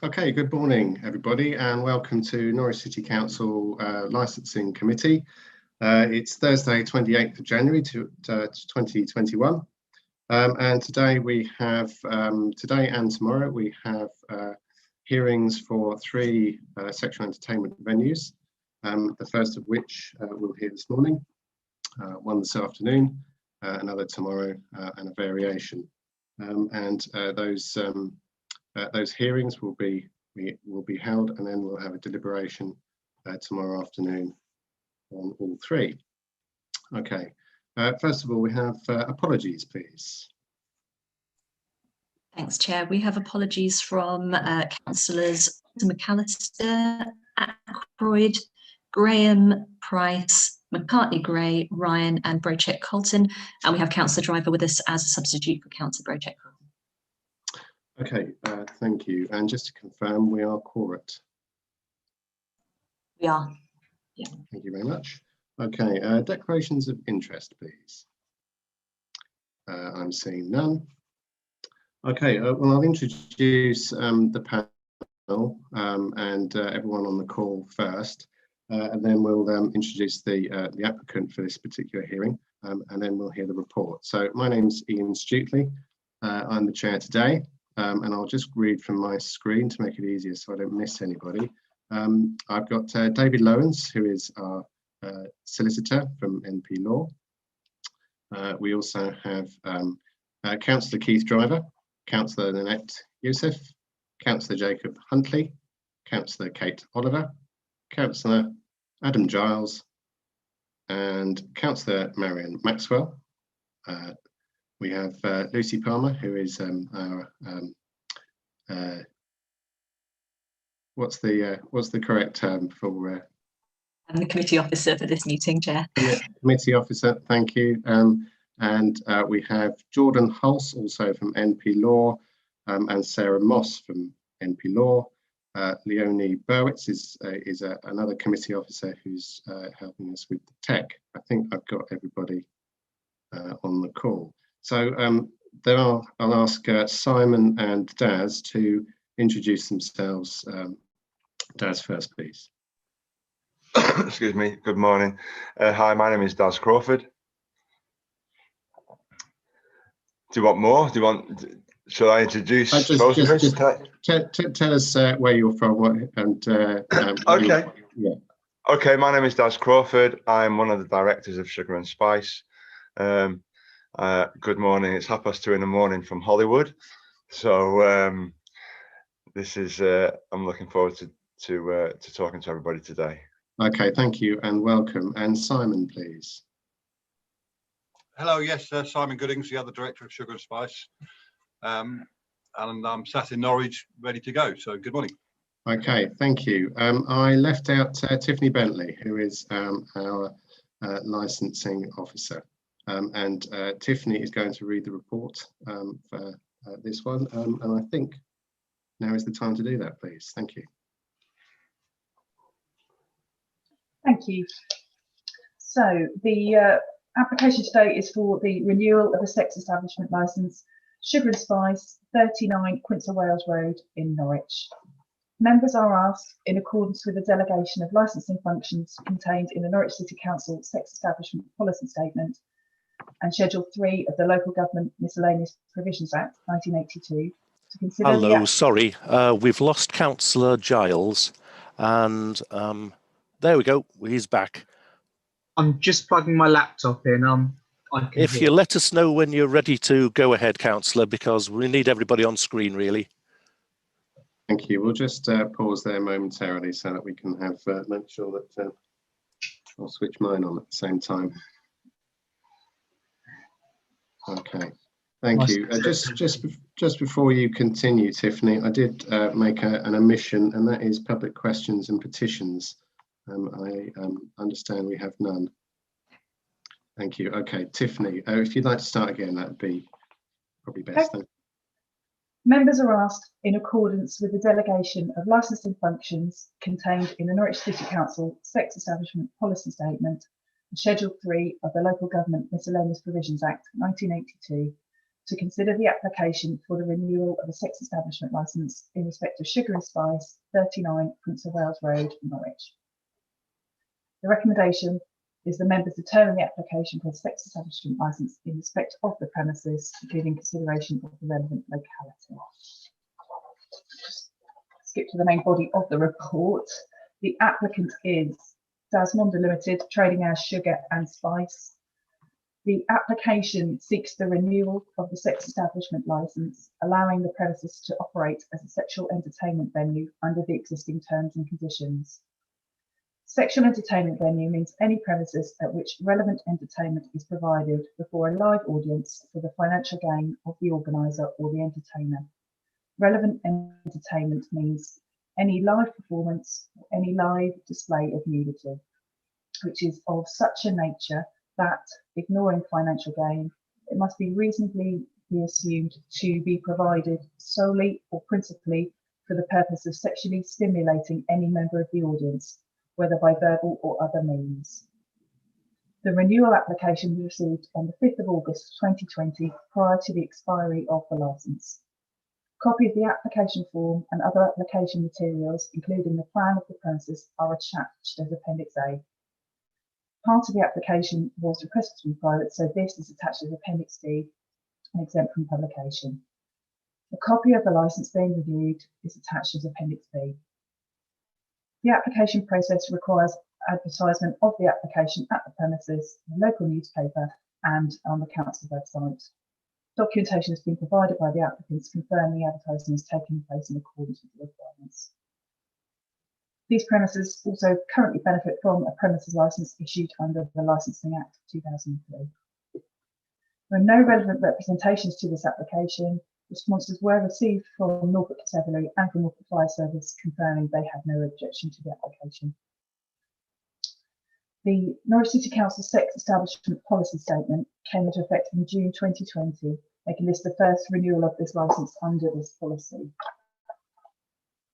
Okay, good morning, everybody, and welcome to Norwich City Council Licensing Committee. It's Thursday, 28th of January 2021, and today we have, today and tomorrow, we have hearings for three sexual entertainment venues, the first of which we'll hear this morning, one this afternoon, another tomorrow, and a variation. Those hearings will be held, and then we'll have a deliberation tomorrow afternoon on all three. Okay. First of all, we have apologies, please. Thanks, Chair. We have apologies from councillors McAllister, Ackroyd, Graham, Price, McCartney-Gray, Ryan and Brocheck-Colton, and we have Councillor Driver with us as a substitute for Councillor Brocheck-Colton. Okay, thank you. And just to confirm, we are quorate. We are. Yeah. Thank you very much. Okay, declarations of interest, please. I'm seeing none. Okay, well, I'll introduce the panel and everyone on the call first, and then we'll introduce the applicant for this particular hearing, and then we'll hear the report. So my name's Ian Stuteley. I'm the chair today. And I'll just read from my screen to make it easier so I don't miss anybody. I've got David Lowens, who is our solicitor from NP Law. We also have Councillor Keith Driver, Councillor Nanette Youssef, Councillor Jacob Huntley, Councillor Kate Oliver, Councillor Adam Giles, and Councillor Marion Maxwell. We have Lucy Palmer, who is our what's the correct term for? I'm the committee officer for this meeting, Chair. Committee officer, thank you. And we have Jordan Hulse, also from NP Law, and Sarah Moss from NP Law. Leonie Berwitz is another committee officer who's helping us with the tech. I think I've got everybody on the call. So I'll ask Simon and Daz to introduce themselves. Daz first, please. Excuse me, good morning. Hi, my name is Daz Crawford. Do you want more? Shall I introduce both of us? Tell us where you're from and okay. Yeah. Okay, my name is Daz Crawford. I'm one of the directors of Sugar and Spice. Good morning. It's 2:30 in the morning from Hollywood, so this is. I'm looking forward to talking to everybody today. Okay, thank you and welcome. And Simon, please. Hello, yes, Simon Goodings, the other director of Sugar and Spice, and I'm sat in Norwich, ready to go. So, good morning. Okay, thank you. I left out Tiffany Bentley, who is our licensing officer. And Tiffany is going to read the report for this one, and I think now is the time to do that, please. Thank you. Thank you. So the application today is for the renewal of a sex establishment licence, Sugar and Spice, 39 Quince of Wales Road in Norwich. Members are asked, in accordance with the delegation of licensing functions contained in the Norwich City Council Sex Establishment Policy Statement, and Schedule 3 of the Local Government Miscellaneous Provisions Act 1982 to consider. Hello, sorry, we've lost Councillor Giles, and there we go, he's back. I'm just plugging my laptop in. If you let us know when you're ready to go ahead, Councillor, because we need everybody on screen, really. Thank you. We'll just pause there momentarily so that we can have make sure that I'll switch mine on at the same time. Okay, thank you. Just before you continue, Tiffany, I did make an omission, and that is public questions and petitions. I understand we have none. Thank you. Okay, Tiffany, if you'd like to start again, that would be probably best. Okay. Members are asked, in accordance with the delegation of licensing functions contained in the Norwich City Council Sex Establishment Policy Statement, Schedule 3 of the Local Government Miscellaneous Provisions Act 1982, to consider the application for the renewal of a sex establishment licence in respect of Sugar and Spice, 39 Prince of Wales Road, Norwich. The recommendation is the members determine the application for a sex establishment licence in respect of the premises, including consideration of the relevant locality. Just skip to the main body of the report. The applicant is Dasmonda Limited, trading as Sugar and Spice. The application seeks the renewal of the sex establishment licence, allowing the premises to operate as a sexual entertainment venue under the existing terms and conditions. Sexual entertainment venue means any premises at which relevant entertainment is provided before a live audience for the financial gain of the organiser or the entertainer. Relevant entertainment means any live performance or any live display of nudity, which is of such a nature that, ignoring financial gain, it must be reasonably be assumed to be provided solely or principally for the purpose of sexually stimulating any member of the audience, whether by verbal or other means. The renewal application was received on the 5th of August 2020 prior to the expiry of the licence. Copy of the application form and other application materials, including the plan of the premises, are attached as Appendix A. Part of the application was requested to be private, so this is attached as Appendix D and exempt from publication. A copy of the licence being reviewed is attached as Appendix B. The application process requires advertisement of the application at the premises, in a local newspaper and on the council website. Documentation has been provided by the applicants confirming the advertising is taking place in accordance with the requirements. These premises also currently benefit from a premises licence issued under the Licensing Act 2003. There are no relevant representations to this application. Responses were received from Norfolk Constabulary and from Norfolk Fire Service confirming they had no objection to the application. The Norwich City Council Sex Establishment Policy Statement came into effect in June 2020, making this the first renewal of this licence under this policy.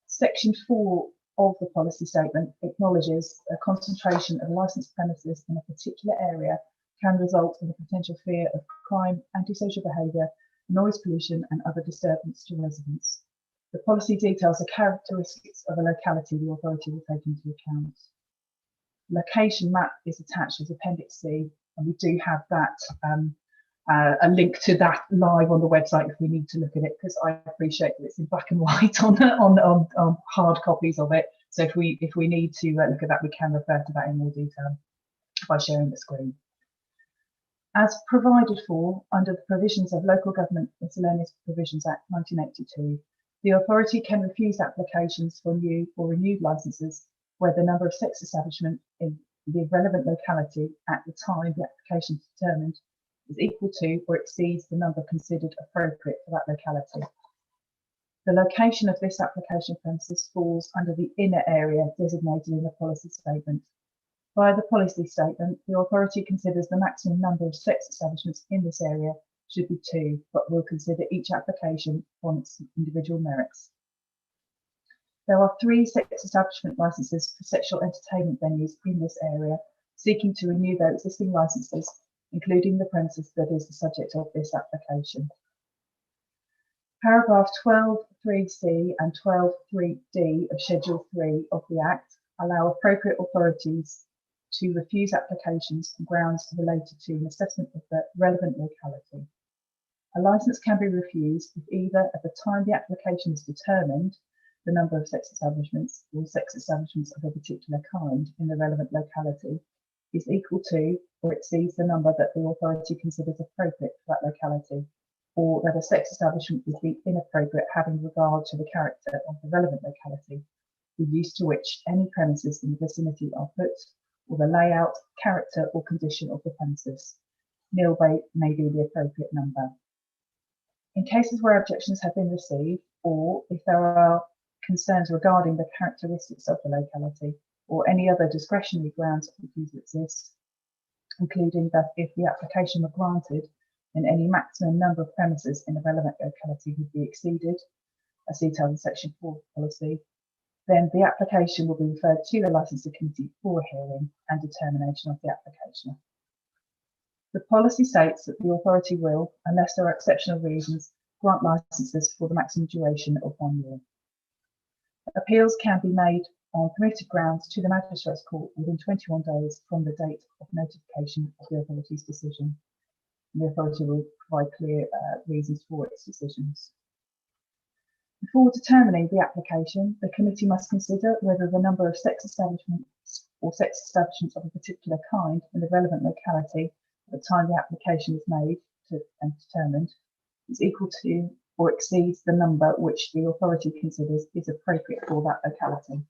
Section 4 of the policy statement acknowledges a concentration of licensed premises in a particular area can result in the potential fear of crime, antisocial behaviour, noise pollution and other disturbance to residents. The policy details the characteristics of a locality the authority will take into account. Location map is attached as Appendix C, and we do have that a link to that live on the website if we need to look at it, because I appreciate that it's in black and white on hard copies of it. So if we need to look at that, we can refer to that in more detail by sharing the screen. As provided for under the provisions of Local Government Miscellaneous Provisions Act 1982, the authority can refuse applications for new or renewed licences where the number of sex establishments in the relevant locality at the time the application is determined is equal to or exceeds the number considered appropriate for that locality. The location of this application premises falls under the inner area designated in the policy statement. Via the policy statement, the authority considers the maximum number of sex establishments in this area should be 2, but will consider each application on its individual merits. There are 3 sex establishment licences for sexual entertainment venues in this area, seeking to renew their existing licences, including the premises that is the subject of this application. Paragraph 12.3c and 12.3d of Schedule 3 of the Act allow appropriate authorities to refuse applications on grounds related to an assessment of the relevant locality. A licence can be refused if either at the time the application is determined the number of sex establishments or sex establishments of a particular kind in the relevant locality is equal to or exceeds the number that the authority considers appropriate for that locality, or that a sex establishment would be inappropriate having regard to the character of the relevant locality, the use to which any premises in the vicinity are put, or the layout, character or condition of the premises. Nil may be the appropriate number. In cases where objections have been received, or if there are concerns regarding the characteristics of the locality, or any other discretionary grounds of refusal exist, including that if the application were granted, then any maximum number of premises in the relevant locality would be exceeded, as detailed in Section 4 of the policy, then the application will be referred to the licensing committee for hearing and determination of the application. The policy states that the authority will, unless there are exceptional reasons, grant licenses for the maximum duration of 1 year. Appeals can be made on permitted grounds to the Magistrates Court within 21 days from the date of notification of the authority's decision. The authority will provide clear reasons for its decisions. Before determining the application, the committee must consider whether the number of sex establishments or sex establishments of a particular kind in the relevant locality at the time the application is made and determined is equal to or exceeds the number which the authority considers is appropriate for that locality.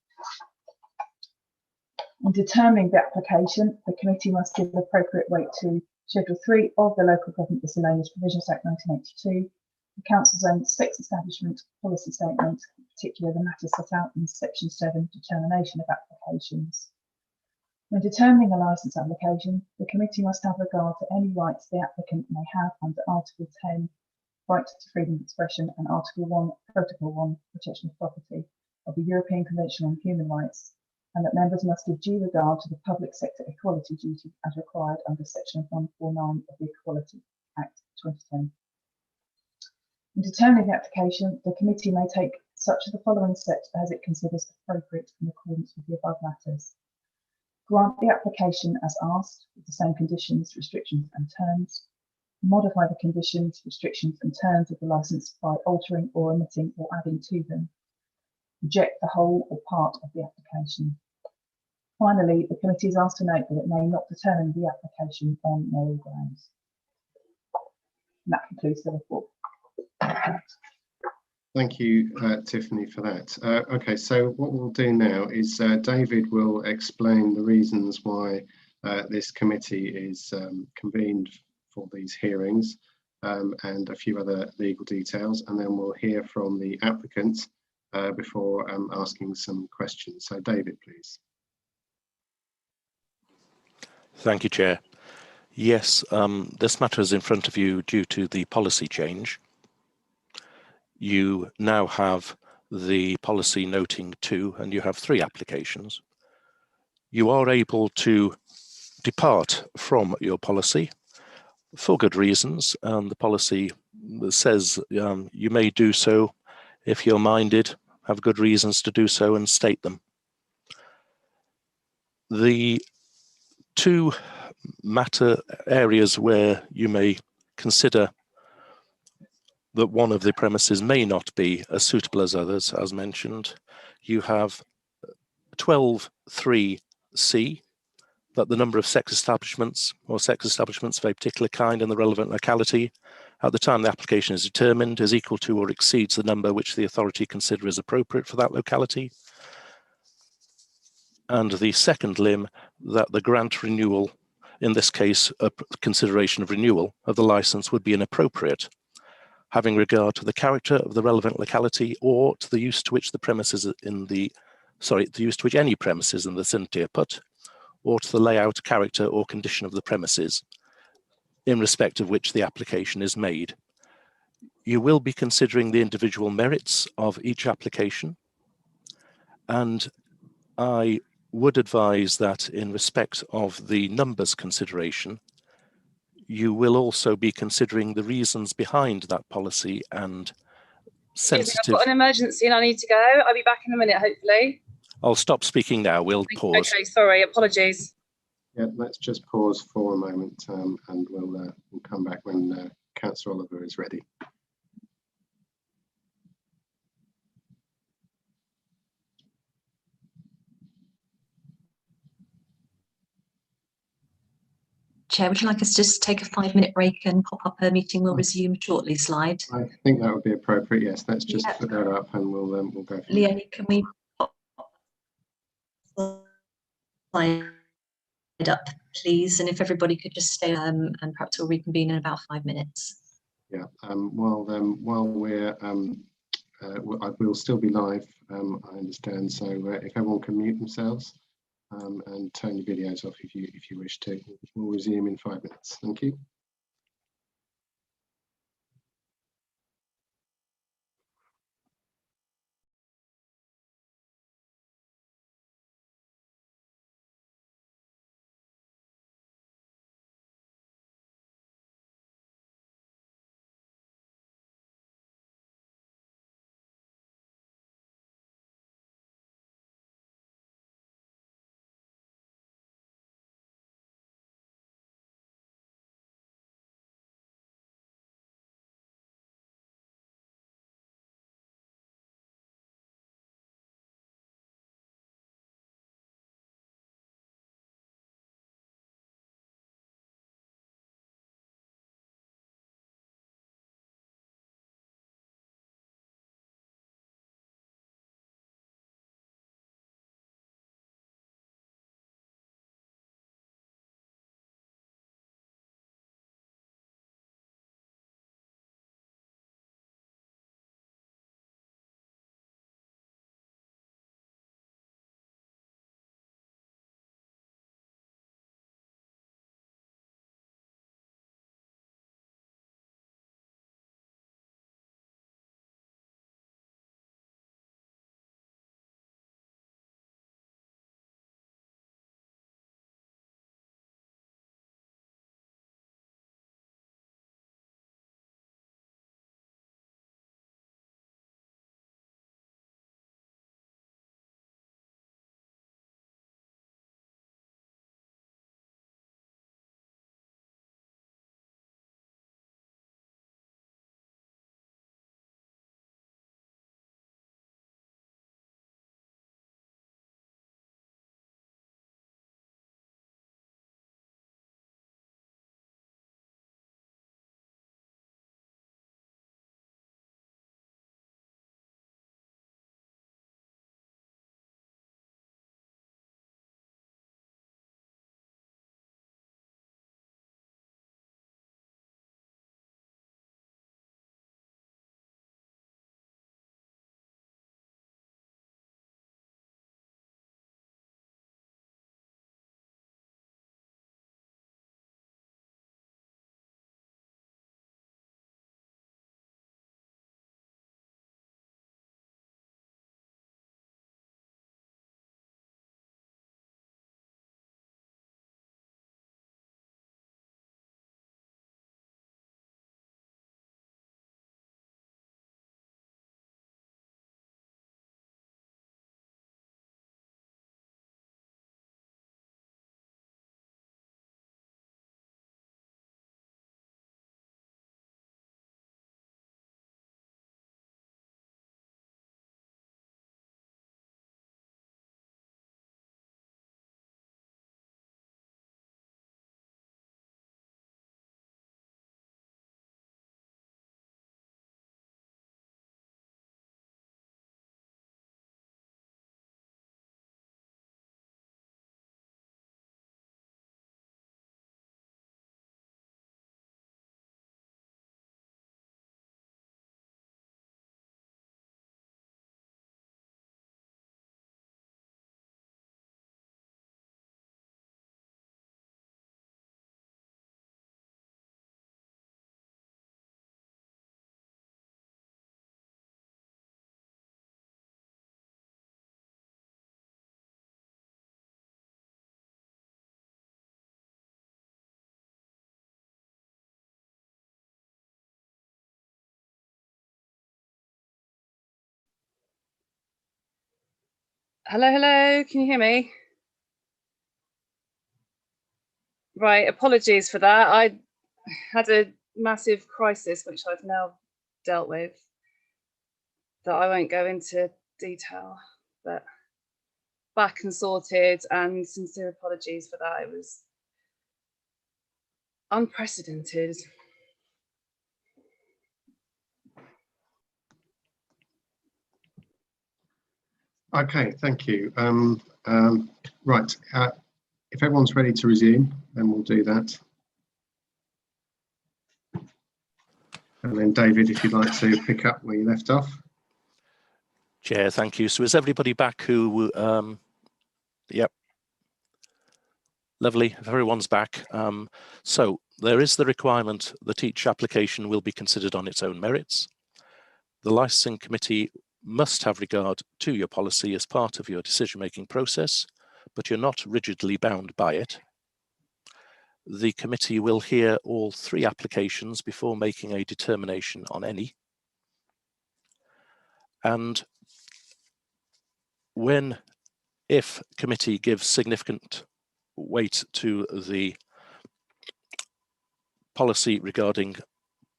In determining the application, the committee must give appropriate weight to Schedule 3 of the Local Government Miscellaneous Provisions Act 1982, the Council's own sex establishment policy statement, in particular the matters set out in Section 7, Determination of Applications. When determining a licence application, the committee must have regard to any rights the applicant may have under Article 10, Right to Freedom of Expression, and Article 1, Protocol 1, Protection of Property of the European Convention on Human Rights, and that members must give due regard to the public sector equality duty as required under Section 149 of the Equality Act 2010. In determining the application, the committee may take such of the following steps as it considers appropriate in accordance with the above matters. Grant the application as asked with the same conditions, restrictions and terms. Modify the conditions, restrictions and terms of the licence by altering or omitting or adding to them. Reject the whole or part of the application. Finally, the committee is asked to note that it may not determine the application on moral grounds. And that concludes the report. Thank you, Tiffany, for that. Okay, so what we'll do now is David will explain the reasons why this committee is convened for these hearings and a few other legal details, and then we'll hear from the applicants before asking some questions. So David, please. Thank you, Chair. Yes, this matter is in front of you due to the policy change. You now have the policy noting 2, and you have 3 applications. You are able to depart from your policy for good reasons, and the policy says you may do so if you're minded, have good reasons to do so, and state them. The 2 matter areas where you may consider that one of the premises may not be as suitable as others, as mentioned, you have 12.3c, that the number of sex establishments or sex establishments of a particular kind in the relevant locality at the time the application is determined is equal to or exceeds the number which the authority considers appropriate for that locality. And the second limb, that the grant renewal, in this case, a consideration of renewal of the licence would be inappropriate, having regard to the character of the relevant locality or to the use to which the premises in the, the use to which any premises in the vicinity are put, or to the layout, character or condition of the premises in respect of which the application is made. You will be considering the individual merits of each application, and I would advise that in respect of the numbers consideration, you will also be considering the reasons behind that policy and sensitive. I've got an emergency and I need to go. I'll be back in a minute, hopefully. I'll stop speaking now. We'll pause. Okay, sorry, apologies. Yeah, let's just pause for a moment and we'll come back when Councillor Oliver is ready. Chair, would you like us to just take a 5-minute break and pop up a meeting? We'll resume shortly slide. I think that would be appropriate. Yes, let's just put that up and we'll go. Leonie, can we pop slide up, please? And if everybody could just stay and perhaps we'll reconvene in about 5 minutes. Yeah. While we're I will still be live. I understand. So if everyone can mute themselves. And turn your videos off if you wish to. We'll resume in 5 minutes. Thank you. Hello, hello. Can you hear me? Right. Apologies for that. I had a massive crisis, which I've now dealt with, that I won't go into detail, but back and sorted, and sincere apologies for that. It was unprecedented. Okay, thank you. Right, if everyone's ready to resume, then we'll do that. And then David, if you'd like to pick up where you left off. Chair, thank you. So is everybody back who, yep. Lovely, if everyone's back. So there is the requirement that each application will be considered on its own merits. The licensing committee must have regard to your policy as part of your decision-making process, but you're not rigidly bound by it. The committee will hear all 3 applications before making a determination on any. And if committee gives significant weight to the policy regarding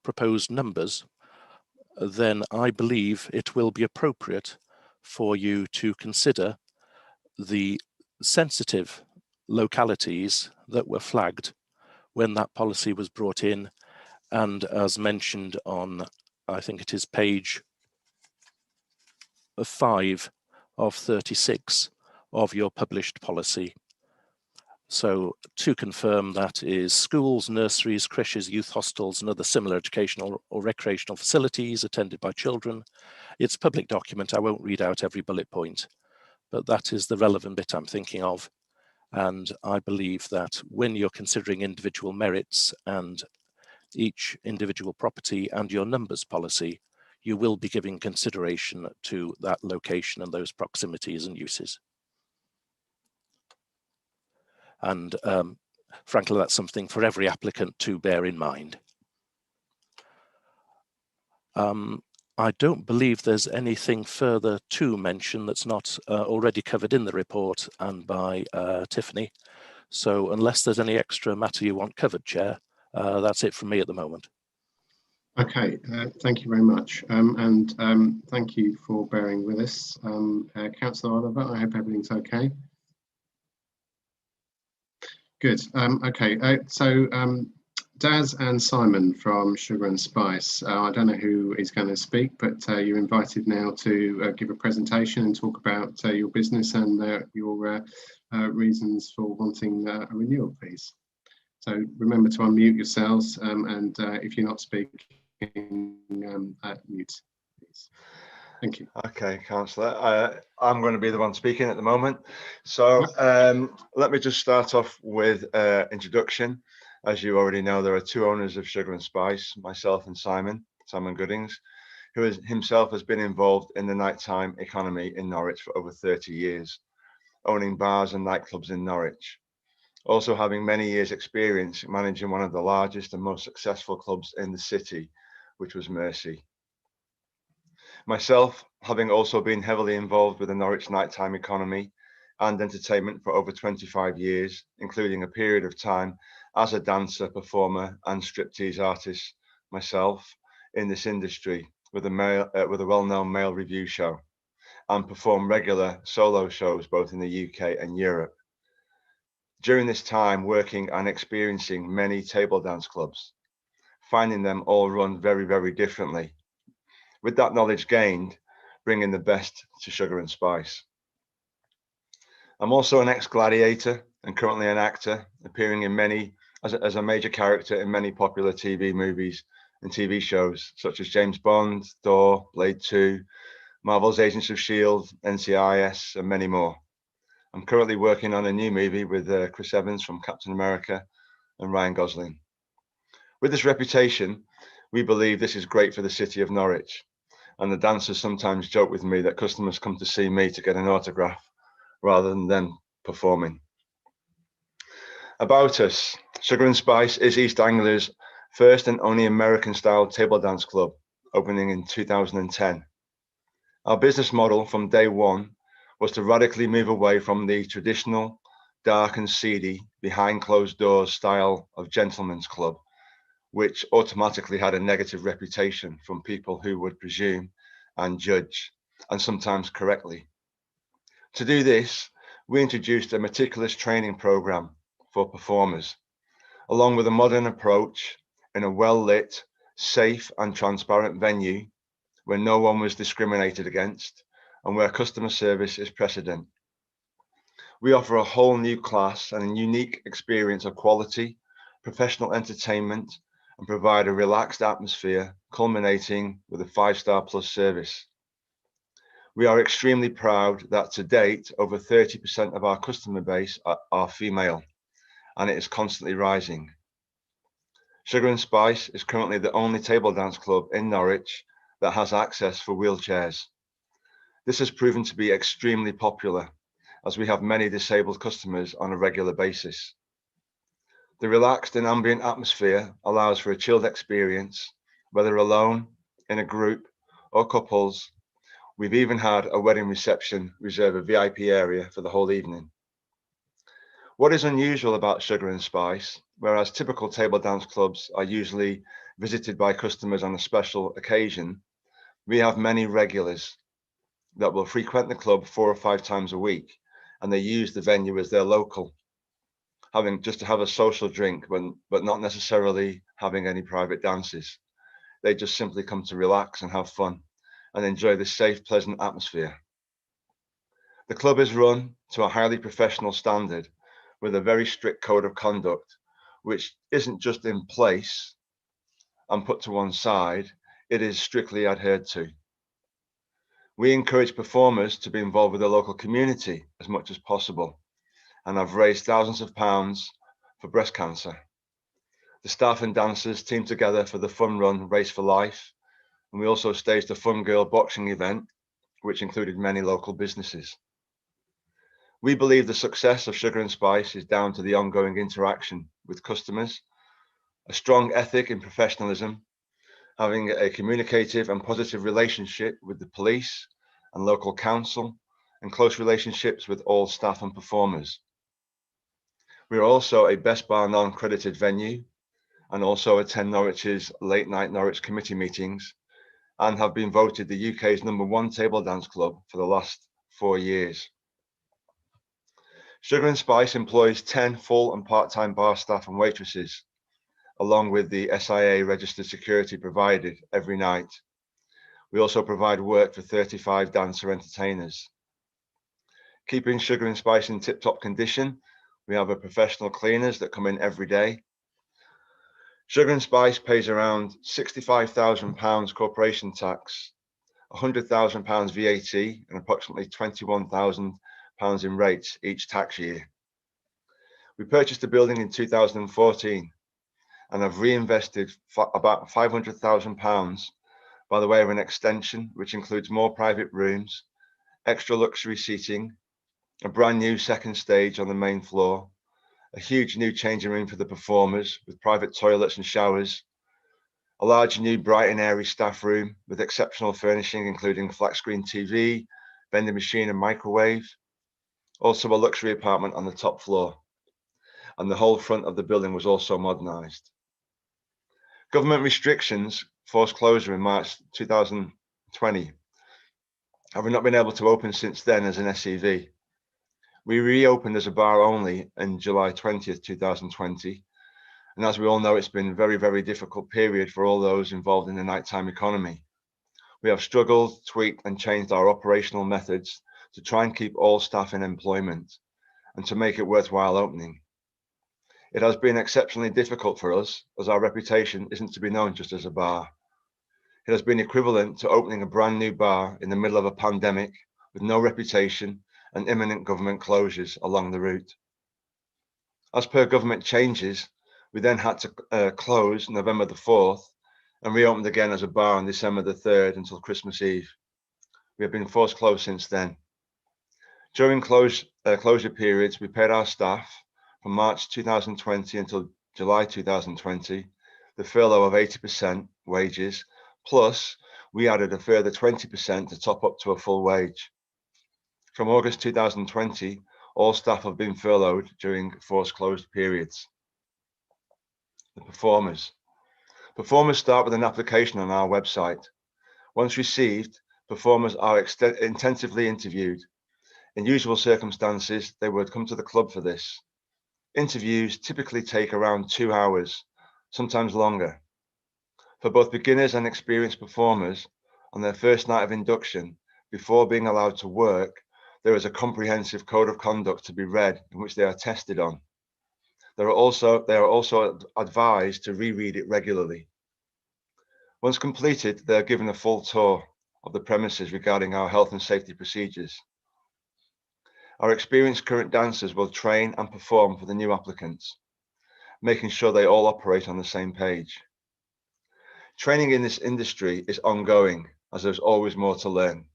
proposed numbers, then I believe it will be appropriate for you to consider the sensitive localities that were flagged when that policy was brought in, and as mentioned on, I think it is page 5 of 36 of your published policy. So to confirm, that is schools, nurseries, creches, youth hostels and other similar educational or recreational facilities attended by children. It's a public document. I won't read out every bullet point, but that is the relevant bit I'm thinking of. And I believe that when you're considering individual merits and each individual property and your numbers policy, you will be giving consideration to that location and those proximities and uses. And frankly, that's something for every applicant to bear in mind. I don't believe there's anything further to mention that's not already covered in the report and by Tiffany. So unless there's any extra matter you want covered, Chair, that's it from me at the moment. Okay, thank you very much. And thank you for bearing with us. Councillor Oliver, I hope everything's okay. Good. Okay, so Daz and Simon from Sugar and Spice. I don't know who is going to speak, but you're invited now to give a presentation and talk about your business and your reasons for wanting a renewal, please. So remember to unmute yourselves, and if you're not speaking, mute, please. Thank you. Okay, Councillor. I'm going to be the one speaking at the moment. So let me just start off with introduction. As you already know, there are 2 owners of Sugar and Spice, myself and Simon Goodings, who himself has been involved in the nighttime economy in Norwich for over 30 years, owning bars and nightclubs in Norwich. Also having many years experience managing one of the largest and most successful clubs in the city, which was Mercy. Myself, having also been heavily involved with the Norwich nighttime economy and entertainment for over 25 years, including a period of time as a dancer, performer and striptease artist myself in this industry with a well-known male review show, and perform regular solo shows both in the UK and Europe. During this time, working and experiencing many table dance clubs, finding them all run very, very differently. With that knowledge gained, bringing the best to Sugar and Spice. I'm also an ex-gladiator and currently an actor, appearing in many, as a major character in many popular TV movies and TV shows, such as James Bond, Thor, Blade 2, Marvel's Agents of S.H.I.E.L.D., NCIS, and many more. I'm currently working on a new movie with Chris Evans from Captain America and Ryan Gosling. With this reputation, we believe this is great for the city of Norwich. And the dancers sometimes joke with me that customers come to see me to get an autograph rather than them performing. About us, Sugar and Spice is East Anglia's first and only American-style table dance club, opening in 2010. Our business model from day one was to radically move away from the traditional, dark and seedy, behind closed doors style of gentlemen's club, which automatically had a negative reputation from people who would presume and judge, and sometimes correctly. To do this, we introduced a meticulous training program for performers, along with a modern approach in a well-lit, safe and transparent venue where no one was discriminated against and where customer service is precedent. We offer a whole new class and a unique experience of quality, professional entertainment, and provide a relaxed atmosphere, culminating with a 5-star plus service. We are extremely proud that to date, over 30% of our customer base are female, and it is constantly rising. Sugar and Spice is currently the only table dance club in Norwich that has access for wheelchairs. This has proven to be extremely popular, as we have many disabled customers on a regular basis. The relaxed and ambient atmosphere allows for a chilled experience, whether alone, in a group, or couples. We've even had a wedding reception reserve a VIP area for the whole evening. What is unusual about Sugar and Spice, whereas typical table dance clubs are usually visited by customers on a special occasion, we have many regulars that will frequent the club 4 or 5 times a week, and they use the venue as their local, having just to have a social drink, but not necessarily having any private dances. They just simply come to relax and have fun and enjoy the safe, pleasant atmosphere. The club is run to a highly professional standard with a very strict code of conduct, which isn't just in place and put to one side, it is strictly adhered to. We encourage performers to be involved with the local community as much as possible, and have raised thousands of pounds for breast cancer. The staff and dancers team together for the fun run Race for Life, and we also staged a Fun Girl boxing event, which included many local businesses. We believe the success of Sugar and Spice is down to the ongoing interaction with customers, a strong ethic in professionalism, having a communicative and positive relationship with the police and local council, and close relationships with all staff and performers. We are also a Best Bar non-accredited venue, and also attend Norwich's Late Night Norwich committee meetings, and have been voted the UK's #1 table dance club for the last 4 years. Sugar and Spice employs 10 full and part-time bar staff and waitresses, along with the SIA registered security provided every night. We also provide work for 35 dancer entertainers. Keeping Sugar and Spice in tip-top condition, we have a professional cleaners that come in every day. Sugar and Spice pays around £65,000 corporation tax, £100,000 VAT, and approximately £21,000 in rates each tax year. We purchased the building in 2014 and have reinvested about £500,000 by the way of an extension, which includes more private rooms, extra luxury seating, a brand new second stage on the main floor, a huge new changing room for the performers with private toilets and showers, a large new bright and airy staff room with exceptional furnishing including flat screen TV, vending machine and microwave, also a luxury apartment on the top floor, and the whole front of the building was also modernised. Government restrictions forced closure in March 2020. Having not been able to open since then as an SEV. We reopened as a bar only in July 20th, 2020. And as we all know, it's been a very, very difficult period for all those involved in the nighttime economy. We have struggled, tweaked and changed our operational methods to try and keep all staff in employment and to make it worthwhile opening. It has been exceptionally difficult for us as our reputation isn't to be known just as a bar. It has been equivalent to opening a brand new bar in the middle of a pandemic with no reputation and imminent government closures along the route. As per government changes, we then had to close November the 4th and reopened again as a bar on December the 3rd until Christmas Eve. We have been forced closed since then. During closure periods, we paid our staff from March 2020 until July 2020 the furlough of 80% wages, plus we added a further 20% to top up to a full wage. From August 2020, all staff have been furloughed during forced closed periods. The performers. Performers start with an application on our website. Once received, performers are intensively interviewed. In usual circumstances, they would come to the club for this. Interviews typically take around 2 hours, sometimes longer. For both beginners and experienced performers, on their first night of induction, before being allowed to work, there is a comprehensive code of conduct to be read in which they are tested on. They are also advised to reread it regularly. Once completed, they are given a full tour of the premises regarding our health and safety procedures. Our experienced current dancers will train and perform for the new applicants, making sure they all operate on the same page. Training in this industry is ongoing, as there's always more to learn.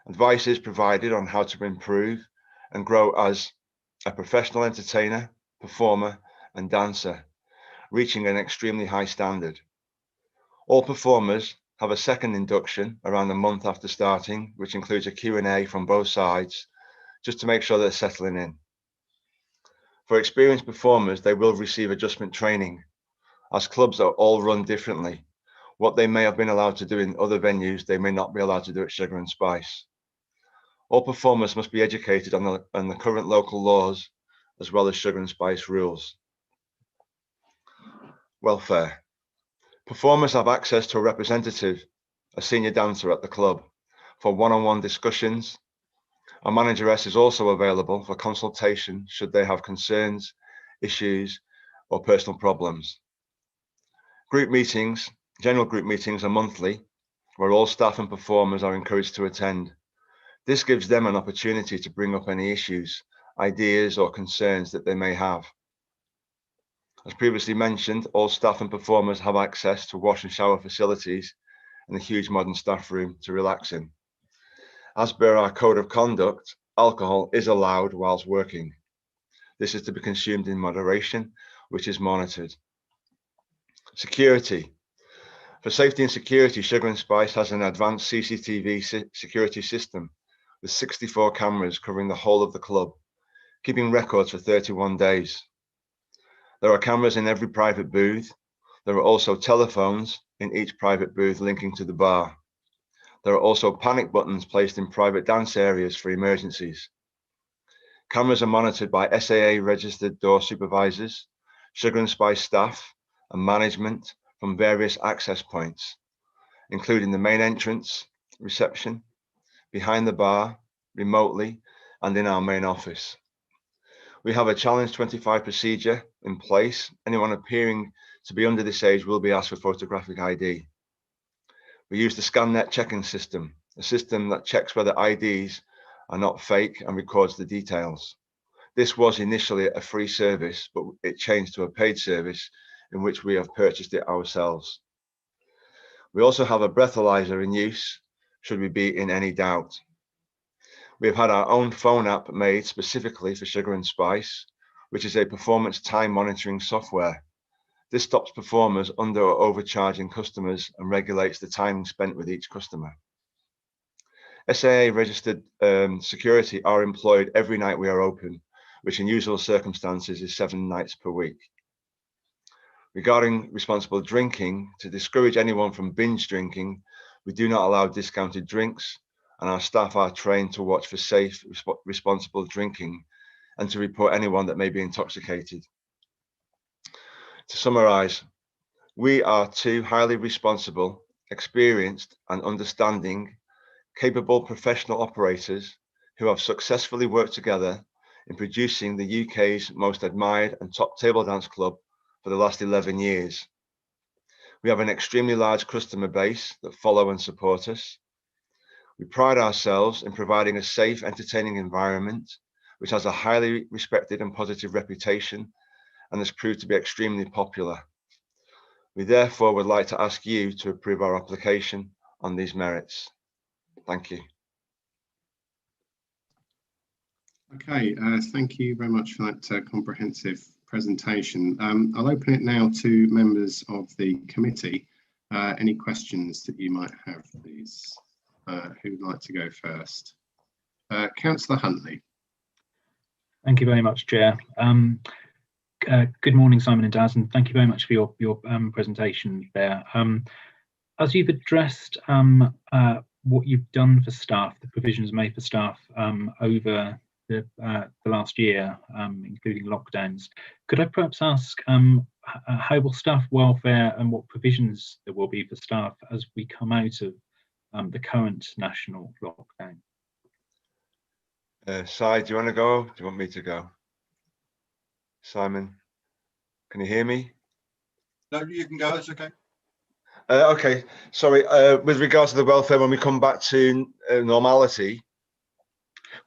Advice is provided on how to improve and grow as a professional entertainer, performer, and dancer, reaching an extremely high standard. All performers have a second induction around a month after starting, which includes a Q&A from both sides, just to make sure they're settling in. For experienced performers, they will receive adjustment training, as clubs are all run differently. What they may have been allowed to do in other venues, they may not be allowed to do at Sugar and Spice. All performers must be educated on the current local laws, as well as Sugar and Spice rules. Welfare. Performers have access to a representative, a senior dancer at the club, for one-on-one discussions. Our manageress is also available for consultation should they have concerns, issues, or personal problems. Group meetings, general group meetings are monthly, where all staff and performers are encouraged to attend. This gives them an opportunity to bring up any issues, ideas, or concerns that they may have. As previously mentioned, all staff and performers have access to wash and shower facilities and a huge modern staff room to relax in. As per our code of conduct, alcohol is allowed whilst working. This is to be consumed in moderation, which is monitored. Security. For safety and security, Sugar and Spice has an advanced CCTV security system with 64 cameras covering the whole of the club, keeping records for 31 days. There are cameras in every private booth. There are also telephones in each private booth linking to the bar. There are also panic buttons placed in private dance areas for emergencies. Cameras are monitored by SAA registered door supervisors, Sugar and Spice staff, and management from various access points, including the main entrance, reception, behind the bar, remotely, and in our main office. We have a Challenge 25 procedure in place. Anyone appearing to be under this age will be asked for photographic ID. We use the ScanNet checking system, a system that checks whether IDs are not fake and records the details. This was initially a free service, but it changed to a paid service in which we have purchased it ourselves. We also have a breathalyzer in use, should we be in any doubt. We have had our own phone app made specifically for Sugar and Spice, which is a performance time monitoring software. This stops performers under or overcharging customers and regulates the time spent with each customer. SAA registered security are employed every night we are open, which in usual circumstances is 7 nights per week. Regarding responsible drinking, to discourage anyone from binge drinking, we do not allow discounted drinks, and our staff are trained to watch for safe, responsible drinking and to report anyone that may be intoxicated. To summarize, we are 2 highly responsible, experienced, and understanding, capable professional operators who have successfully worked together in producing the UK's most admired and top table dance club for the last 11 years. We have an extremely large customer base that follow and support us. We pride ourselves in providing a safe, entertaining environment, which has a highly respected and positive reputation and has proved to be extremely popular. We therefore would like to ask you to approve our application on these merits. Thank you. Okay, thank you very much for that comprehensive presentation. I'll open it now to members of the committee. Any questions that you might have, please? Who would like to go first? Councillor Huntley. Thank you very much, Chair. Good morning, Simon and Daz, and thank you very much for your presentation there. As you've addressed what you've done for staff, the provisions made for staff over the last year, including lockdowns, could I perhaps ask how will staff welfare and what provisions there will be for staff as we come out of the current national lockdown? Si, do you want to go? Do you want me to go? Simon, can you hear me? No, you can go. It's okay. Okay, sorry. With regards to the welfare, when we come back to normality.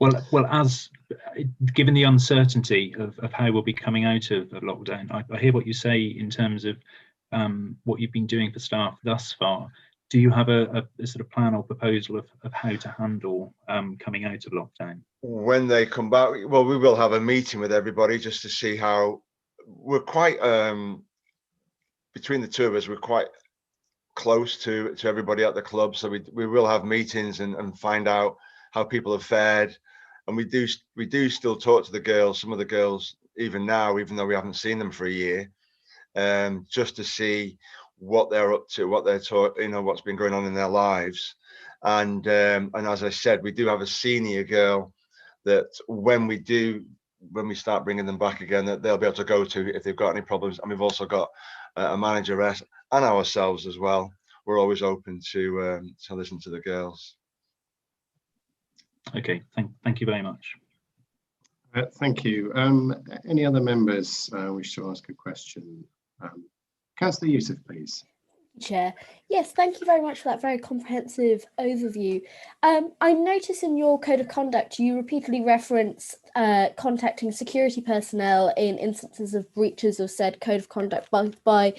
Well, as given the uncertainty of how we'll be coming out of lockdown, I hear what you say in terms of what you've been doing for staff thus far. Do you have a sort of plan or proposal of how to handle coming out of lockdown? When they come back, well, we will have a meeting with everybody just to see how we're quite, between the two of us, we're quite close to everybody at the club. So we will have meetings and find out how people have fared. And we do still talk to the girls, some of the girls, even now, even though we haven't seen them for a year, just to see what they're up to, what they're taught, what's been going on in their lives. And as I said, we do have a senior girl that when we start bringing them back again, that they'll be able to go to if they've got any problems. And we've also got a manageress and ourselves as well. We're always open to listen to the girls. Okay, thank you very much. Thank you. Any other members wish to ask a question? Councillor Youssef, please. Chair. Yes, thank you very much for that very comprehensive overview. I notice in your code of conduct you repeatedly reference contacting security personnel in instances of breaches of said code of conduct, both by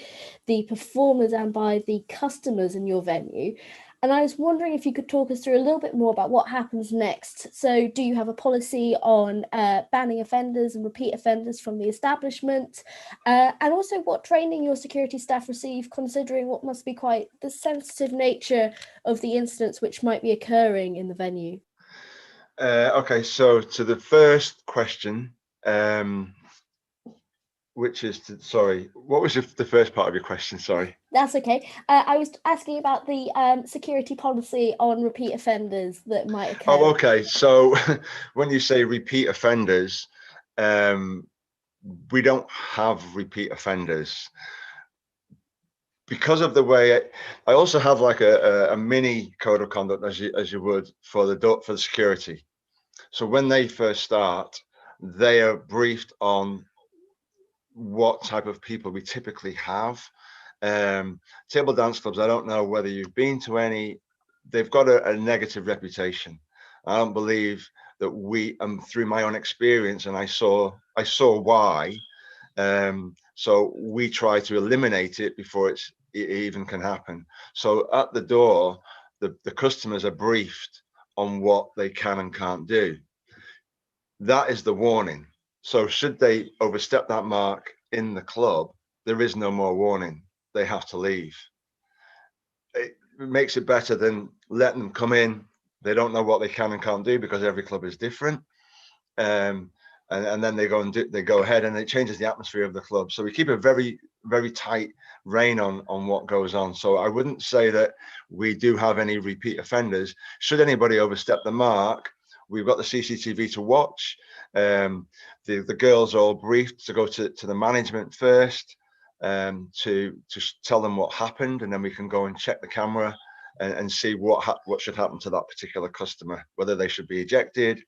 the performers and by the customers in your venue. And I was wondering if you could talk us through a little bit more about what happens next. So do you have a policy on banning offenders and repeat offenders from the establishment? And also what training your security staff receive, considering what must be quite the sensitive nature of the incidents which might be occurring in the venue? Okay, so to the first question, which is, sorry, what was the first part of your question? Sorry. That's okay. I was asking about the security policy on repeat offenders that might occur. Oh, okay. So when you say repeat offenders, we don't have repeat offenders. Because of the way I also have like a mini code of conduct as you would for the security. So when they first start, they are briefed on what type of people we typically have. Table dance clubs, I don't know whether you've been to any, they've got a negative reputation. I don't believe that we, through my own experience, and I saw why, so we try to eliminate it before it even can happen. So at the door, the customers are briefed on what they can and can't do. That is the warning. So should they overstep that mark in the club, there is no more warning. They have to leave. It makes it better than letting them come in. They don't know what they can and can't do because every club is different. And then they go ahead and it changes the atmosphere of the club. So we keep a very, very tight rein on what goes on. So I wouldn't say that we do have any repeat offenders. Should anybody overstep the mark, we've got the CCTV to watch. The girls are all briefed to go to the management first, to tell them what happened, and then we can go and check the camera and see what should happen to that particular customer, whether they should be ejected,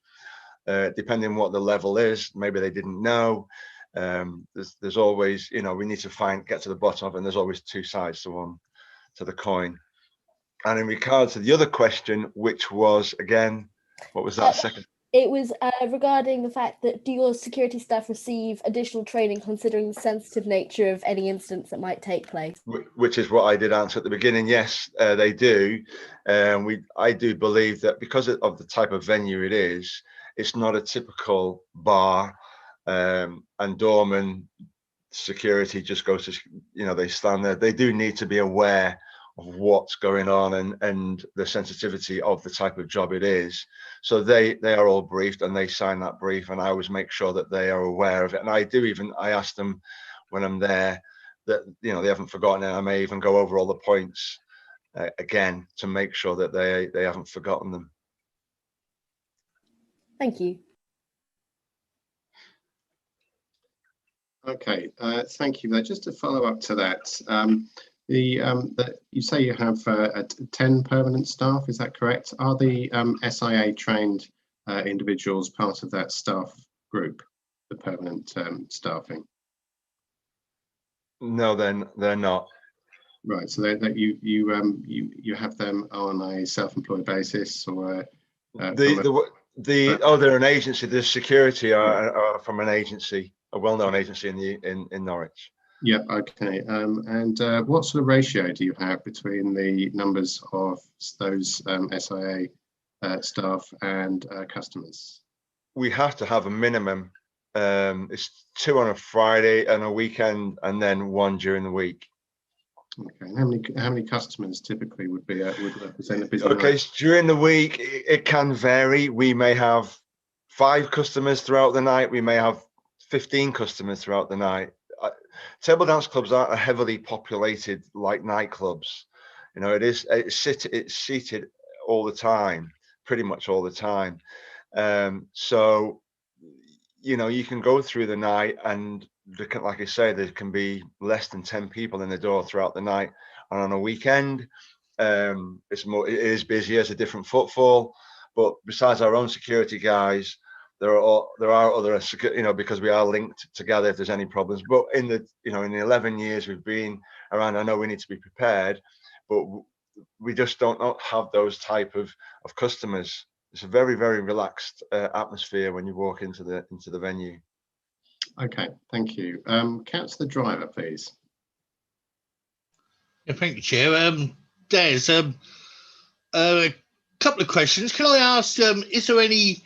depending on what the level is. Maybe they didn't know. There's always, we need to get to the bottom of it, and there's always two sides to the coin. And in regards to the other question, which was, again, what was that second? It was regarding the fact that do your security staff receive additional training considering the sensitive nature of any incidents that might take place? Which is what I did answer at the beginning. Yes, they do. I do believe that because of the type of venue it is, it's not a typical bar, and doorman security just goes to, they stand there. They do need to be aware what's going on and the sensitivity of the type of job it is. So they are all briefed and they sign that brief, and I always make sure that they are aware of it. And I ask them when I'm there that, you know, they haven't forgotten it. I may even go over all the points again to make sure that they haven't forgotten them. Thank you. Okay, thank you. Just to follow up to that, you say you have 10 permanent staff, is that correct? Are the SIA trained individuals part of that staff group, the permanent staffing? No, they're not. Right, so that you have them on a self-employed basis, or they're an agency. The security are from an agency, a well-known agency in Norwich. Yeah, okay. And what sort of ratio do you have between the numbers of those SIA staff and customers? We have to have a minimum. It's 2 on a Friday and a weekend, and then 1 during the week. Okay. And how many customers typically would represent a busy night? Okay, so during the week it can vary. We may have 5 customers throughout the night. We may have 15 customers throughout the night. Table dance clubs aren't heavily populated like nightclubs. You know, it's seated all the time, pretty much all the time. So, you know, you can go through the night and like I say, there can be less than 10 people in the door throughout the night. And on a weekend, it is busier, it's a different footfall. But besides our own security guys, there are other, you know, because we are linked together if there's any problems. But in the 11 years we've been around, I know we need to be prepared, but we just don't have those type of customers. It's a very, very relaxed atmosphere when you walk into the venue. Okay, thank you. Councillor Driver, please. Yeah, thank you, Chair. There's a couple of questions. Can I ask, is there any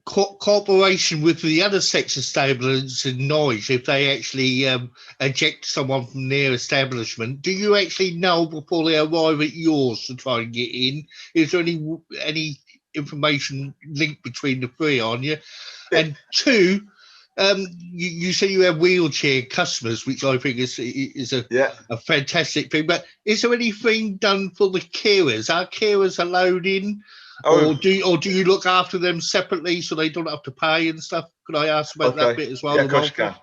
cooperation with the other sex establishments in Norwich if they actually eject someone from their establishment? Do you actually know before they arrive at yours to try and get in? Is there any information linked between the three on you? And 2, you say you have wheelchair customers, which I think is a fantastic thing. But is there anything done for the carers? Are carers allowed in? Or do you look after them separately so they don't have to pay and stuff? Could I ask about that bit as well? Yeah, of course you can.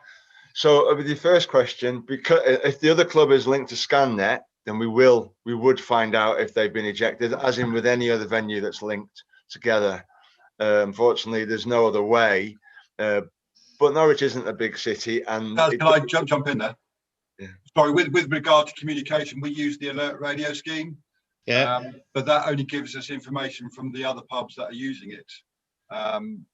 So with your first question, because if the other club is linked to ScanNet, then we would find out if they've been ejected, as in with any other venue that's linked together. Unfortunately, there's no other way. But Norwich isn't a big city, and can I jump in there? Yeah. Sorry, with regard to communication, we use the alert radio scheme. Yeah. But that only gives us information from the other pubs that are using it. And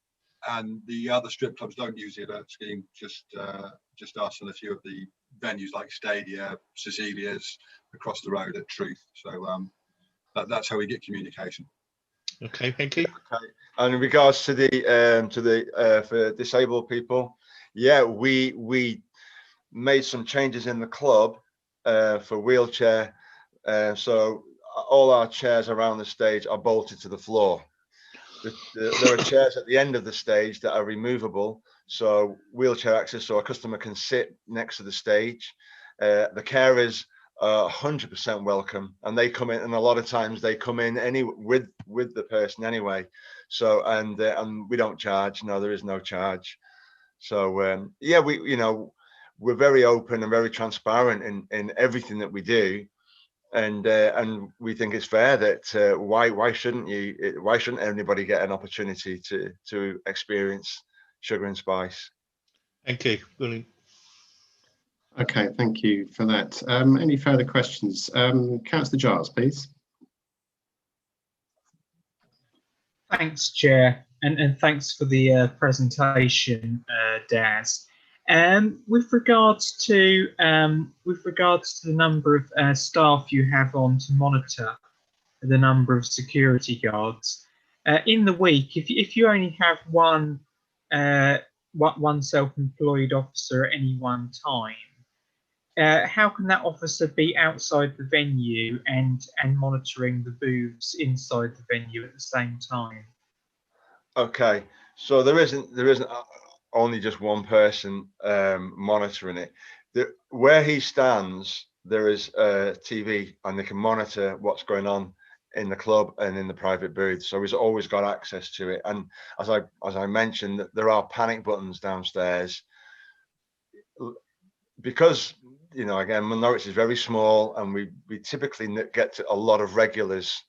the other strip clubs don't use the alert scheme, just us and a few of the venues like Stadia, Cecilia's, across the road at Truth. So that's how we get communication. Okay, thank you. Okay. And in regards to the for disabled people, yeah, we made some changes in the club for wheelchair. So all our chairs around the stage are bolted to the floor. There are chairs at the end of the stage that are removable, so wheelchair access, so a customer can sit next to the stage. The carers are 100% welcome, and they come in, and a lot of times they come in with the person anyway. So and we don't charge. No, there is no charge. So yeah, we're very open and very transparent in everything that we do. And we think it's fair that why shouldn't anybody get an opportunity to experience Sugar and Spice? Thank you. Brilliant. Okay, thank you for that. Any further questions? Councillor Giles, please. Thanks, Chair, and thanks for the presentation, Daz. With regards to the number of staff you have on to monitor the number of security guards in the week, if you only have one self-employed officer at any one time, how can that officer be outside the venue and monitoring the booths inside the venue at the same time? Okay, so there isn't only just one person monitoring it. Where he stands, there is a TV, and they can monitor what's going on in the club and in the private booth. So he's always got access to it. And as I mentioned, there are panic buttons downstairs. Because, you know, again, Norwich is very small, and we typically get to a lot of regulars,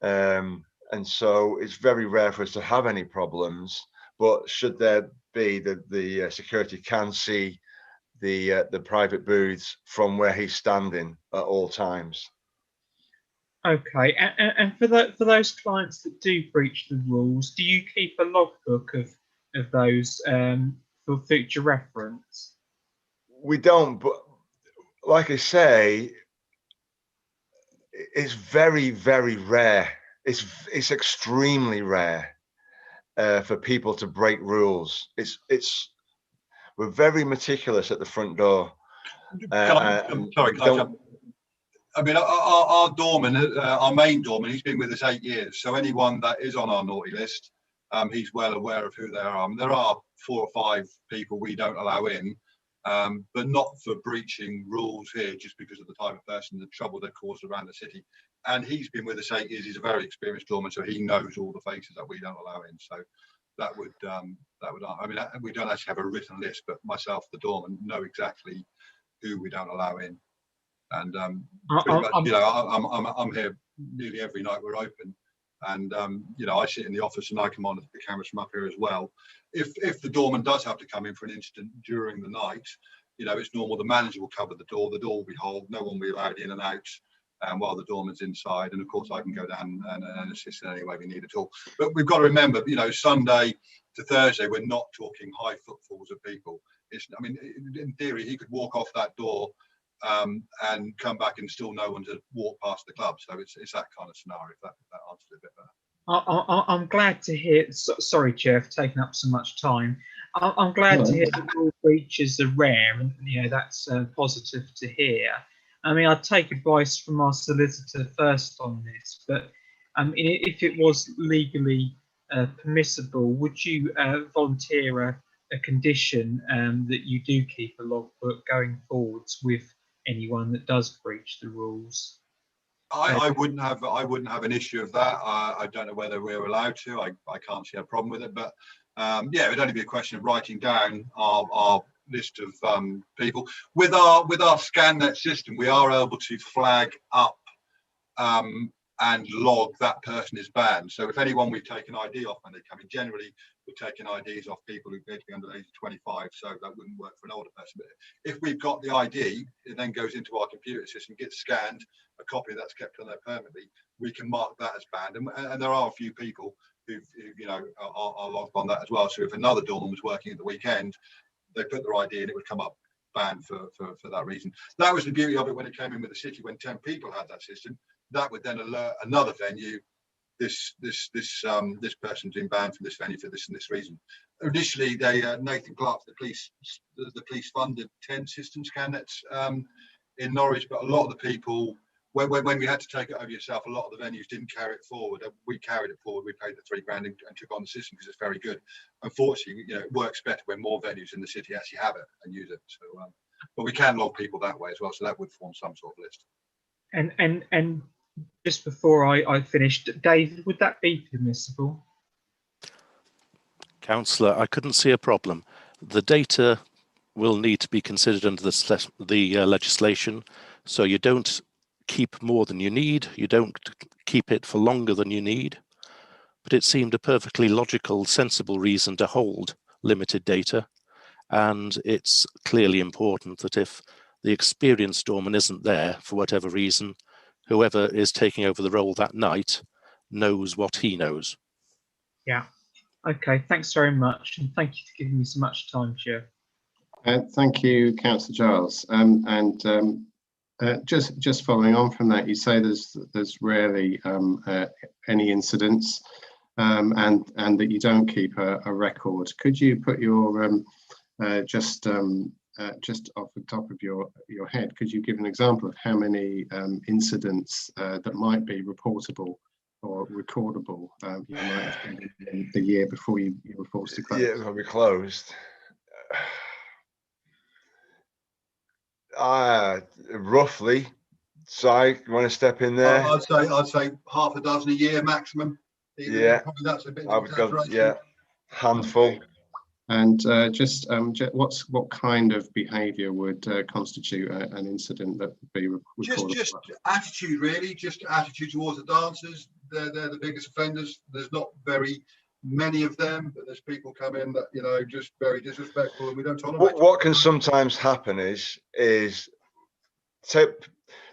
and so it's very rare for us to have any problems. But should there be, the security can see the private booths from where he's standing at all times. Okay, and for those clients that do breach the rules, do you keep a logbook of those for future reference? We don't, but like I say, it's very, very rare. It's extremely rare for people to break rules. We're very meticulous at the front door. Sorry, can I jump? I mean, our doorman, our main doorman, he's been with us 8 years. So anyone that is on our naughty list, he's well aware of who they are. There are 4 or 5 people we don't allow in, but not for breaching rules here, just because of the type of person, the trouble they cause around the city. And he's been with us 8 years. He's a very experienced doorman, so he knows all the faces that we don't allow in. So that would, I mean, we don't actually have a written list, but myself, the doorman, know exactly who we don't allow in. And pretty much, you know, I'm here nearly every night we're open, and you know, I sit in the office and I can monitor the cameras from up here as well. If the doorman does have to come in for an incident during the night, you know, it's normal. The manager will cover the door will be hold, no one will be allowed in and out while the doorman's inside. And of course, I can go down and assist in any way we need at all. But we've got to remember, you know, Sunday to Thursday, we're not talking high footfalls of people. I mean, in theory, he could walk off that door and come back and still know when to walk past the club. So it's that kind of scenario, if that answers it a bit better. I'm glad to hear, sorry, Chair, for taking up so much time. I'm glad to hear that rule breaches are rare, and you know, that's positive to hear. I mean, I'd take advice from our solicitor first on this, but if it was legally permissible, would you volunteer a condition that you do keep a logbook going forwards with anyone that does breach the rules? I wouldn't have an issue of that. I don't know whether we're allowed to. I can't see a problem with it, but yeah, it would only be a question of writing down our list of people. With our ScanNet system, we are able to flag up and log that person is banned. So if anyone we've taken ID off when they come in, generally we're taking IDs off people who need to be under the age of 25, so that wouldn't work for an older person. But if we've got the ID, it then goes into our computer system, gets scanned, a copy of that's kept on there permanently, we can mark that as banned. And there are a few people who you know, are logged on that as well. So if another doorman was working at the weekend, they put their ID in, it would come up banned for that reason. That was the beauty of it when it came in with the city, when 10 people had that system. That would then alert another venue, this person's been banned from this venue for this and this reason. Initially, Nathan Clark, the police funded 10 system ScanNets in Norwich, but a lot of the people, when we had to take it over yourself, a lot of the venues didn't carry it forward. We carried it forward. We paid the £3 grand and took on the system because it's very good. Unfortunately, you know, it works better when more venues in the city actually have it and use it. So, but we can log people that way as well. So that would form some sort of list. And just before I finished, David, would that be permissible? Councillor, I couldn't see a problem. The data will need to be considered under the legislation, so you don't keep more than you need, you don't keep it for longer than you need, but it seemed a perfectly logical, sensible reason to hold limited data, and it's clearly important that if the experienced doorman isn't there for whatever reason, whoever is taking over the role that night knows what he knows. Yeah. Okay, thanks very much, and thank you for giving me so much time, Chair. Thank you, Councillor Giles. Just following on from that, you say there's rarely any incidents, and that you don't keep a record. Could you put your just off the top of your head, could you give an example of how many incidents that might be reportable or recordable you might have had in the year before you were forced to close? Yeah, we closed. Roughly. Si, you want to step in there? I'd say half a dozen a year maximum. Yeah. Probably that's a bit I of would go, exaggeration. yeah, handful. And what kind of behaviour would constitute an incident that would be recorded? Just attitude, really. Just attitude towards the dancers. They're the biggest offenders. There's not very many of them, but there's people come in that, you know, just very disrespectful, and we don't tolerate. What can sometimes happen is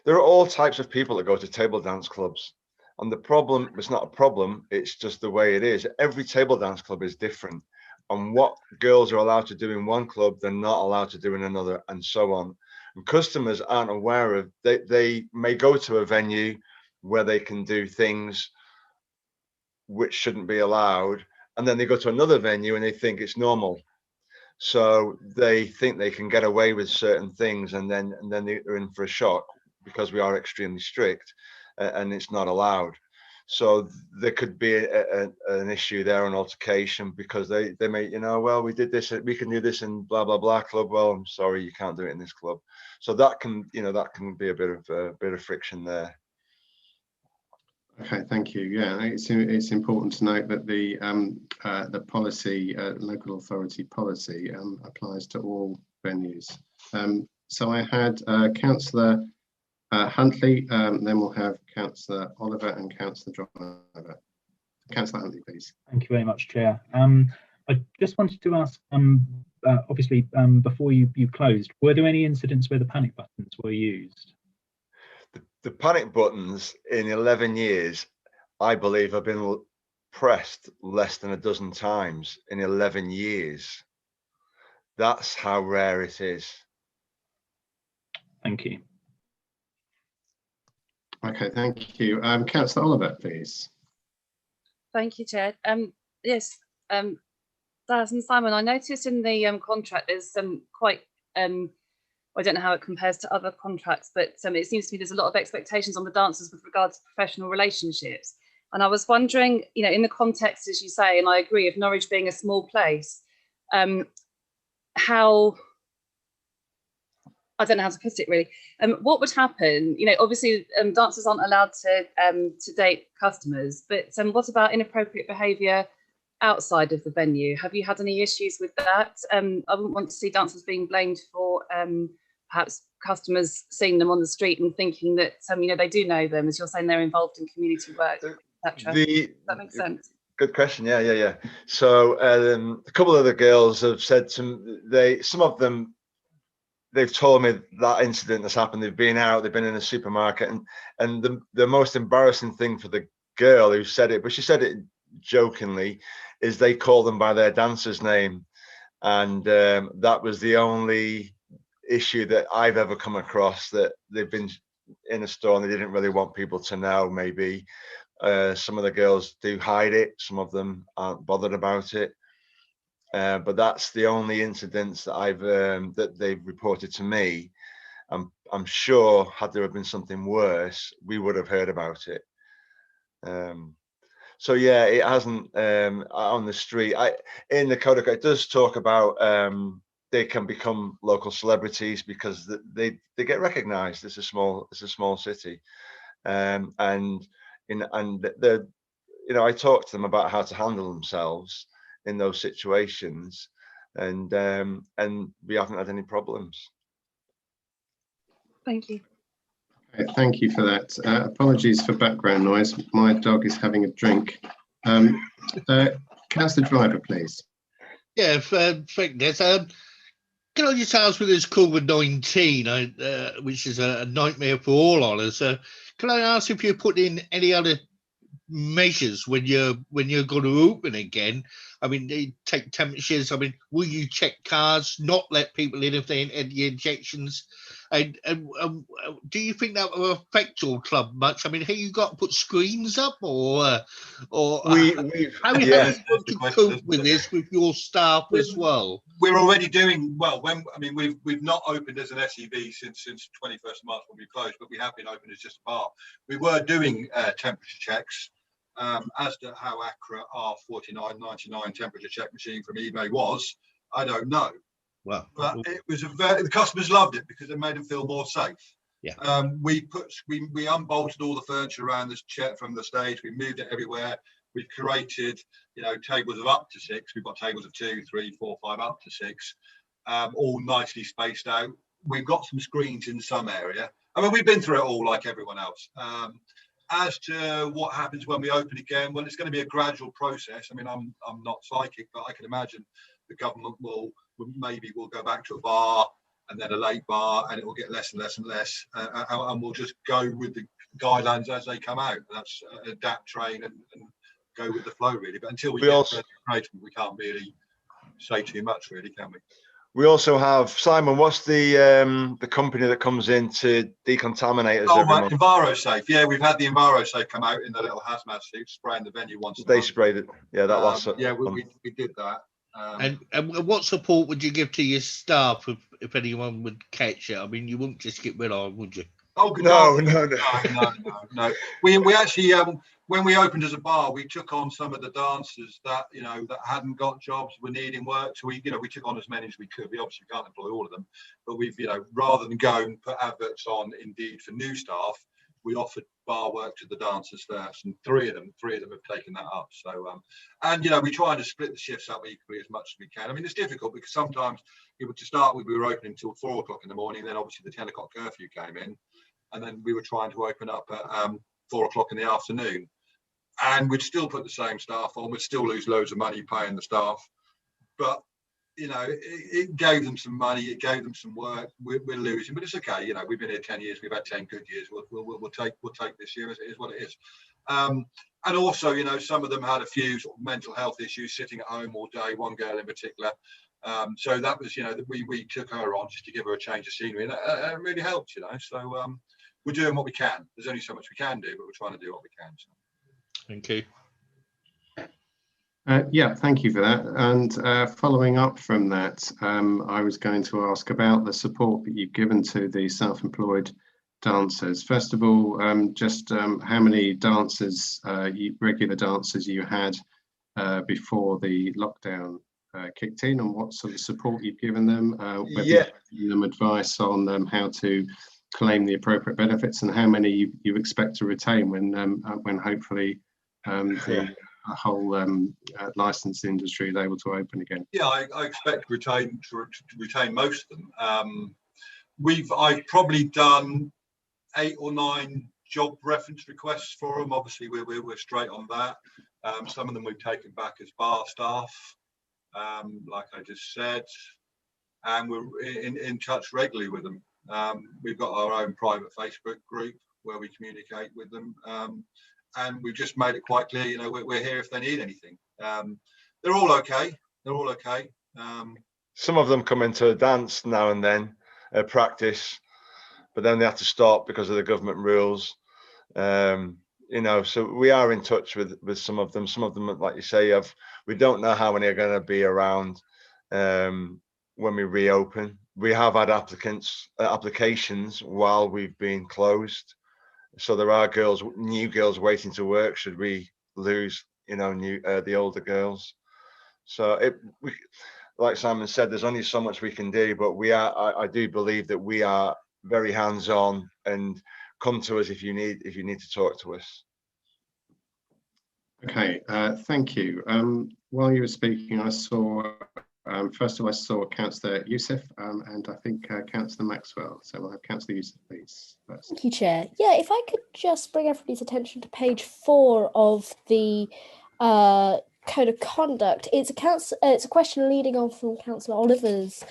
there are all types of people that go to table dance clubs, and the problem, it's not a problem, it's just the way it is. Every table dance club is different, and what girls are allowed to do in one club they're not allowed to do in another, and so on. And customers aren't aware of, they may go to a venue where they can do things which shouldn't be allowed, and then they go to another venue and they think it's normal. So they think they can get away with certain things, and then they're in for a shock, because we are extremely strict and it's not allowed. So there could be an issue there, an altercation, because they may, you know, well, we did this, we can do this in blah blah blah club. Well, I'm sorry, you can't do it in this club. So that can, you know, that can be a bit of friction there. Okay, thank you. Yeah, it's important to note that the policy, local authority policy, applies to all venues. So I had Councillor Huntley, then we'll have Councillor Oliver and Councillor Driver. Councillor Huntley, please. Thank you very much, Chair. I just wanted to ask, obviously, before you closed, were there any incidents where the panic buttons were used? The panic buttons in 11 years, I believe, have been pressed less than a dozen times in 11 years. That's how rare it is. Thank you. Okay, thank you. Councillor Oliver, please. Thank you, Chair. Yes, Daz and Simon, I noticed in the contract there's some quite, I don't know how it compares to other contracts, but it seems to me there's a lot of expectations on the dancers with regards to professional relationships. And I was wondering, you know, in the context, as you say, and I agree, of Norwich being a small place, how, I don't know how to put it really. What would happen? You know, obviously dancers aren't allowed to date customers, but what about inappropriate behaviour outside of the venue? Have you had any issues with that? I wouldn't want to see dancers being blamed for perhaps customers seeing them on the street and thinking that you know, they do know them, as you're saying, they're involved in community work, etc. Does that make sense? Good question. Yeah. So a couple of the girls have said to me, some of them, they've told me that incident that's happened. They've been out, they've been in a supermarket, and the most embarrassing thing for the girl who said it, but she said it jokingly, is they call them by their dancer's name, and that was the only issue that I've ever come across, that they've been in a store and they didn't really want people to know. Maybe some of the girls do hide it, some of them aren't bothered about it, but that's the only incidents that I've that they've reported to me. I'm sure had there have been something worse, we would have heard about it. So yeah, it hasn't on the street. In the code, it does talk about they can become local celebrities because they get recognised. It's a small city, and the, you know, I talk to them about how to handle themselves in those situations, and we haven't had any problems. Thank you. Okay, thank you for that. Apologies for background noise. My dog is having a drink. Councillor Driver, please. Yeah, thank you. Can I just ask with this COVID-19, which is a nightmare for all of us, can I ask if you put in any other measures when you're going to open again? I mean, they take temperatures. I mean, will you check cars, not let people in if they had the injections? And do you think that will affect your club much? I mean, have you got to put screens up, or how are you going to cope with this with your staff as well? We're already doing well. We've not opened as an SEV since 21st of March when we closed, but we have been open as just a bar. We were doing temperature checks. As to how accurate our 49.99 temperature check machine from eBay was, I don't know. Well, but it was the customers loved it because it made them feel more safe. Yeah. We unbolted all the furniture around this chair from the stage. We moved it everywhere. We've curated, tables of up to 6. We've got tables of 2, 3, 4, 5, up to 6, all nicely spaced out. We've got some screens in some area. I mean, we've been through it all like everyone else. As to what happens when we open again, well, it's going to be a gradual process. I mean, I'm not psychic, but I can imagine the government will go back to a bar and then a late bar, and it will get less and less and less, and we'll just go with the guidelines as they come out. That's adapt, train, and go with the flow, really. But until we get further information, we can't really say too much, really, can we? We also have, Simon, what's the company that comes in to decontaminate us every month? EnviroSafe. Yeah, we've had the EnviroSafe come out in the little hazmat suit, spraying the venue once a month. They sprayed it. Yeah, that last. Yeah, we did that. And what support would you give to your staff if anyone would catch it? I mean, you wouldn't just get rid of them, would you? Oh, no. We actually, when we opened as a bar, we took on some of the dancers that that hadn't got jobs, were needing work. So we took on as many as we could. We obviously can't employ all of them, but we've rather than go and put adverts on Indeed for new staff, we offered bar work to the dancers first, and three of them have taken that up. So and we try to split the shifts up equally as much as we can. I mean, it's difficult because sometimes to start with, we were opening until 4 o'clock in the morning. Then obviously the 10 o'clock curfew came in, and then we were trying to open up at 4 o'clock in the afternoon, and we'd still put the same staff on. We'd still lose loads of money paying the staff, but it gave them some money, it gave them some work. We're losing, but it's okay. We've been here 10 years. We've had 10 good years. We'll take this year as it is what it is. And also, some of them had a few sort of mental health issues, sitting at home all day. One girl in particular. So that was, we took her on just to give her a change of scenery, and that really helped. So we're doing what we can. There's only so much we can do, but we're trying to do what we can. So. Thank you. Yeah, thank you for that. And following up from that, I was going to ask about the support that you've given to the self-employed dancers. First of all, just how many dancers, regular dancers you had before the lockdown kicked in, and what sort of support you've given them, whether you've given them advice on how to claim the appropriate benefits, and how many you expect to retain when hopefully the whole licensed industry is able to open again. Yeah, I expect to retain most of them. I've probably done 8 or 9 job reference requests for them. Obviously, we're straight on that. Some of them we've taken back as bar staff, like I just said, and we're in touch regularly with them. We've got our own private Facebook group where we communicate with them. And we've just made it quite clear, we're here if they need anything. They're all okay. Some of them come into a dance now and then, practice, but then they have to stop because of the government rules. So we are in touch with some of them. Some of them, like you say, we don't know how many are going to be around when we reopen. We have had applications while we've been closed. So there are new girls waiting to work should we lose, the older girls. So like Simon said, there's only so much we can do, but I do believe that we are very hands-on, and come to us if you need to talk to us. Okay, thank you. While you were speaking, I saw first of all, I saw Councillor Youssef and I think Councillor Maxwell. So we'll have Councillor Youssef, please. First. Thank you, Chair. Yeah, if I could just bring everybody's attention to page 4 of the Code of Conduct. It's a question leading on from Councillor Oliver's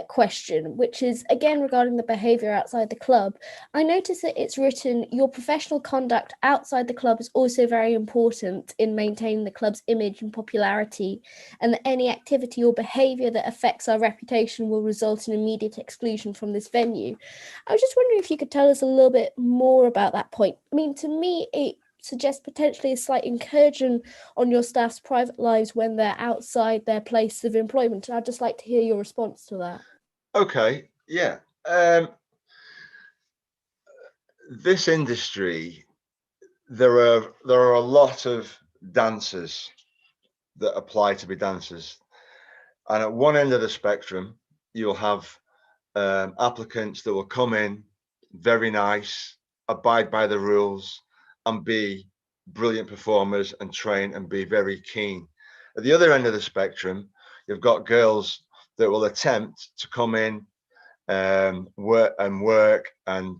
question, which is again regarding the behaviour outside the club. I notice that it's written, your professional conduct outside the club is also very important in maintaining the club's image and popularity, and that any activity or behaviour that affects our reputation will result in immediate exclusion from this venue. I was just wondering if you could tell us a little bit more about that point. I mean, to me, it suggests potentially a slight incursion on your staff's private lives when they're outside their place of employment. I'd just like to hear your response to that. Okay, yeah. This industry, there are a lot of dancers that apply to be dancers, and at one end of the spectrum, you'll have applicants that will come in very nice, abide by the rules, and be brilliant performers and train and be very keen. At the other end of the spectrum, you've got girls that will attempt to come in, work and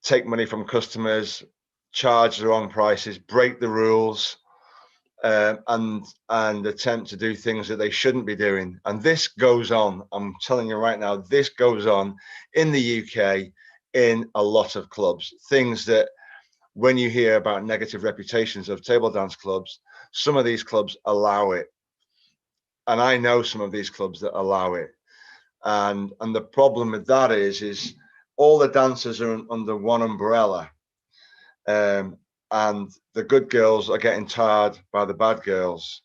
take money from customers, charge the wrong prices, break the rules, and attempt to do things that they shouldn't be doing. And this goes on, I'm telling you right now, this goes on in the UK in a lot of clubs. Things that, when you hear about negative reputations of table dance clubs, some of these clubs allow it. And I know some of these clubs that allow it. And the problem with that is all the dancers are under one umbrella. And the good girls are getting tarred by the bad girls.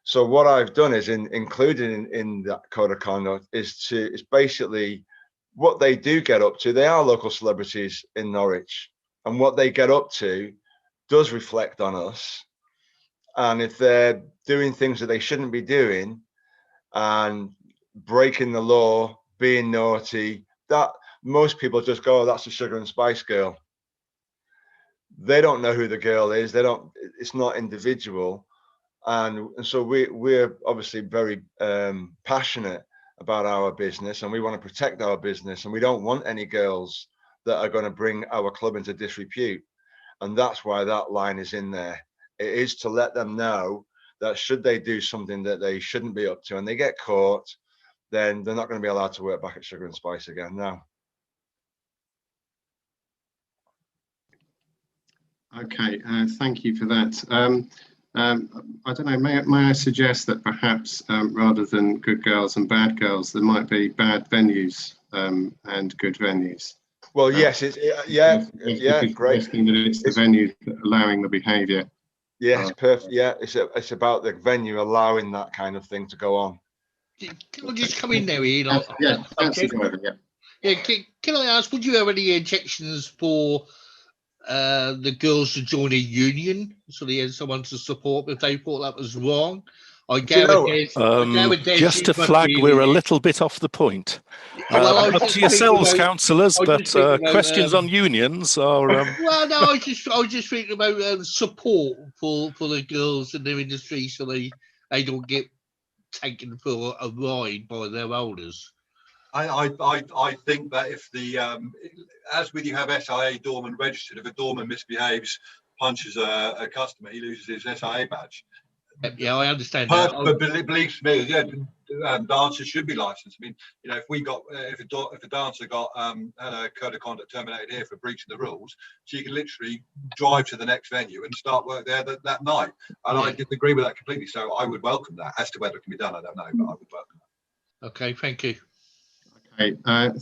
So what I've done is included in that code of conduct is basically what they do get up to. They are local celebrities in Norwich. And what they get up to does reflect on us. And if they're doing things that they shouldn't be doing and breaking the law, being naughty, that most people just go, oh, that's a Sugar and Spice girl. They don't know who the girl is. It's not individual. And so we're obviously very passionate about our business, and we want to protect our business, and we don't want any girls that are going to bring our club into disrepute. And that's why that line is in there. It is to let them know that should they do something that they shouldn't be up to and they get caught, then they're not going to be allowed to work back at Sugar and Spice again. No. Okay, thank you for that. I don't know, may I suggest that perhaps rather than good girls and bad girls, there might be bad venues and good venues? Well, yes, great. That it's the venue allowing the behaviour. Yes, perfect. Yeah, it's about the venue allowing that kind of thing to go on. Can I just come in there, Ian? Yeah, can I ask, would you have any objections for the girls to join a union so they had someone to support if they thought that was wrong? Just to flag, we're a little bit off the point. Up to yourselves, councillors, but questions on unions are... Well, no, I was just thinking about support for the girls in their industry so they don't get taken for a ride by their elders. I think that if as with you have SIA doorman registered, if a doorman misbehaves, punches a customer, he loses his SIA badge. Yeah, I understand that. But believe me, yeah, dancers should be licensed. I mean, you know, if a dancer got had a code of conduct terminated here for breaching the rules, she can literally drive to the next venue and start work there that night. And I disagree with that completely. So I would welcome that. As to whether it can be done, I don't know, but I would welcome that. Okay, thank you. Okay,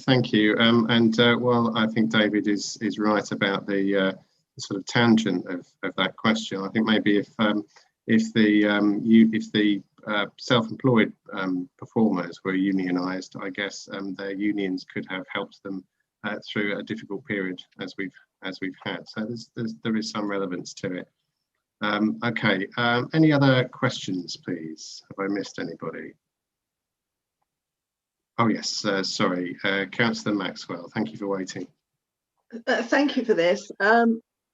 thank you. Well, I think David is right about the sort of tangent of that question. I think maybe if the self-employed performers were unionised, I guess their unions could have helped them through a difficult period as we've had. So there is some relevance to it. Okay. Any other questions, please? Have I missed anybody? Oh yes. Sorry, Councillor Maxwell. Thank you for waiting. Thank you for this.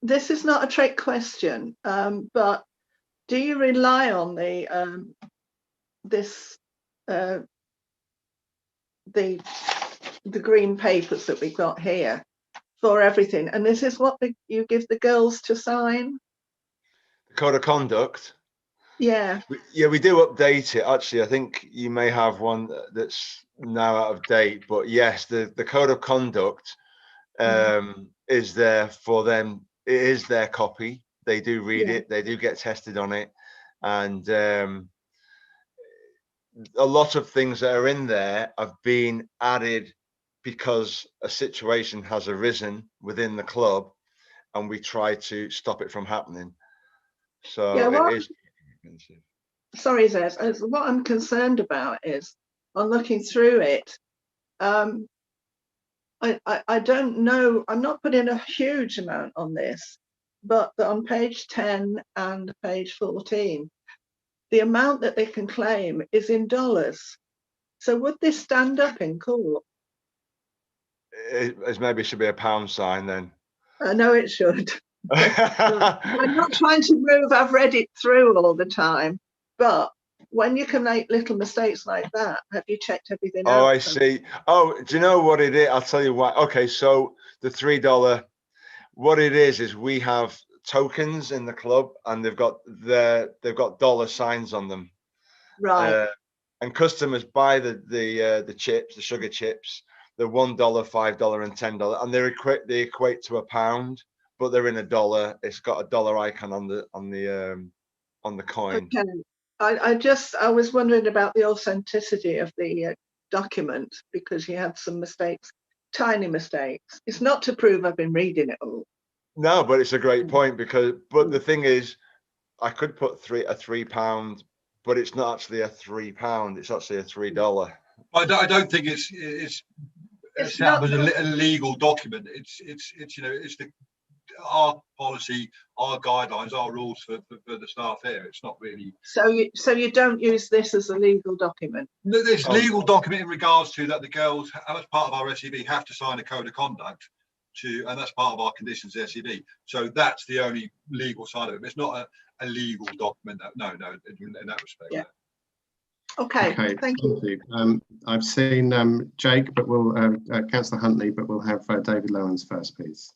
This is not a trick question, but do you rely on the green papers that we've got here for everything? And this is what you give the girls to sign? The code of conduct. Yeah. Yeah, we do update it. Actually, I think you may have one that's now out of date, but yes, the code of conduct is there for them. It is their copy. They do read it. They do get tested on it, and a lot of things that are in there have been added because a situation has arisen within the club, and we try to stop it from happening. So Yeah, it is expensive. Sorry, Zez. What I'm concerned about is, on looking through it, I don't know. I'm not putting a huge amount on this, but on page 10 and page 14, the amount that they can claim is in dollars. So would this stand up in court? It maybe should be a pound sign then. I know it should. I'm not trying to move. I've read it through all the time, but when you can make little mistakes like that, have you checked everything out? Oh, I see. Oh, do you know what it is? I'll tell you why. Okay, so the $3, what it is we have tokens in the club, and they've got dollar signs on them. Right. And customers buy the chips, the sugar chips, the $1, $5, and $10, and they equate to a pound, but they're in a dollar. It's got a dollar icon on the coin. Okay. I was wondering about the authenticity of the document, because you had some mistakes, tiny mistakes. It's not to prove I've been reading it all. No, but it's a great point, but the thing is, I could put a £3, but it's not actually a £3. It's actually a $3. I don't think it's set up as a legal document. It's you know, it's our policy, our guidelines, our rules for the staff here. It's not really. So you don't use this as a legal document? No, there's legal document in regards to that the girls, as part of our SEB, have to sign a code of conduct and that's part of our conditions SEB. So that's the only legal side of it. It's not a legal document. No, in that respect. Yeah. Okay, thank you. I've seen Jake, but we'll Councillor Huntley, but we'll have David Lowens first, please.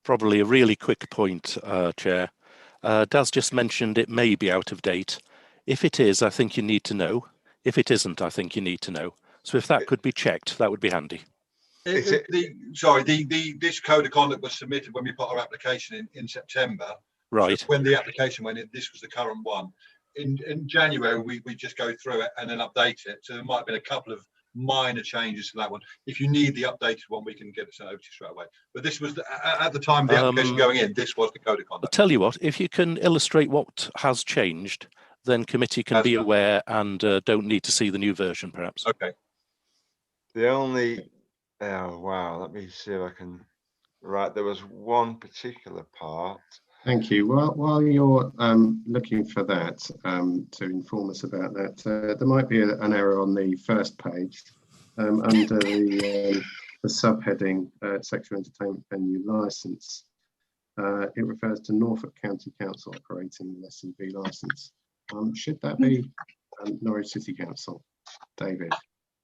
Probably a really quick point, Chair. Daz just mentioned it may be out of date. If it is, I think you need to know. If it isn't, I think you need to know. So if that could be checked, that would be handy. This code of conduct was submitted when we put our application in September. Right. So when the application went in, this was the current one. In January, we just go through it and then update it. So there might have been a couple of minor changes to that one. If you need the updated one, we can get it sent over to you straight away. But this was at the time of the application going in, this was the code of conduct. I'll tell you what, if you can illustrate what has changed, then committee can be aware and don't need to see the new version, perhaps. Okay. The only, oh wow, let me see if I can. Right, there was one particular part. Thank you. While you're looking for that to inform us about that, there might be an error on the first page under the subheading Sexual Entertainment Venue Licence. It refers to Norfolk County Council operating the SEB licence. Should that be Norwich City Council, David?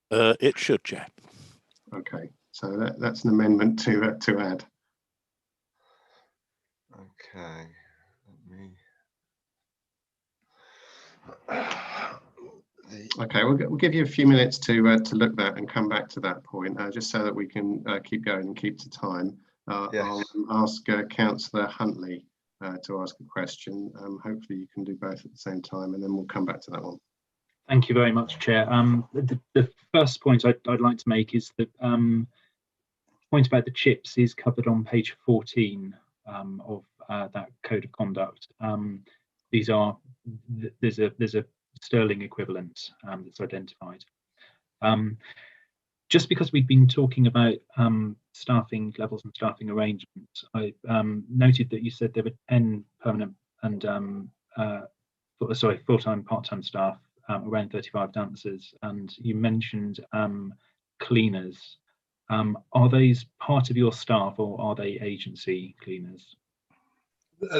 It should, Chair. Okay, so that's an amendment to add. Okay, Okay, we'll give you a few minutes to look that and come back to that point, just so that we can keep going and keep to time. Yes. I'll ask Councillor Huntley to ask a question. Hopefully you can do both at the same time, and then we'll come back to that one. Thank you very much, Chair. The first point I'd like to make is that point about the chips is covered on page 14 of that code of conduct. There's a sterling equivalent that's identified. Just because we've been talking about staffing levels and staffing arrangements, I noted that you said there were 10 permanent and full-time, part-time staff, around 35 dancers, and you mentioned cleaners. Are these part of your staff, or are they agency cleaners?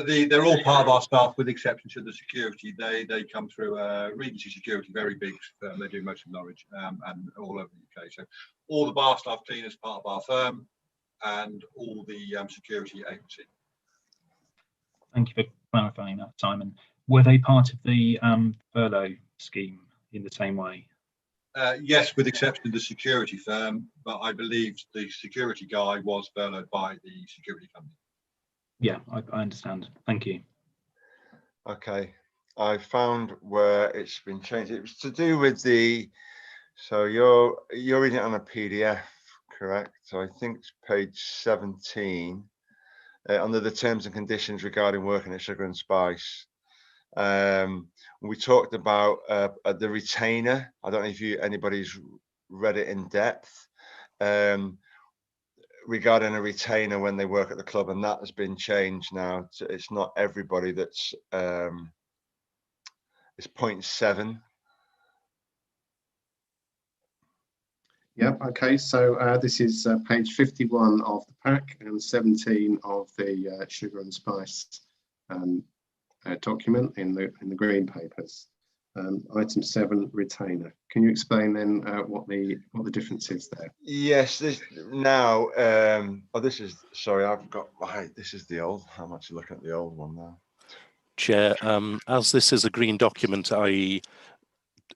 They're all part of our staff, with the exception to the security. They come through Regency Security, very big firm. They do most of Norwich and all over the UK. So all the bar staff cleaners part of our firm, and all the security agency. Thank you for clarifying that, Simon. were they part of the furlough scheme in the same way? Yes, with exception of the security firm, but I believe the security guy was furloughed by the security company. Yeah, I understand. Thank you. Okay, I found where it's been changed. It was to do with the, so you're reading it on a PDF, correct? So I think it's page 17, under the terms and conditions regarding working at Sugar and Spice. We talked about the retainer. I don't know if anybody's read it in depth, regarding a retainer when they work at the club, and that has been changed now. It's not everybody that's it's 0.7. Yep, okay, so this is page 51 of the pack and 17 of the Sugar and Spice document in the green papers. Item 7, retainer. Can you explain then what the difference is there? Yes, this now. Oh, this is, sorry, I've got this is the old. I'm actually looking at the old one now. Chair, as this is a green document, I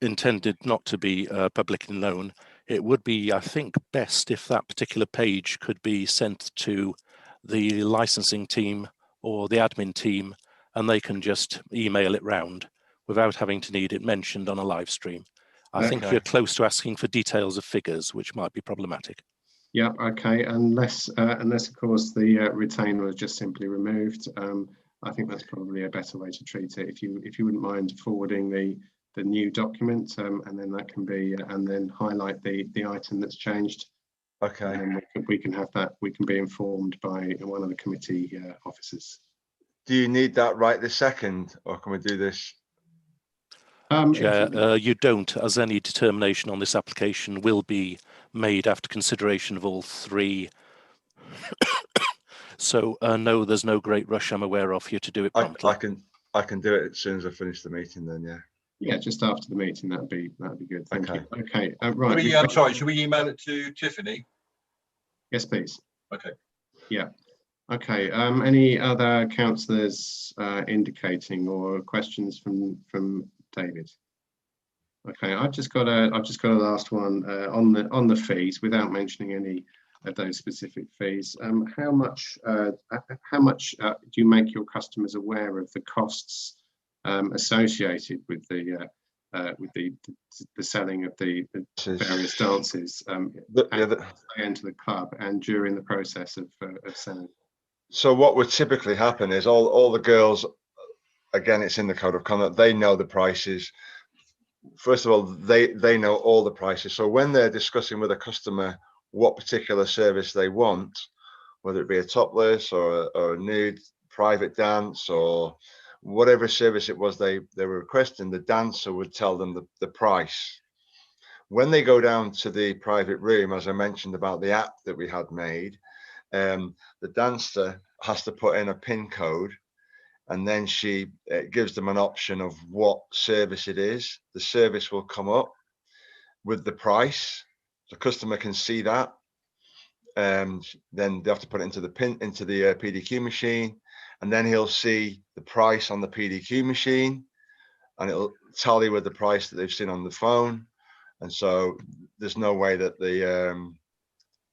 intended not to be publicly known. It would be, I think, best if that particular page could be sent to the licensing team or the admin team, and they can just email it round without having to need it mentioned on a live stream. I think you're close to asking for details of figures, which might be problematic. Yeah, okay, unless of course the retainer was just simply removed. I think that's probably a better way to treat it. If you wouldn't mind forwarding the new document, and then that can be, and then highlight the item that's changed. Okay. And we can have that. We can be informed by one of the committee officers. Do you need that right this second, or can we do this? Chair, you don't, as any determination on this application will be made after consideration of all three. So no, there's no great rush I'm aware of here to do it promptly. I can do it as soon as I finish the meeting then, yeah. Yeah, just after the meeting, that'd be good. Thank you. Okay, right. I'm sorry, should we email it to Tiffany? Yes, please. Okay. Yeah. Okay. Any other councillors indicating or questions from David? Okay, I've just got a last one on the fees, without mentioning any of those specific fees. How much do you make your customers aware of the costs associated with the selling of the various dances as they enter the club and during the process of selling? So what would typically happen is all the girls, again, it's in the code of conduct, they know the prices. First of all, they know all the prices. So when they're discussing with a customer what particular service they want, whether it be a topless or a nude private dance or whatever service it was they were requesting, the dancer would tell them the price. When they go down to the private room, as I mentioned about the app that we had made, the dancer has to put in a PIN code, and then she gives them an option of what service it is. The service will come up with the price. The customer can see that. And then they have to put it into the PDQ machine, and then he'll see the price on the PDQ machine, and it'll tally with the price that they've seen on the phone. And so there's no way that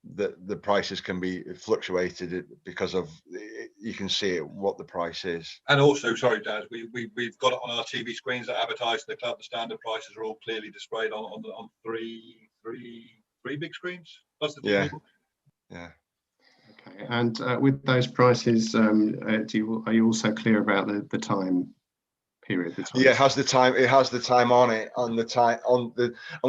the prices can be fluctuated because of, you can see what the price is. And also, sorry, Dad, we've got it on our TV screens that advertise the club. The standard prices are all clearly displayed on three big screens. Plus the TV. Yeah. Okay. And with those prices, are you also clear about the time period? Yeah, it has the time. It has the time on it, and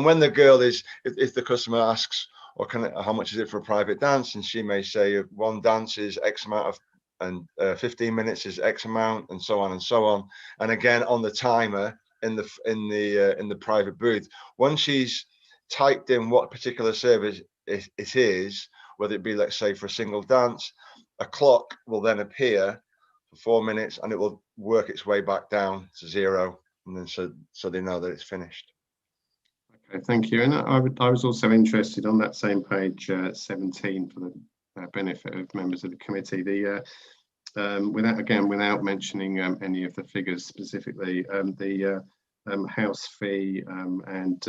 when the girl is, if the customer asks, or how much is it for a private dance, and she may say one dance is X amount of, and 15 minutes is X amount, and so on and so on. And again, on the timer in the private booth, once she's typed in what particular service it is, whether it be, let's say, for a single dance, a clock will then appear for 4 minutes, and it will work its way back down to 0, and then so they know that it's finished. Okay, thank you. And I was also interested on that same page 17, for the benefit of members of the committee, without mentioning any of the figures specifically, the house fee and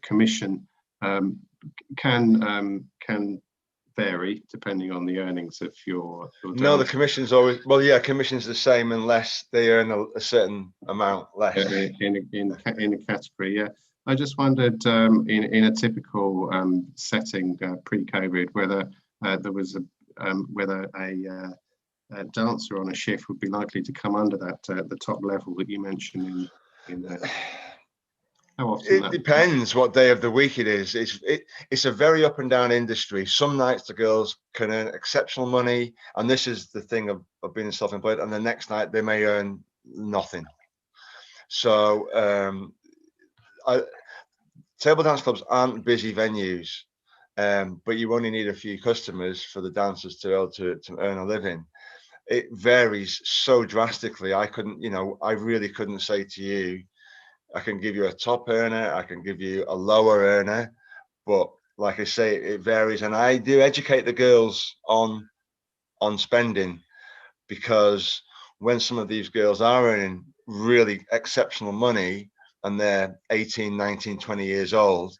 commission can vary depending on the earnings of your No, the dancer. commission's always, well, yeah, commission's the same unless they earn a certain amount less. in a category. Yeah, I just wondered in a typical setting pre-COVID whether there was whether a dancer on a shift would be likely to come under that the top level that you mentioned in how often It depends what day of the week it is. It's a very up and down industry. Some nights the girls can earn exceptional money, and this is the thing of being self-employed, and the next night they may earn nothing. So table dance clubs aren't busy venues, but you only need a few customers for the dancers to be able to earn a living. It varies so drastically. I really couldn't say to you, I can give you a top earner, I can give you a lower earner, but like I say, it varies. And I do educate the girls on spending, because when some of these girls are earning really exceptional money and they're 18, 19, 20 years old,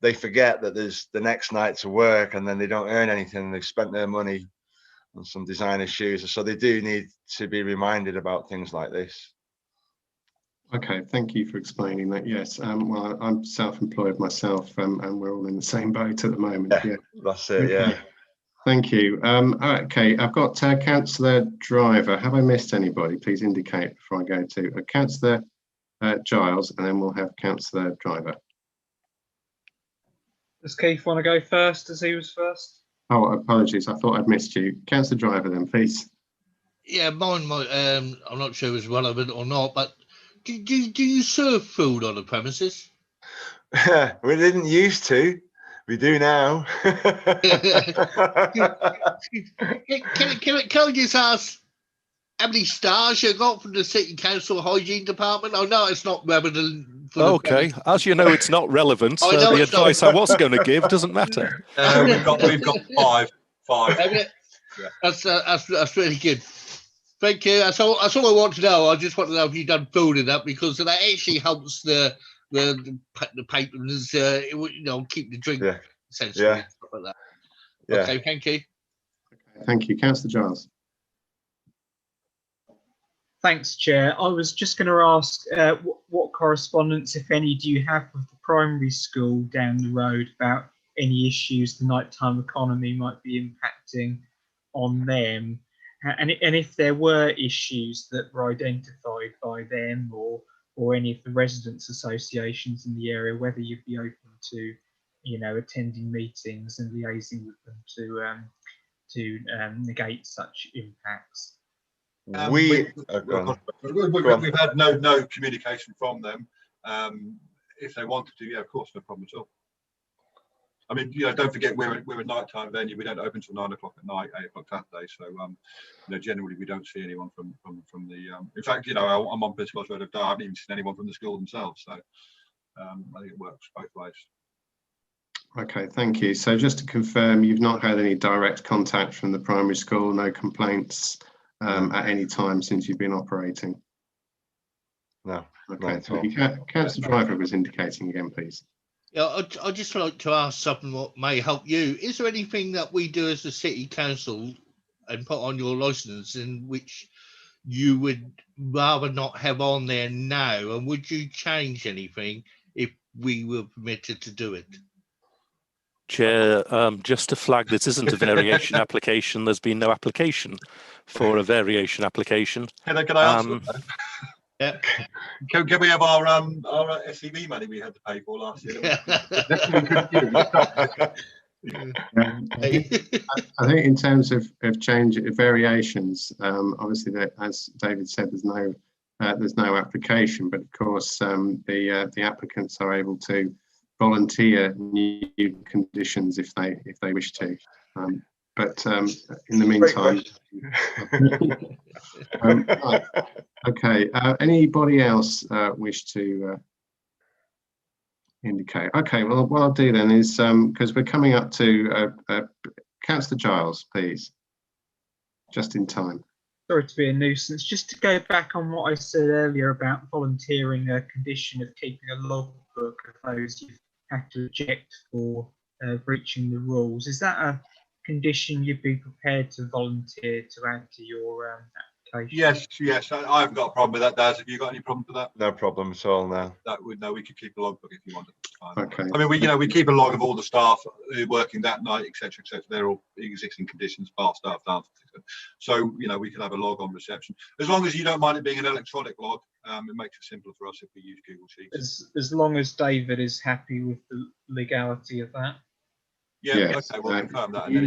they forget that there's the next night to work, and then they don't earn anything, and they've spent their money on some designer shoes. So they do need to be reminded about things like this. Okay, thank you for explaining that. Yes, well, I'm self-employed myself, and we're all in the same boat at the moment. Yeah, that's it. Okay. Yeah. Thank you. All right, okay, I've got Councillor Driver. Have I missed anybody? Please indicate before I go to Councillor Giles, and then we'll have Councillor Driver. Does Keith want to go first, as he was first? Oh, apologies. I thought I'd missed you. Councillor Driver, then, please. Yeah, mine I'm not sure it's relevant or not, but do you serve food on the premises? We didn't used to. We do now. Can I just ask how many stars you got from the City Council Hygiene Department? I know it's not relevant. Okay, as you know, it's not relevant. So the advice I was going to give doesn't matter. We've got five. Yeah. That's really good. Thank you. That's all I want to know. I just want to know if you've done food in that, because that actually helps the patrons, keep the drink sensible. Yeah. And stuff like that. Yeah. Okay, thank you. Thank you, Councillor Giles. Thanks, Chair. I was just going to ask what correspondence, if any, do you have with the primary school down the road about any issues the nighttime economy might be impacting on them? And if there were issues that were identified by them or any of the residents' associations in the area, whether you'd be open to, attending meetings and liaising with them to negate such impacts. We've had no communication from them. If they wanted to, yeah, of course, no problem at all. I mean, don't forget we're a nighttime venue. We don't open till 9 o'clock at night, 8 o'clock Saturday. So, generally we don't see anyone from the. In fact, I'm on Piscos Road. I haven't even seen anyone from the school themselves. So, I think it works both ways. Okay, thank you. So just to confirm, you've not had any direct contact from the primary school, no complaints at any time since you've been operating? No. Okay, thank you. Councillor Driver was indicating again, please. Yeah, I'd just like to ask something what may help you. Is there anything that we do as a city council and put on your licence in which you would rather not have on there now? And would you change anything if we were permitted to do it? Chair, just to flag, this isn't a variation application. There's been no application for a variation application. Can I answer that? Yeah. Can we have our SEV money we had to pay for last year? I think in terms of change variations, obviously, as David said, there's no application, but of course the applicants are able to volunteer new conditions if they wish to. But in the meantime, right. Okay. Anybody else wish to indicate? Okay. Well, what I'll do then is because we're coming up to Councillor Giles, please. just in time. Sorry to be a nuisance. Just to go back on what I said earlier about volunteering a condition of keeping a logbook of those you've had to eject for breaching the rules. Is that a condition you'd be prepared to volunteer to add to your application? Yes. I haven't got a problem with that, Daz. Have you got any problem with that? No problem at all now. We could keep a logbook if you wanted. Okay. I mean, we keep a log of all the staff working that night, etc., etc. They're all existing conditions, bar staff, dancers, etc. So we can have a log on reception as long as you don't mind it being an electronic log. It makes it simpler for us if we use Google Sheets. As long as David is happy with the legality of that. Yeah. Yes. Okay. We'll confirm that. And then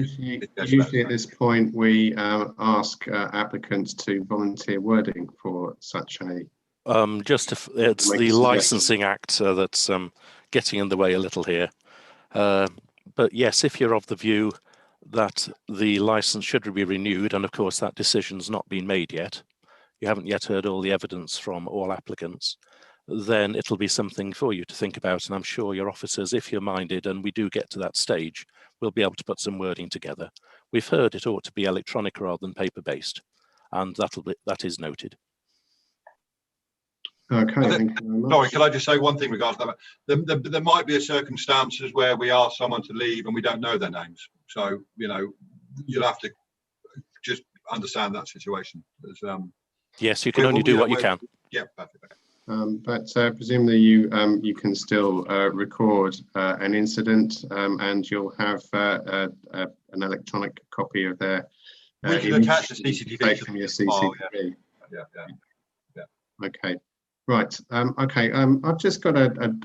Usually at this point, we ask applicants to volunteer wording for such a. It's the Licensing Act that's getting in the way a little here. But yes, if you're of the view that the license should be renewed, and of course that decision's not been made yet, you haven't yet heard all the evidence from all applicants, then it'll be something for you to think about. And I'm sure your officers, if you're minded, and we do get to that stage, will be able to put some wording together. We've heard it ought to be electronic rather than paper-based, and that is noted. Okay, thank you very much. Sorry, can I just say one thing regarding that? There might be a circumstances where we ask someone to leave and we don't know their names. So, you'll have to just understand that situation. Yes, you can only do what you can. Yeah, perfect. But presumably you can still record an incident, and you'll have an electronic copy of their we can attach the CCTV from your CCTV. Yeah. Okay. Right. Okay. I've just got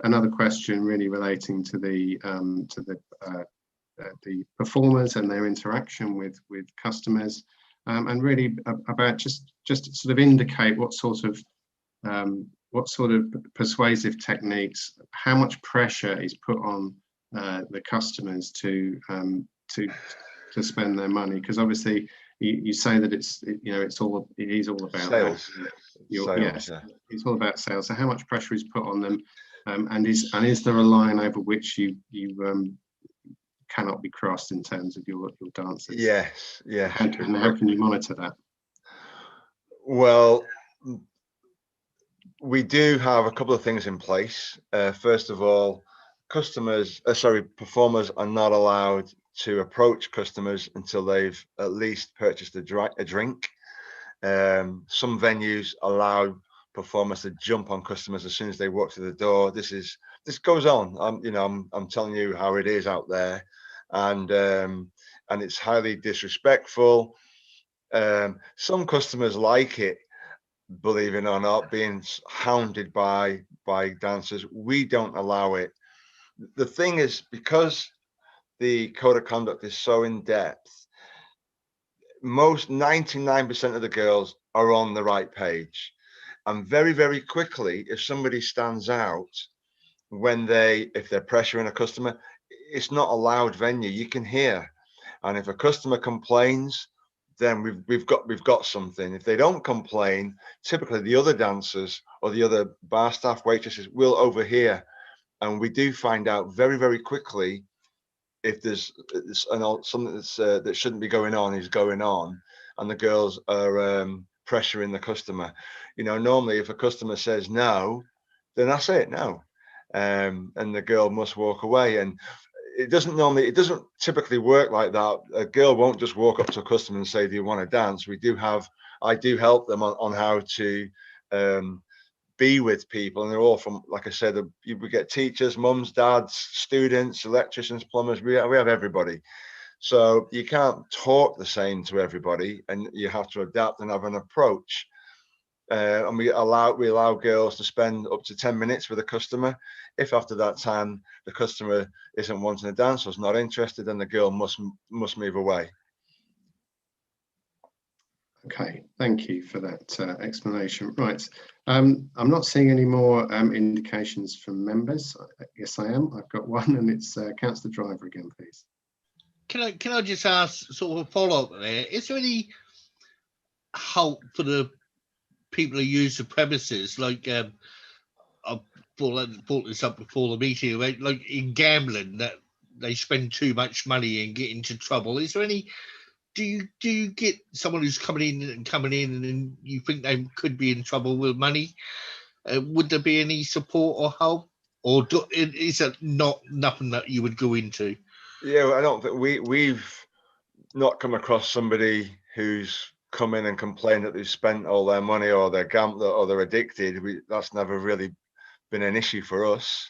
another question, really relating to the performers and their interaction with customers, and really about just to sort of indicate what sort of persuasive techniques, how much pressure is put on the customers to spend their money, because obviously you say that it is all about sales. Yes, yeah. It's all about sales. So how much pressure is put on them, and is there a line over which you cannot be crossed in terms of your dancers? Yes, yeah. How can you monitor that? Well, we do have a couple of things in place. First of all, performers are not allowed to approach customers until they've at least purchased a drink. Some venues allow performers to jump on customers as soon as they walk through the door. This goes on. I'm telling you how it is out there, and it's highly disrespectful. Some customers like it, believe it or not, being hounded by dancers. We don't allow it. The thing is, because the code of conduct is so in depth, most 99% of the girls are on the right page, and very, very quickly, if somebody stands out, if they're pressuring a customer, it's not a loud venue, you can hear, and if a customer complains, then we've got something. If they don't complain, typically the other dancers or the other bar staff, waitresses will overhear, and we do find out very, very quickly if there's something that shouldn't be going on is going on, and the girls are pressuring the customer. Normally if a customer says no, then that's it, no, and the girl must walk away. And it doesn't typically work like that. A girl won't just walk up to a customer and say, do you want to dance? I do help them on how to be with people, and they're all from, like I said, we get teachers, mums, dads, students, electricians, plumbers, we have everybody. So you can't talk the same to everybody, and you have to adapt and have an approach. And we allow girls to spend up to 10 minutes with a customer. If after that time the customer isn't wanting to dance or is not interested, then the girl must move away. Okay, thank you for that explanation. Right, I'm not seeing any more indications from members. Yes, I am. I've got one, and it's Councillor Driver again, please. Can I just ask sort of a follow-up there? Is there any hope for the people who use the premises, like I've brought this up before the meeting, like in gambling, that they spend too much money and get into trouble? Is there any do you get someone who's coming in and you think they could be in trouble with money? Would there be any support or help, or is it nothing that you would go into? Yeah, I don't think we've not come across somebody who's come in and complained that they've spent all their money or they're gambler or they're addicted. That's never really been an issue for us.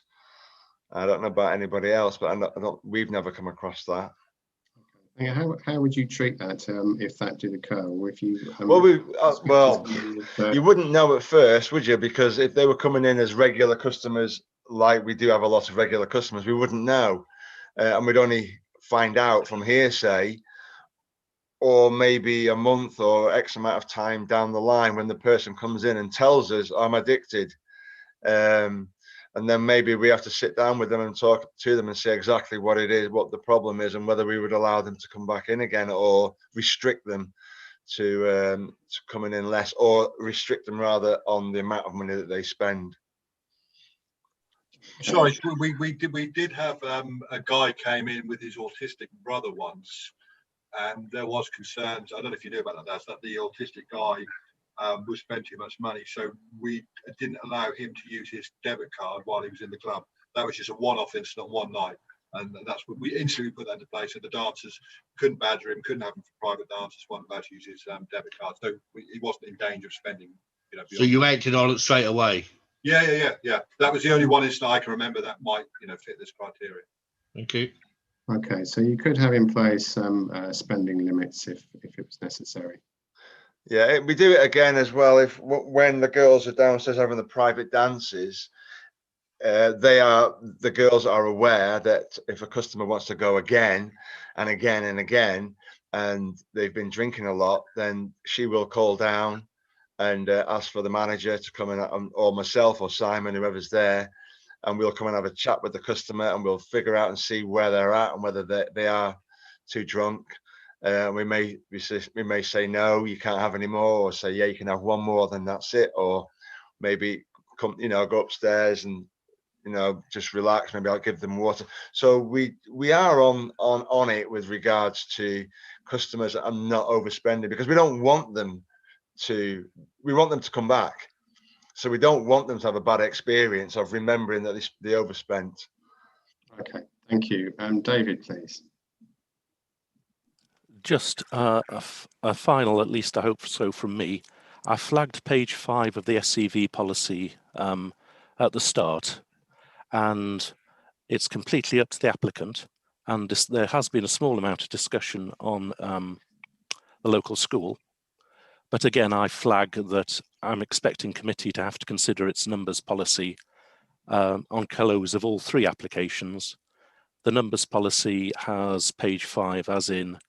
I don't know about anybody else, but we've never come across that. How would you treat that if that did occur, or if you? You wouldn't know at first, would you? Because if they were coming in as regular customers, like we do have a lot of regular customers, we wouldn't know, and we'd only find out from hearsay, or maybe a month or X amount of time down the line when the person comes in and tells us, I'm addicted. And then maybe we have to sit down with them and talk to them and say exactly what it is, what the problem is, and whether we would allow them to come back in again or restrict them to coming in less, or restrict them rather on the amount of money that they spend. Sorry, we did have a guy came in with his autistic brother once, and there was concerns. I don't know if you knew about that, that the autistic guy was spending too much money, so we didn't allow him to use his debit card while he was in the club. That was just a one-off incident, one night, and that's what we instantly put that into place. So the dancers couldn't badger him, couldn't have him for private dances, wasn't allowed to use his debit card, so he wasn't in danger of spending. So you acted on it straight away. Yeah. That was the only one incident I can remember that might, fit this criteria. Thank you. Okay, so you could have in place some spending limits if it was necessary. Yeah, we do it again as well. When the girls are downstairs having the private dances, the girls are aware that if a customer wants to go again and again and again, and they've been drinking a lot, then she will call down and ask for the manager to come in, or myself or Simon, whoever's there, and we'll come and have a chat with the customer, and we'll figure out and see where they're at and whether they are too drunk. We may say no, you can't have any more, or say yeah, you can have one more, then that's it, or maybe come, go upstairs and just relax. Maybe I'll give them water. So we are on it with regards to customers that are not overspending, because we don't want them to. We want them to come back, so we don't want them to have a bad experience of remembering that they overspent. Okay, thank you. David, please. Just a final, at least I hope so, from me. I flagged page 5 of the SCV policy at the start, and it's completely up to the applicant. And there has been a small amount of discussion on the local school. But again, I flag that I'm expecting committee to have to consider its numbers policy on close of all 3 applications. The numbers policy has page 5 as in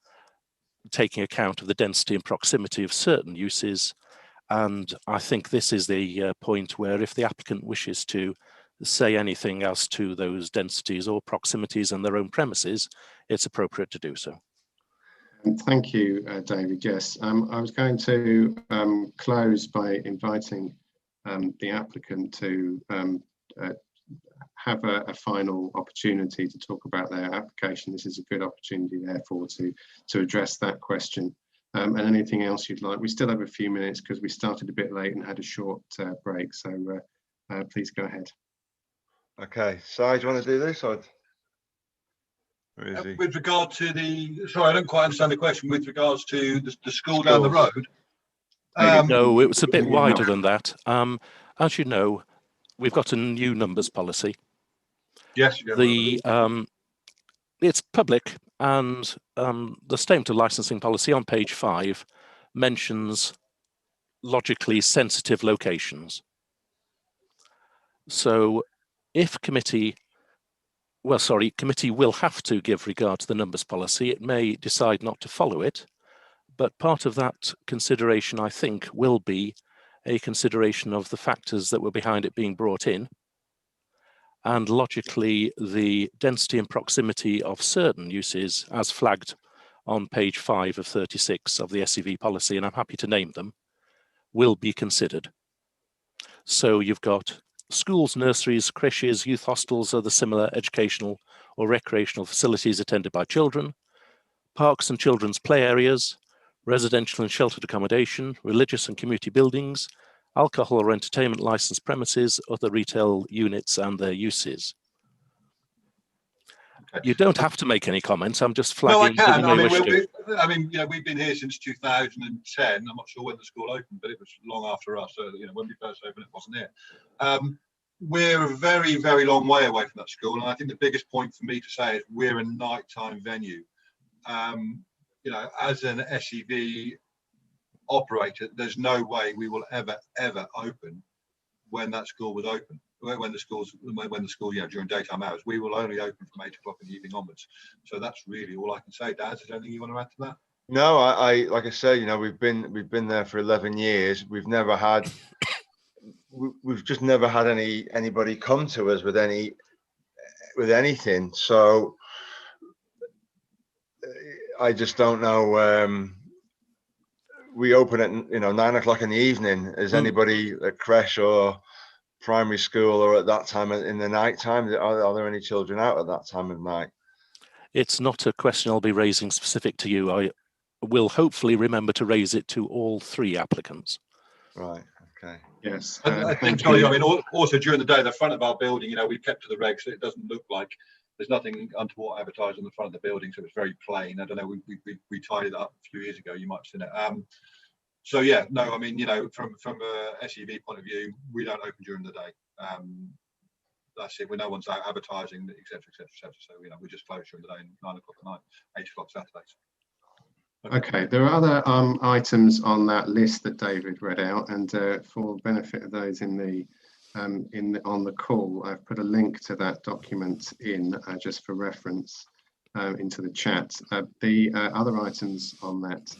taking account of the density and proximity of certain uses. And I think this is the point where if the applicant wishes to say anything as to those densities or proximities and their own premises, it's appropriate to do so. Thank you, David. Yes, I was going to close by inviting the applicant to have a final opportunity to talk about their application. This is a good opportunity, therefore, to address that question. And anything else you'd like. We still have a few minutes because we started a bit late and had a short break. So please go ahead. Okay, Si, do you want to do this? Or where is he? With regard to sorry, I don't quite understand the question. With regards to the school down the road. No, it was a bit wider than that. As you know, we've got a new numbers policy. Yes. It's public, and the statement of licensing policy on page 5 mentions logically sensitive locations. So if committee will have to give regard to the numbers policy. It may decide not to follow it, but part of that consideration, I think, will be a consideration of the factors that were behind it being brought in. And logically, the density and proximity of certain uses, as flagged on page 5 of 36 of the SCV policy, and I'm happy to name them, will be considered. So you've got schools, nurseries, creches, youth hostels, other similar educational or recreational facilities attended by children, parks and children's play areas, residential and sheltered accommodation, religious and community buildings, alcohol or entertainment licensed premises, other retail units and their uses. You don't have to make any comments. I'm just flagging that you may wish to. I mean, you know, we've been here since 2010. I'm not sure when the school opened, but it was long after us. So, you know, when we first opened, it wasn't here. We're a very, very long way away from that school. And I think the biggest point for me to say is we're a nighttime venue. You know, as an SEV operator, there's no way we will ever open when that school was open. When the school, you know, during daytime hours, we will only open from 8 o'clock in the evening onwards. So that's really all I can say. Daz, is there anything you want to add to that? No, I like I say, you know, we've been there for 11 years. We've never had, we've just never had anybody come to us with anything. So I just don't know. We open at, you know, 9 o'clock in the evening. Is anybody at creche or primary school or at that time in the night time? Are there any children out at that time of night? It's not a question I'll be raising specific to you. I will hopefully remember to raise it to all 3 applicants. Right. Okay. Yes. I think, Charlie, I mean, also during the day, the front of our building, you know, we've kept to the regs, so it doesn't look like there's nothing untoward advertised on the front of the building, so it's very plain. I don't know, we tidied it up a few years ago. You might have seen it. So yeah, no, I mean, you know, from a SEV point of view, we don't open during the day. That's it. When no one's out advertising, etc., etc., etc. So, you know, we just close during the day, 9 o'clock at night, 8 o'clock Saturdays. Okay, there are other items on that list that David read out, and for benefit of those on the call, I've put a link to that document in just for reference into the chat. The other items on that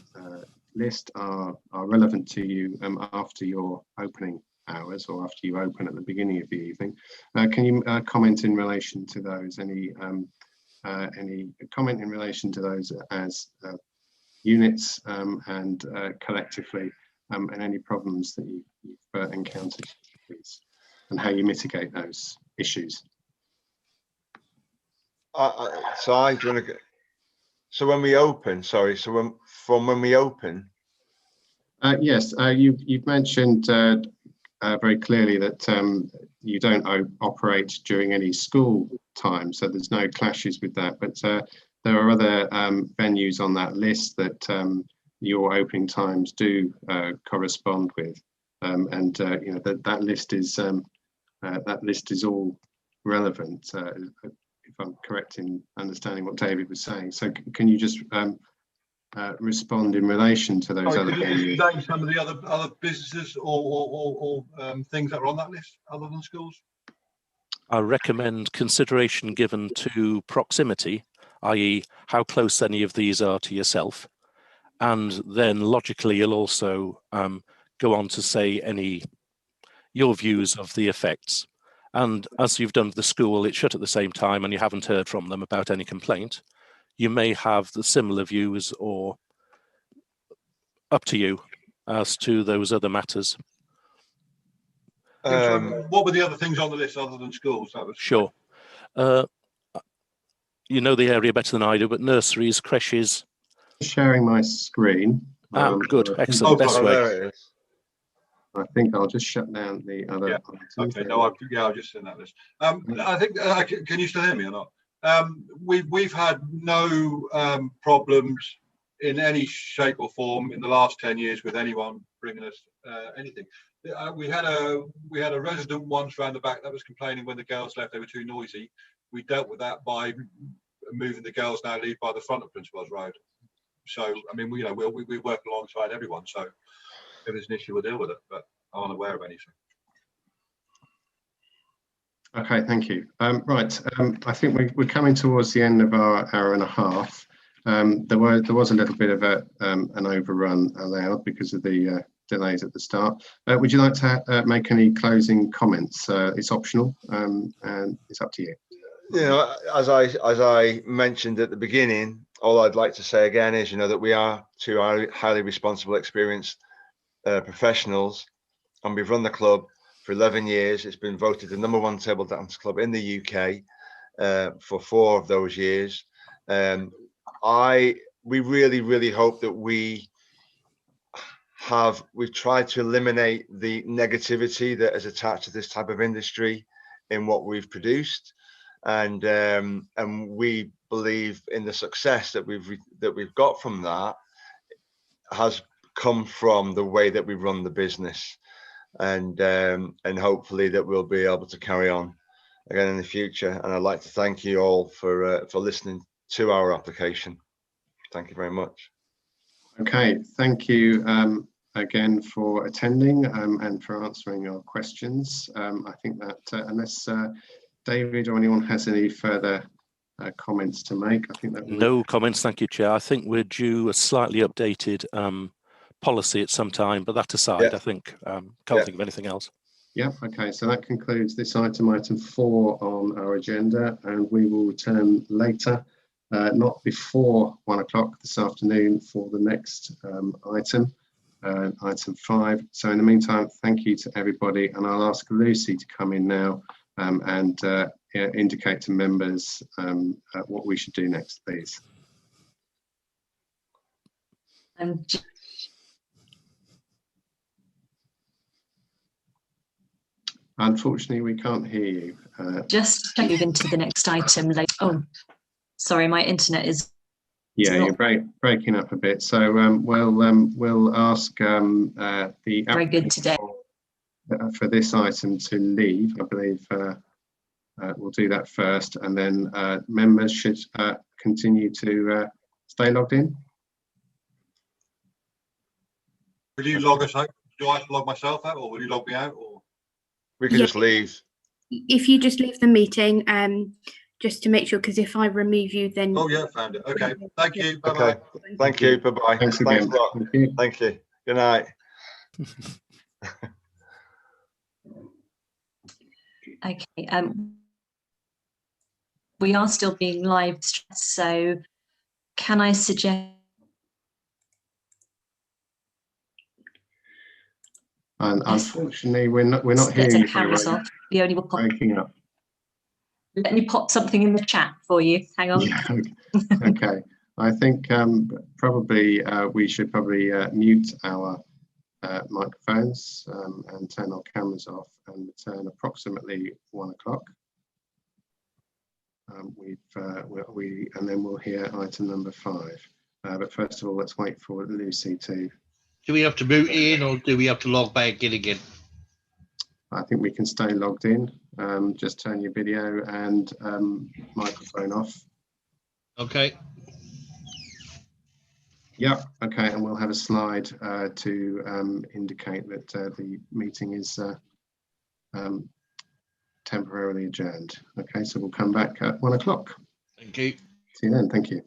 list are relevant to you after your opening hours or after you open at the beginning of the evening. Can you comment in relation to those? Any comment in relation to those as units and collectively, and any problems that you've encountered, please, and how you mitigate those issues? So when we open, sorry, so when we open? Yes, you've mentioned very clearly that you don't operate during any school time, so there's no clashes with that, but there are other venues on that list that your opening times do correspond with, and you know, that list is all relevant. If I'm correct in understanding what David was saying, so can you just respond in relation to those other venues? Name some of the other businesses or things that are on that list other than schools? I recommend consideration given to proximity, i.e. how close any of these are to yourself, and then logically you'll also go on to say your views of the effects. And as you've done with the school, it's shut at the same time and you haven't heard from them about any complaint. You may have the similar views, or up to you as to those other matters. What were the other things on the list other than schools? Sure. You know the area better than I do, but nurseries, creches. Sharing my screen. Good, excellent. Best way. There it is. I think I'll just shut down the other items. Okay, no, I've just seen that list. I think, can you still hear me or not? We've had no problems in any shape or form in the last 10 years with anyone bringing us anything. We had a resident once round the back that was complaining when the girls left, they were too noisy. We dealt with that by moving the girls now leave by the front of Principal's Road. So, I mean, we work alongside everyone. So if there's an issue, we'll deal with it, but I'm unaware of anything. Okay, thank you. Right, I think we're coming towards the end of our hour and a half. There was a little bit of an overrun allowed because of the delays at the start. Would you like to make any closing comments? It's optional, and it's up to you. You know, as I mentioned at the beginning, all I'd like to say again is, you know, that we are two highly responsible, experienced professionals, and we've run the club for 11 years. It's been voted the #1 table dance club in the UK for 4 of those years. I we really hope that we've tried to eliminate the negativity that is attached to this type of industry in what we've produced, and we believe in the success that we've got from that has come from the way that we run the business, and hopefully that we'll be able to carry on again in the future. And I'd like to thank you all for listening to our application. Thank you very much. Okay, thank you again for attending and for answering our questions. I think that unless David or anyone has any further comments to make, I think that no comments. Thank you, Chair. I think we're due a slightly updated policy at some time, but that aside, I think can't think of anything else. Yeah, okay, so that concludes this item 4 on our agenda, and we will return later, not before 1 o'clock this afternoon, for the next item 5. So in the meantime, thank you to everybody, and I'll ask Lucy to come in now and indicate to members what we should do next, please. Unfortunately, we can't hear you. Just to move into the next item later. Oh, sorry, my internet is. Yeah, you're breaking up a bit. So we'll ask the very good today for this item to leave. I believe we'll do that first, and then members should continue to stay logged in. Will you log us out? Do I have to log myself out, or will you log me out? Or we can just leave. If you just leave the meeting, just to make sure, because if I remove you, then. Oh yeah, found it. Okay, thank you. Bye okay, thank you. Bye bye. Thanks again. A lot. Thank you. Good night. Okay. We are still being live streamed, so can I suggest? And unfortunately, we're not hearing you. Cameras off. We only will pop. Breaking up. Let me pop something in the chat for you. Hang on. Yeah, okay. I think probably we should probably mute our microphones and turn our cameras off and return approximately 1 o'clock. And then we'll hear item number 5. But first of all, let's wait for Lucy to. Do we have to mute in, or do we have to log back in again? I think we can stay logged in. Just turn your video and microphone off. Okay. Yep. Okay, and we'll have a slide to indicate that the meeting is temporarily adjourned. Okay, so we'll come back at 1 o'clock. Thank you. See you then. Thank you.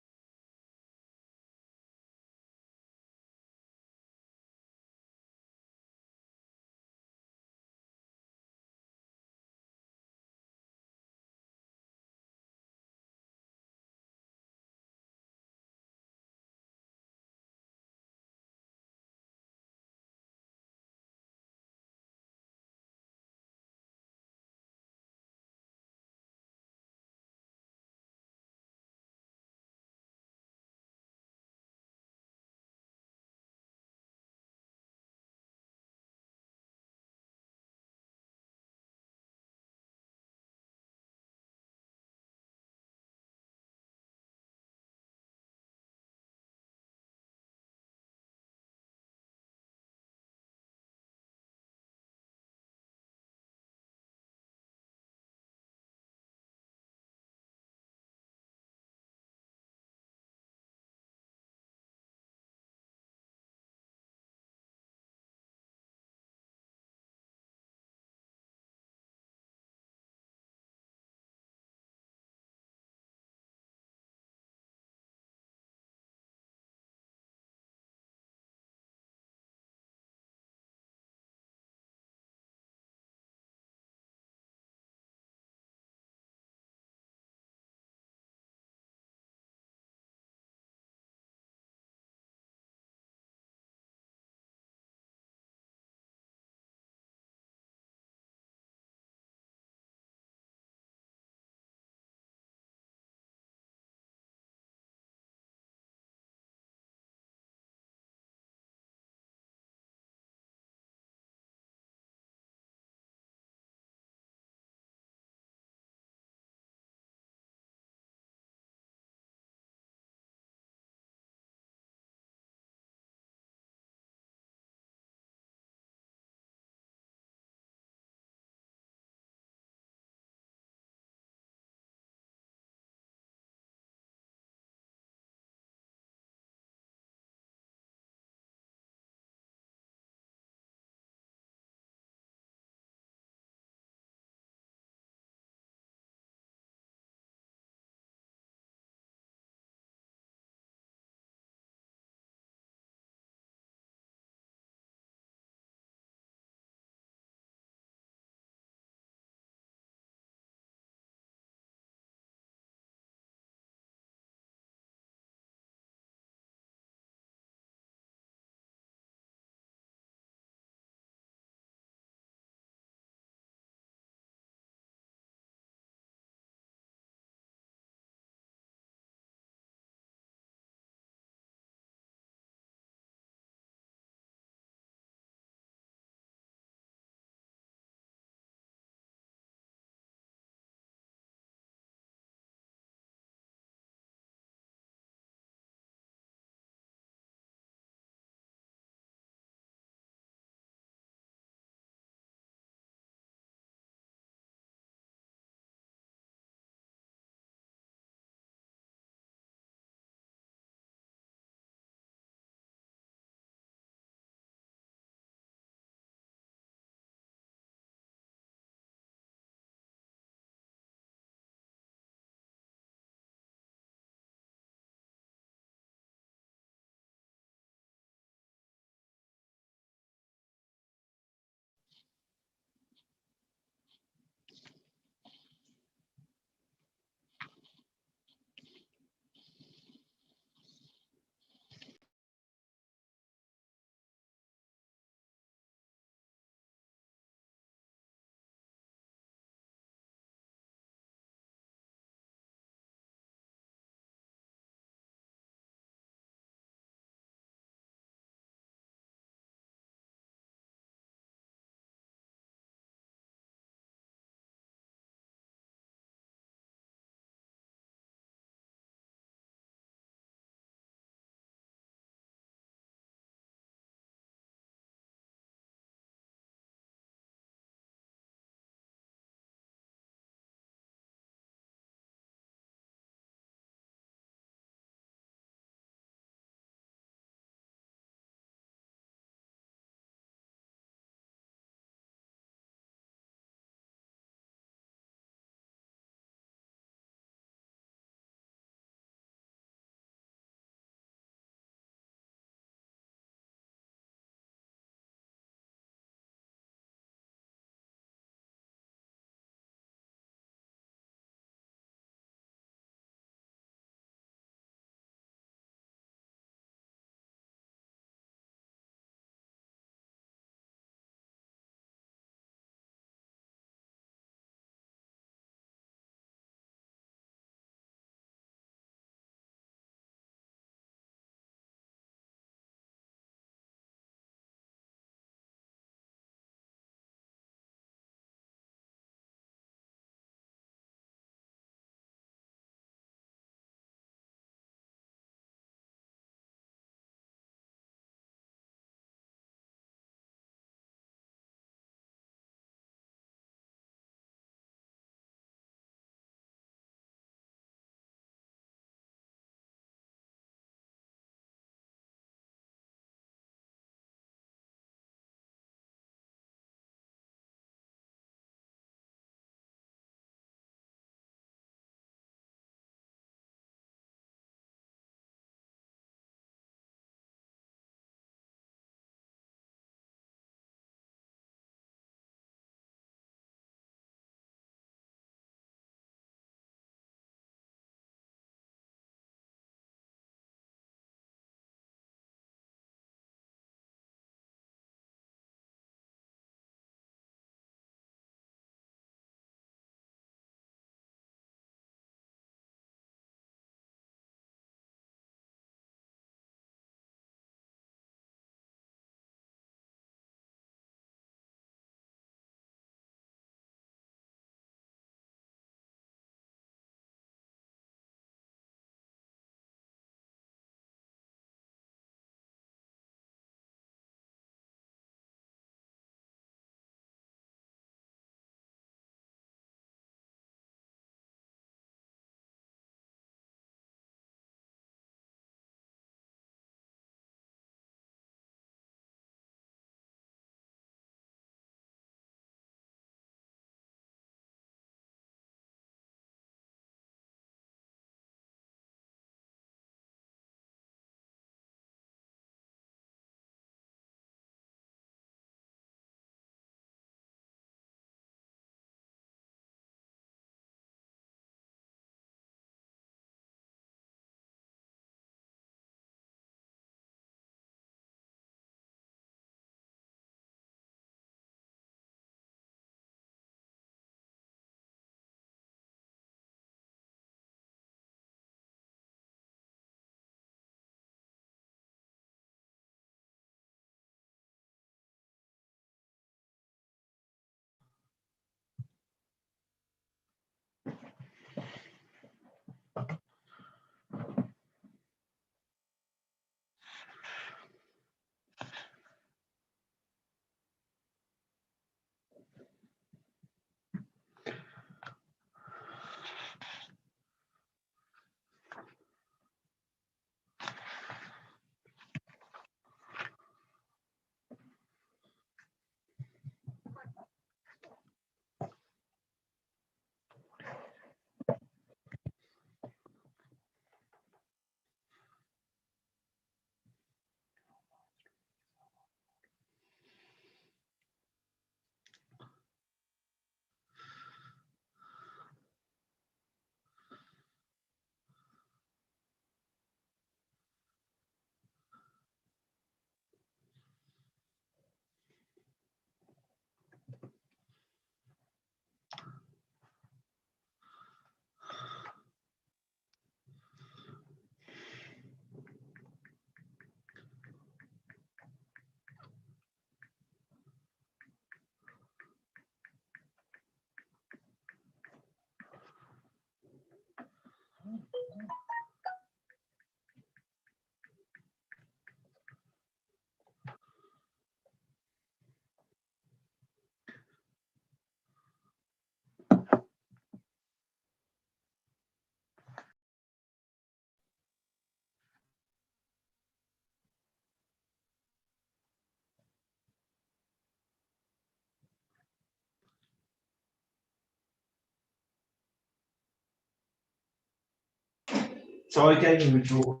So I gave him a draw.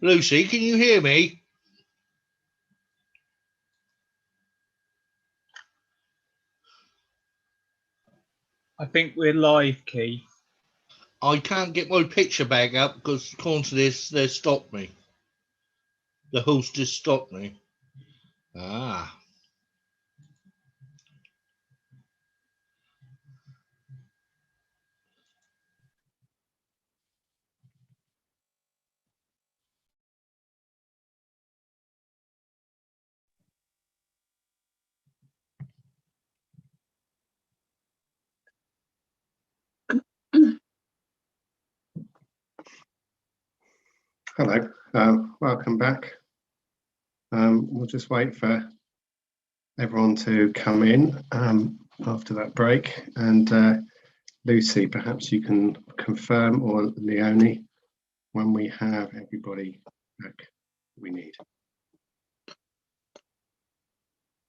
Lucy, can you hear me? I think we're live, Keith. I can't get my picture back up because according to this, they stopped me. The host has stopped me. Ah. Hello, welcome back. We'll just wait for everyone to come in after that break. And Lucy, perhaps you can confirm, or Leonie, when we have everybody back we need.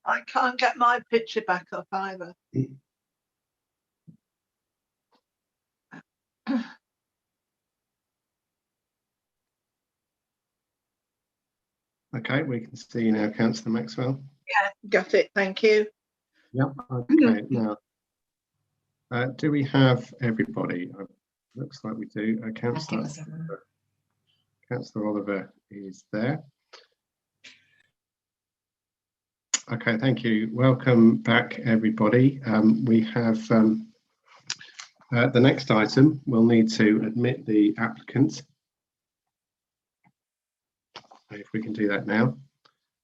I can't get my picture back up either. Okay, we can see you now, Councillor Maxwell. Yeah, got it. Thank you. Yep. Okay. Now, do we have everybody? Looks like we do. Councillor Oliver is there. Okay, thank you. Welcome back, everybody. We have the next item. We'll need to admit the applicant. If we can do that now.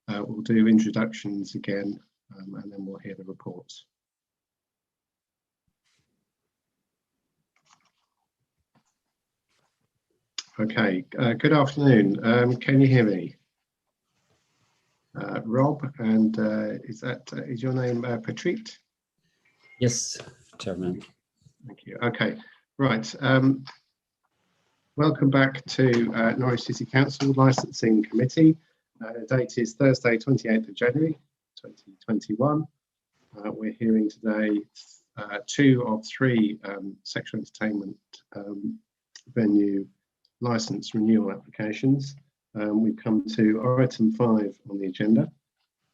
We'll do introductions again, and then we'll hear the reports. Okay, good afternoon. Can you hear me? Rob, and is your name Patrick? Yes, Chairman. Thank you. Okay, right. Welcome back to Norwich City Council Licensing Committee. The date is Thursday, 28th of January, 2021. We're hearing today 2 of 3 sexual entertainment venue licence renewal applications. We've come to item 5 on the agenda,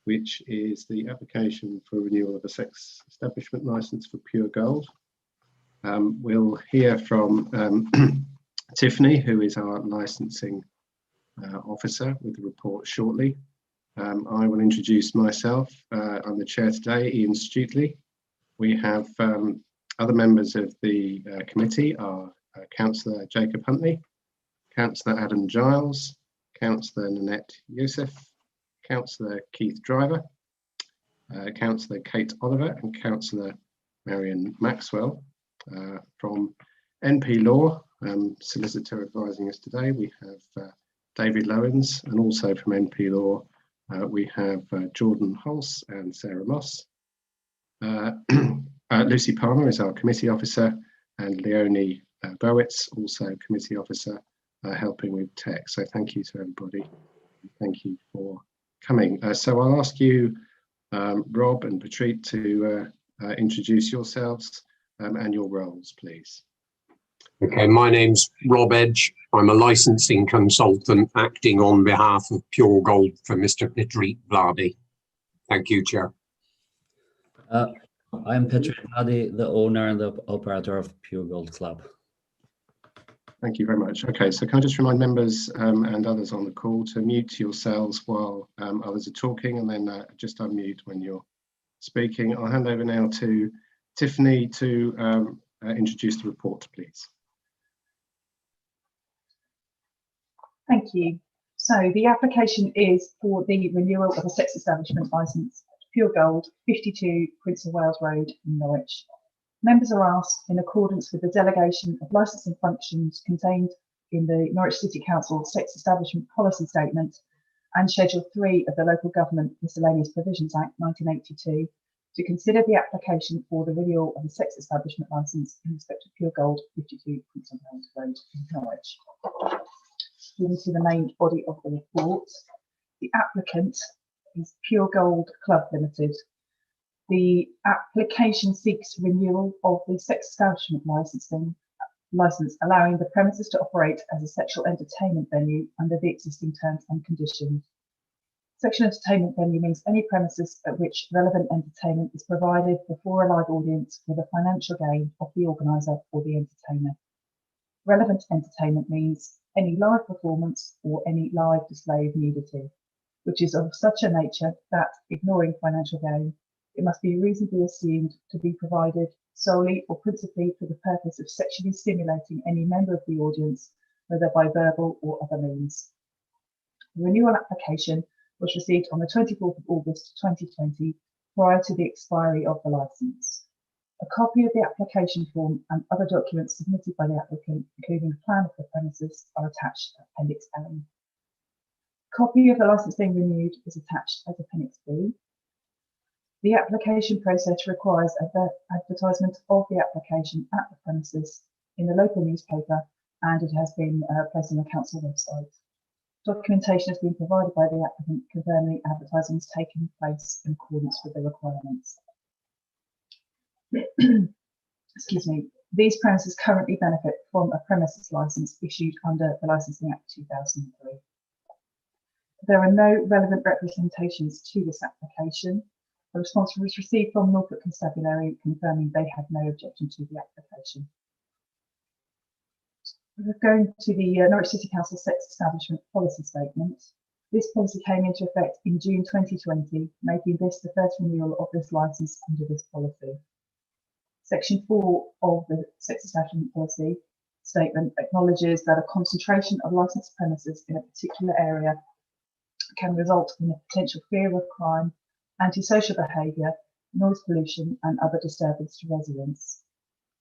which is the application for renewal of a sex establishment licence for Pure Gold. We'll hear from Tiffany, who is our licensing officer, with the report shortly. I will introduce myself. I'm the chair today, Ian Stuteley. We have other members of the committee are Councillor Jacob Huntley, Councillor Adam Giles, Councillor Nanette Youssef, Councillor Keith Driver, Councillor Kate Oliver, and Councillor Marion Maxwell. From NP Law, solicitor advising us today, we have David Lowens, and also from NP Law we have Jordan Hulse and Sarah Moss. Lucy Palmer is our committee officer, and Leonie Bowitz, also committee officer, helping with tech. So thank you to everybody. Thank you for coming. So I'll ask you, Rob and Patrick, to introduce yourselves and your roles, please. Okay, my name's Rob Edge. I'm a licensing consultant acting on behalf of Pure Gold for Mr. Patrick Vladi. Thank you, Chair. I'm Patrick Vladi, the owner and the operator of Pure Gold Club. Thank you very much. Okay, so can I just remind members and others on the call to mute yourselves while others are talking, and then just unmute when you're speaking. I'll hand over now to Tiffany to introduce the report, please. Thank you. So the application is for the renewal of a sex establishment licence, Pure Gold, 52 Prince of Wales Road in Norwich. Members are asked, in accordance with the delegation of licensing functions contained in the Norwich City Council Sex Establishment Policy Statement and Schedule 3 of the Local Government Miscellaneous Provisions Act 1982, to consider the application for the renewal of a sex establishment licence in respect of Pure Gold, 52 Prince of Wales Road in Norwich. Into the main body of the report. The applicant is Pure Gold Club Limited. The application seeks renewal of the sex establishment licensing licence allowing the premises to operate as a sexual entertainment venue under the existing terms and conditions. Sexual entertainment venue means any premises at which relevant entertainment is provided before a live audience for the financial gain of the organiser or the entertainer. Relevant entertainment means any live performance or any live display of nudity, which is of such a nature that, ignoring financial gain, it must be reasonably assumed to be provided solely or principally for the purpose of sexually stimulating any member of the audience, whether by verbal or other means. The renewal application was received on the 24th of August 2020 prior to the expiry of the licence. A copy of the application form and other documents submitted by the applicant, including a plan of the premises, are attached to Appendix A. A copy of the licence being renewed is attached as Appendix B. The application process requires advertisement of the application at the premises in the local newspaper, and it has been placed on the council website. Documentation has been provided by the applicant confirming the advertising is taking place in accordance with the requirements. Excuse me. These premises currently benefit from a premises licence issued under the Licensing Act 2003. There are no relevant representations to this application. A response was received from Norfolk Constabulary confirming they had no objection to the application. We're going to the Norwich City Council Sex Establishment Policy Statement. This policy came into effect in June 2020, making this the first renewal of this licence under this policy. Section 4 of the Sex Establishment Policy Statement acknowledges that a concentration of licensed premises in a particular area can result in a potential fear of crime, antisocial behaviour, noise pollution and other disturbance to residents.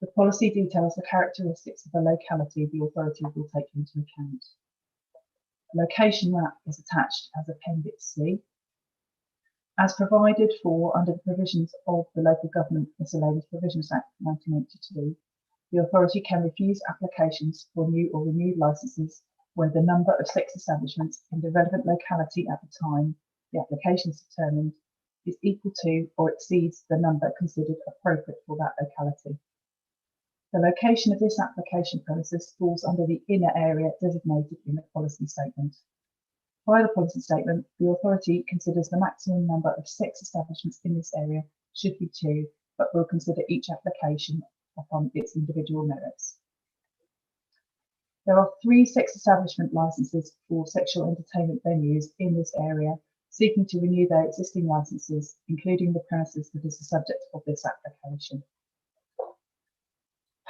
The policy details the characteristics of the locality the authority will take into account. A location map is attached as Appendix C. As provided for under the provisions of the Local Government Miscellaneous Provisions Act 1982, the authority can refuse applications for new or renewed licences where the number of sex establishments in the relevant locality at the time the application is determined is equal to or exceeds the number considered appropriate for that locality. The location of this application premises falls under the inner area designated in the policy statement. By the policy statement, the authority considers the maximum number of sex establishments in this area should be 2, but will consider each application upon its individual merits. There are 3 sex establishment licences for sexual entertainment venues in this area seeking to renew their existing licences, including the premises that is the subject of this application.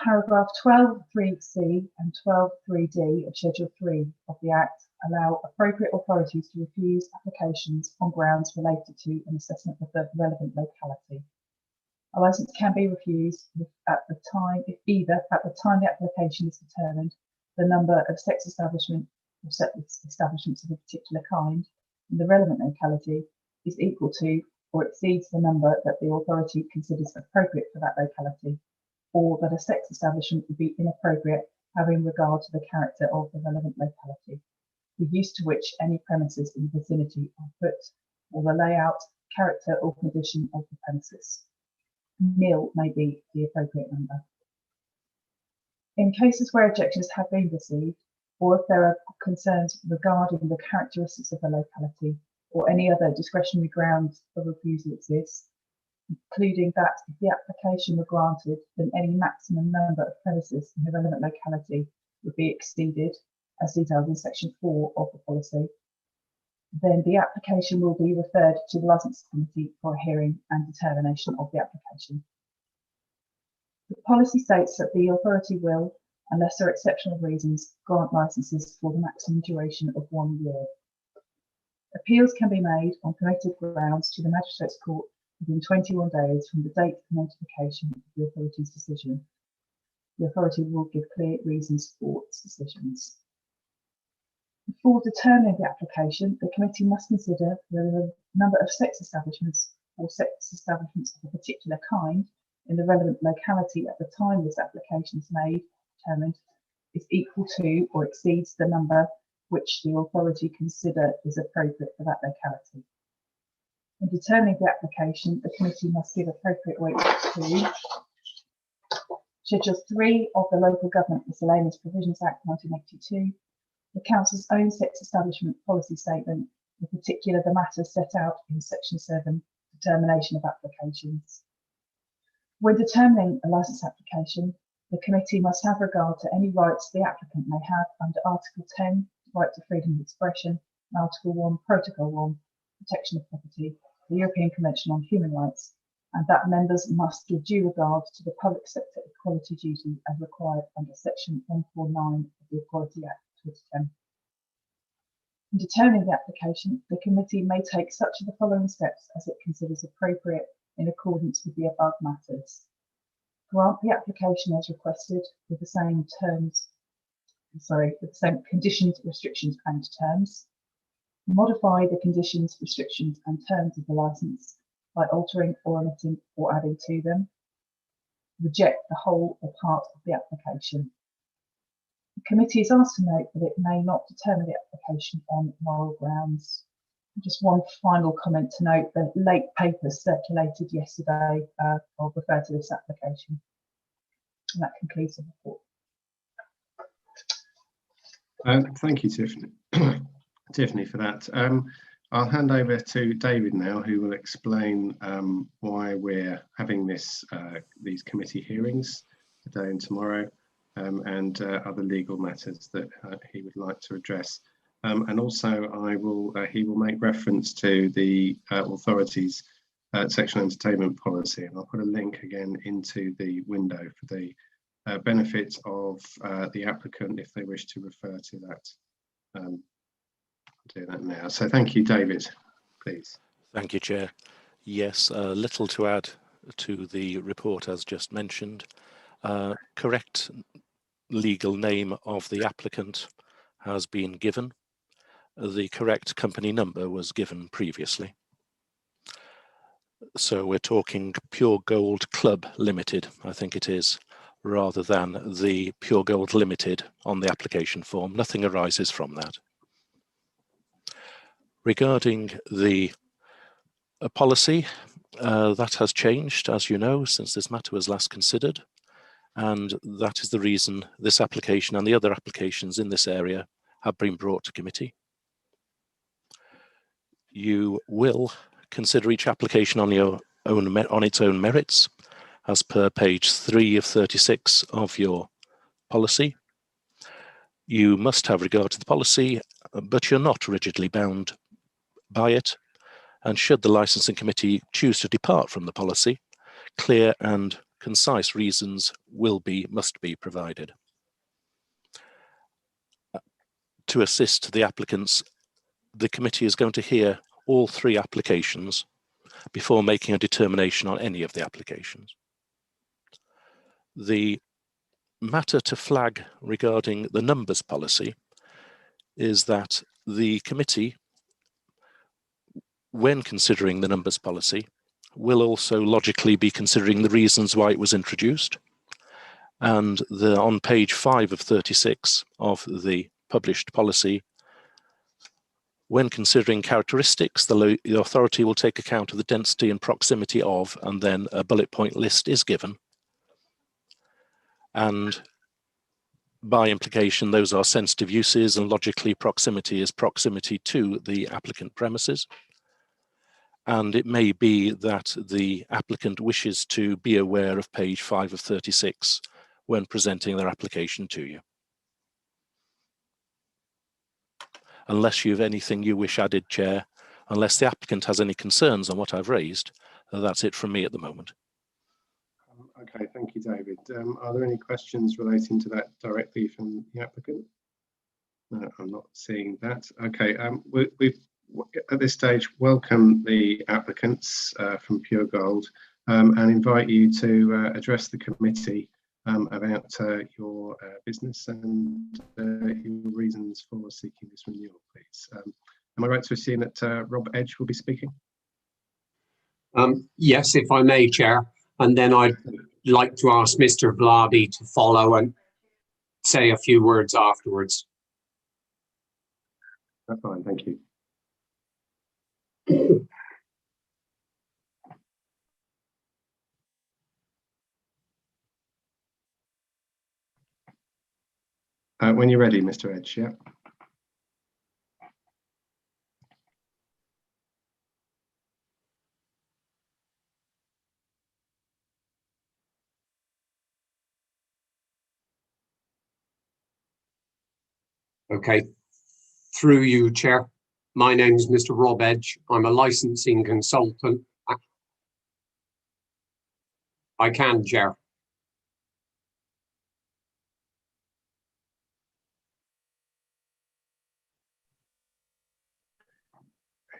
Paragraph 12.3c and 12.3d of Schedule 3 of the Act allow appropriate authorities to refuse applications on grounds related to an assessment of the relevant locality. A licence can be refused if either at the time the application is determined the number of sex establishments or sex establishments of a particular kind in the relevant locality is equal to or exceeds the number that the authority considers appropriate for that locality, or that a sex establishment would be inappropriate having regard to the character of the relevant locality, the use to which any premises in the vicinity are put, or the layout, character or condition of the premises. Nil may be the appropriate number. In cases where objections have been received, or if there are concerns regarding the characteristics of the locality, or any other discretionary grounds for refusal exists, including that if the application were granted, then any maximum number of premises in the relevant locality would be exceeded, as detailed in Section 4 of the policy, then the application will be referred to the Licensing Committee for a hearing and determination of the application. The policy states that the authority will, unless there are exceptional reasons, grant licences for the maximum duration of 1 year. Appeals can be made on permitted grounds to the Magistrates' Court within 21 days from the date of notification of the authority's decision. The authority will give clear reasons for its decisions. Before determining the application, the committee must consider whether the number of sex establishments or sex establishments of a particular kind in the relevant locality at the time this application is made, determined, is equal to or exceeds the number which the authority consider is appropriate for that locality. In determining the application, the committee must give appropriate weight to Schedule 3 of the Local Government Miscellaneous Provisions Act 1982, the Council's own sex establishment policy statement, in particular the matters set out in Section 7, determination of applications. When determining a licence application, the committee must have regard to any rights the applicant may have under Article 10, right to freedom of expression, and Article 1, Protocol 1, protection of property, the European Convention on Human Rights, and that members must give due regard to the public sector equality duty as required under Section 149 of the Equality Act 2010. In determining the application, the committee may take such of the following steps as it considers appropriate in accordance with the above matters. Grant the application as requested with the same conditions, restrictions and terms. Modify the conditions, restrictions and terms of the licence by altering or omitting or adding to them. Reject the whole or part of the application. The committee is asked to note that it may not determine the application on moral grounds. Just one final comment to note, the late papers circulated yesterday will refer to this application. And that concludes the report. Thank you, Tiffany. Tiffany, for that. I'll hand over to David now, who will explain why we're having these committee hearings today and tomorrow, and other legal matters that he would like to address. And also, he will make reference to the authorities' sexual entertainment policy, and I'll put a link again into the window for the benefit of the applicant if they wish to refer to that. I'll do that now. So thank you, David, please. Thank you, Chair. Yes, little to add to the report as just mentioned. Correct legal name of the applicant has been given. The correct company number was given previously. So we're talking Pure Gold Club Limited, I think it is, rather than the Pure Gold Limited on the application form. Nothing arises from that. Regarding the policy, that has changed, as you know, since this matter was last considered. And that is the reason this application and the other applications in this area have been brought to committee. You will consider each application on its own merits, as per page 3 of 36 of your policy. You must have regard to the policy, but you're not rigidly bound by it. And should the licensing committee choose to depart from the policy, clear and concise reasons must be provided. To assist the applicants, the committee is going to hear all 3 applications before making a determination on any of the applications. The matter to flag regarding the numbers policy is that the committee, when considering the numbers policy, will also logically be considering the reasons why it was introduced. And on page 5 of 36 of the published policy, when considering characteristics, the authority will take account of the density and proximity of, and then a bullet point list is given. And by implication, those are sensitive uses, and logically proximity is proximity to the applicant premises. And it may be that the applicant wishes to be aware of page 5 of 36 when presenting their application to you. Unless you have anything you wish added, Chair, unless the applicant has any concerns on what I've raised, that's it from me at the moment. Okay, thank you, David. Are there any questions relating to that directly from the applicant? No, I'm not seeing that. Okay, we've at this stage welcome the applicants from Pure Gold and invite you to address the committee about your business and your reasons for seeking this renewal, please. Am I right to assume that Rob Edge will be speaking? Yes, if I may, Chair. And then I'd like to ask Mr. Vladi to follow and say a few words afterwards. That's fine, thank you. When you're ready, Mr. Edge, yeah. Okay, through you, Chair. My name is Mr. Rob Edge. I'm a licensing consultant. I can, Chair.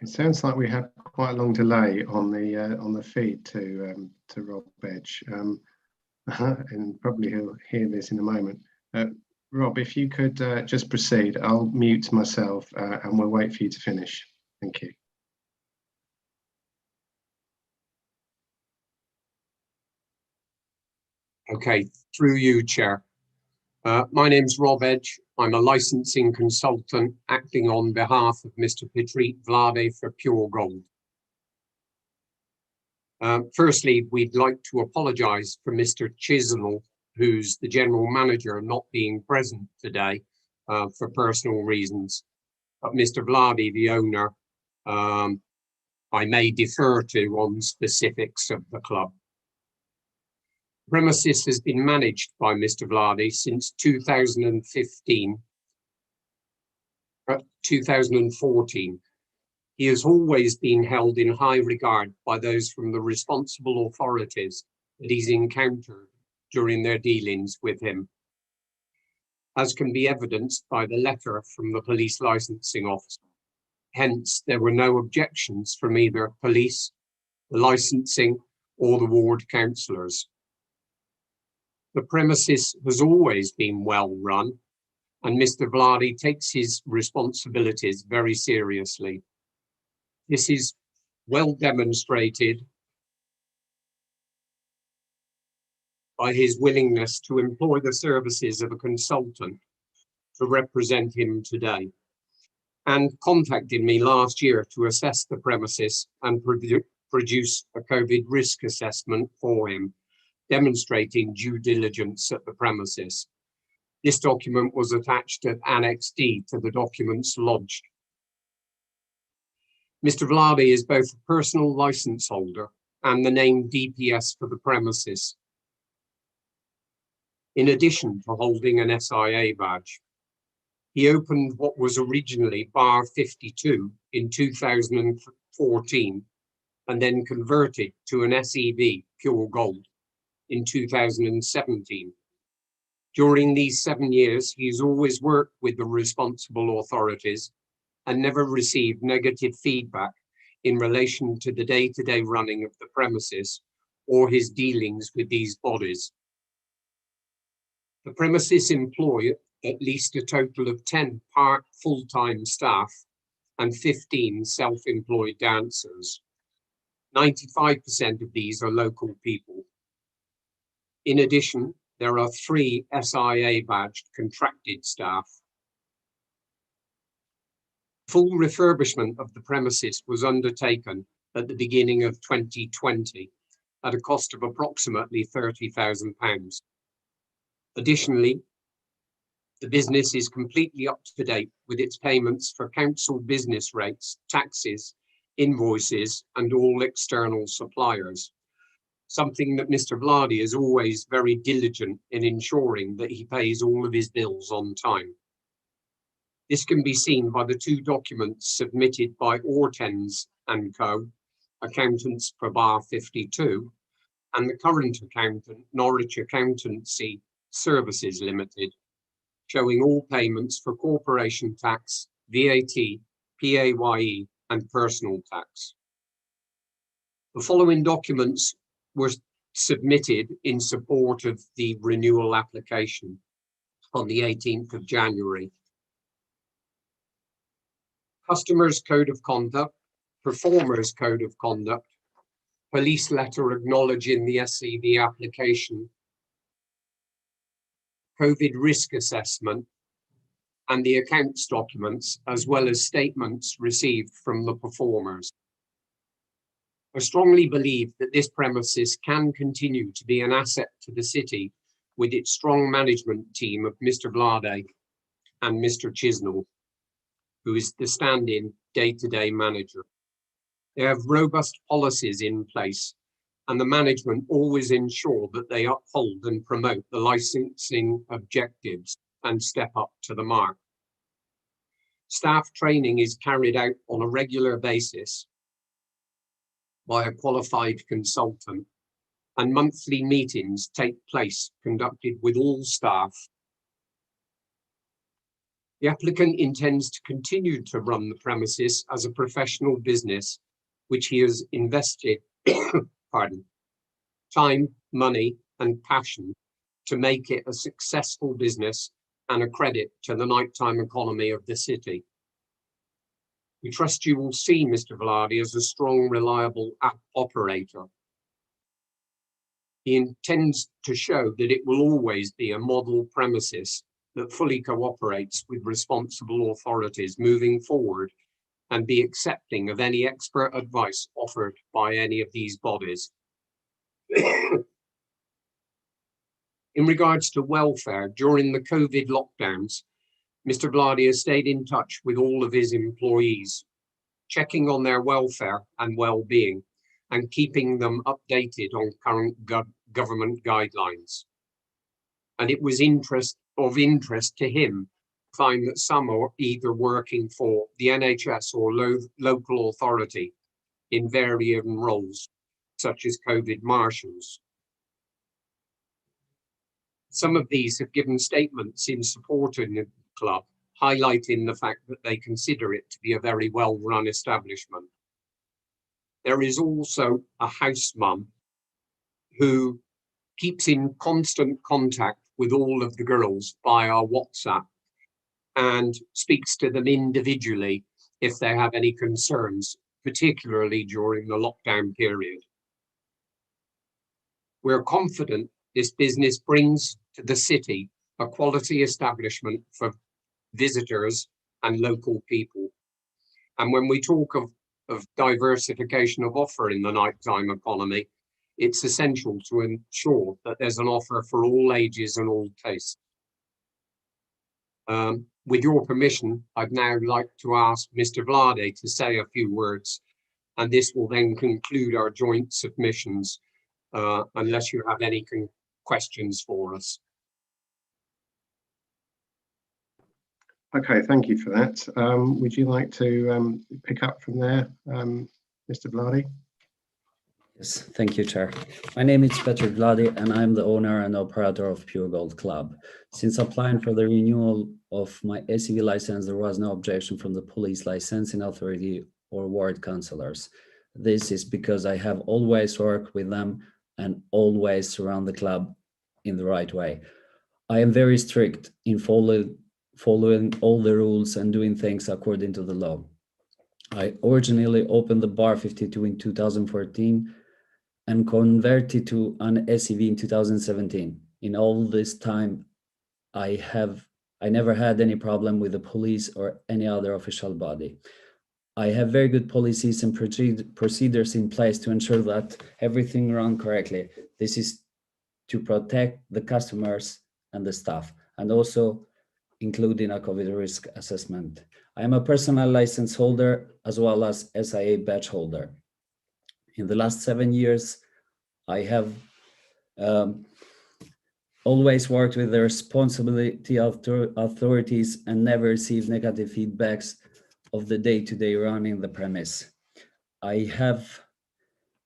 It sounds like we have quite a long delay on the feed to Rob Edge, and probably he'll hear this in a moment. Rob, if you could just proceed, I'll mute myself and we'll wait for you to finish. Thank you. Okay, through you, Chair. My name's Rob Edge. I'm a licensing consultant acting on behalf of Mr. Petrit Vlade for Pure Gold. Firstly, we'd like to apologise for Mr. Chisnell, who's the general manager, not being present today for personal reasons. But Mr. Vlade, the owner, I may defer to on specifics of the club. Premises has been managed by Mr. Vlade since 2014. He has always been held in high regard by those from the responsible authorities that he's encountered during their dealings with him, as can be evidenced by the letter from the police licensing officer. Hence, there were no objections from either police, the licensing, or the ward councillors. The premises has always been well run, and Mr. Vlade takes his responsibilities very seriously. This is well demonstrated by his willingness to employ the services of a consultant to represent him today, and contacted me last year to assess the premises and produce a COVID risk assessment for him, demonstrating due diligence at the premises. This document was attached at Annex D to the documents lodged. Mr. Vlade is both a personal licence holder and the name DPS for the premises, in addition to holding an SIA badge. He opened what was originally Bar 52 in 2014 and then converted to an SEB Pure Gold in 2017. During these 7 years, he's always worked with the responsible authorities and never received negative feedback in relation to the day-to-day running of the premises or his dealings with these bodies. The premises employ at least a total of 10 part full-time staff and 15 self-employed dancers. 95% of these are local people. In addition, there are 3 SIA badged contracted staff. Full refurbishment of the premises was undertaken at the beginning of 2020 at a cost of approximately £30,000. Additionally, the business is completely up to date with its payments for council business rates, taxes, invoices, and all external suppliers, something that Mr. Vlade is always very diligent in ensuring that he pays all of his bills on time. This can be seen by the 2 documents submitted by Ortens & Co, accountants for Bar 52, and the current accountant, Norwich Accountancy Services Limited, showing all payments for corporation tax, VAT, PAYE, and personal tax. The following documents were submitted in support of the renewal application on the 18th of January. Customers Code of Conduct, Performers Code of Conduct, Police Letter acknowledging the SCV application, COVID risk assessment, and the accounts documents, as well as statements received from the performers. I strongly believe that this premises can continue to be an asset to the city with its strong management team of Mr. Vlade and Mr. Chisnell, who is the stand-in day-to-day manager. They have robust policies in place, and the management always ensure that they uphold and promote the licensing objectives and step up to the mark. Staff training is carried out on a regular basis by a qualified consultant, and monthly meetings take place conducted with all staff. The applicant intends to continue to run the premises as a professional business, which he has invested time, money, and passion to make it a successful business and a credit to the nighttime economy of the city. We trust you will see Mr. Vladi as a strong, reliable operator. He intends to show that it will always be a model premises that fully cooperates with responsible authorities moving forward and be accepting of any expert advice offered by any of these bodies. In regards to welfare, during the COVID lockdowns, Mr. Vladi has stayed in touch with all of his employees, checking on their welfare and well-being and keeping them updated on current government guidelines. And it was of interest to him to find that some are either working for the NHS or local authority in varying roles, such as COVID marshals. Some of these have given statements in support of the club, highlighting the fact that they consider it to be a very well-run establishment. There is also a house mum who keeps in constant contact with all of the girls via WhatsApp and speaks to them individually if they have any concerns, particularly during the lockdown period. We're confident this business brings to the city a quality establishment for visitors and local people. And when we talk of diversification of offer in the nighttime economy, it's essential to ensure that there's an offer for all ages and all tastes. With your permission, I'd now like to ask Mr. Vladi to say a few words, and this will then conclude our joint submissions, unless you have any questions for us. Okay, thank you for that. Would you like to pick up from there, Mr. Vladi? Yes, thank you, Chair. My name is Petr Vladi, and I'm the owner and operator of Pure Gold Club. Since applying for the renewal of my ACV license, there was no objection from the police licensing authority or ward councillors. This is because I have always worked with them and always run the club in the right way. I am very strict in following all the rules and doing things according to the law. I originally opened the Bar 52 in 2014 and converted to an SEV in 2017. In all this time, I never had any problem with the police or any other official body. I have very good policies and procedures in place to ensure that everything runs correctly. This is to protect the customers and the staff, and also including a COVID risk assessment. I am a personal license holder as well as SIA badge holder. In the last 7 years, I have always worked with the responsibility of authorities and never received negative feedbacks of the day-to-day running the premise. I have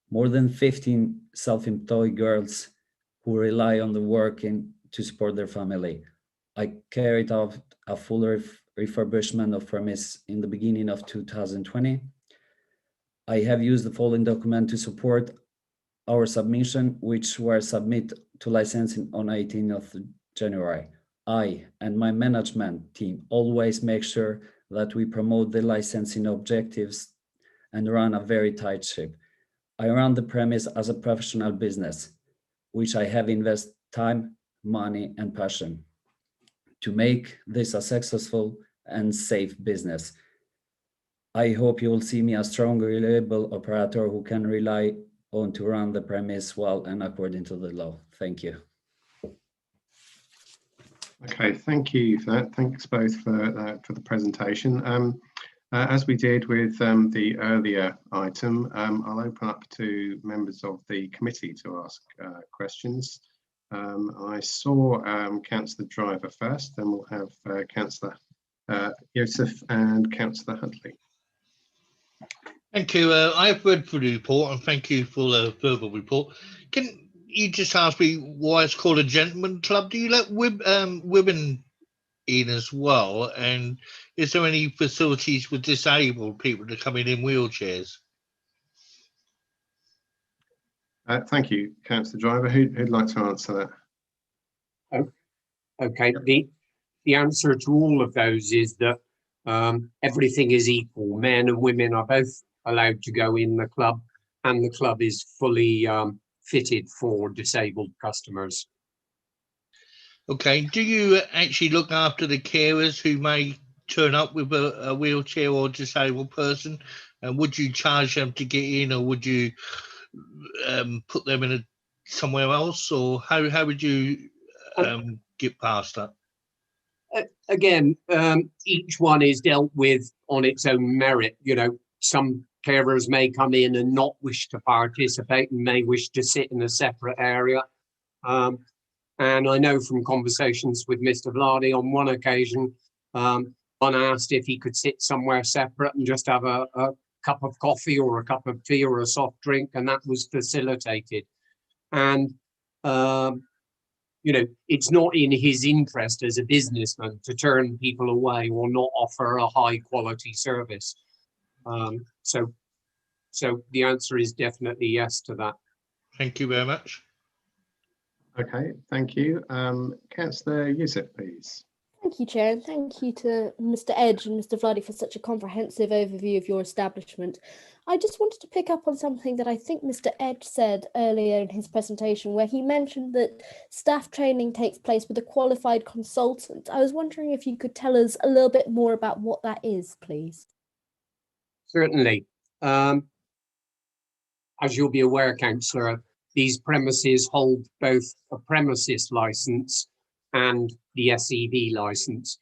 more than 15 self-employed girls who rely on the working to support their family. I carried out a full refurbishment of premise in the beginning of 2020. I have used the following document to support our submission, which were submitted to licensing on 18th of January. I and my management team always make sure that we promote the licensing objectives and run a very tight ship. I run the premise as a professional business, which I have invested time, money, and passion to make this a successful and safe business. I hope you will see me a strong, reliable operator who can rely on to run the premise well and according to the law. Thank you. Okay, thank you for that. Thanks both for the presentation. As we did with the earlier item, I'll open up to members of the committee to ask questions. I saw Councillor Driver first, then we'll have Councillor Joseph and Councillor Huntley. Thank you. I've read the report and thank you for the verbal report. Can you just ask me why it's called a gentleman club? Do you let women in as well? And is there any facilities for disabled people to come in wheelchairs? Thank you, Councillor Driver. Who'd like to answer that? Oh, okay. The answer to all of those is that everything is equal. Men and women are both allowed to go in the club, and the club is fully fitted for disabled customers. Okay. Do you actually look after the carers who may turn up with a wheelchair or disabled person? And would you charge them to get in, or would you put them in somewhere else, or how would you get past that? Again, each one is dealt with on its own merit. You know, some carers may come in and not wish to participate and may wish to sit in a separate area. And I know from conversations with Mr. Vladi on one occasion, one asked if he could sit somewhere separate and just have a cup of coffee or a cup of tea or a soft drink, and that was facilitated. And you know, it's not in his interest as a businessman to turn people away or not offer a high quality service. So the answer is definitely yes to that. Thank you very much. Okay, thank you. Councillor Yusuf, please. Thank you, Chair, and thank you to Mr. Edge and Mr. Vladi for such a comprehensive overview of your establishment. I just wanted to pick up on something that I think Mr. Edge said earlier in his presentation, where he mentioned that staff training takes place with a qualified consultant. I was wondering if you could tell us a little bit more about what that is, please. Certainly. As you'll be aware, Councillor, these premises hold both a premises licence and the SEV licence.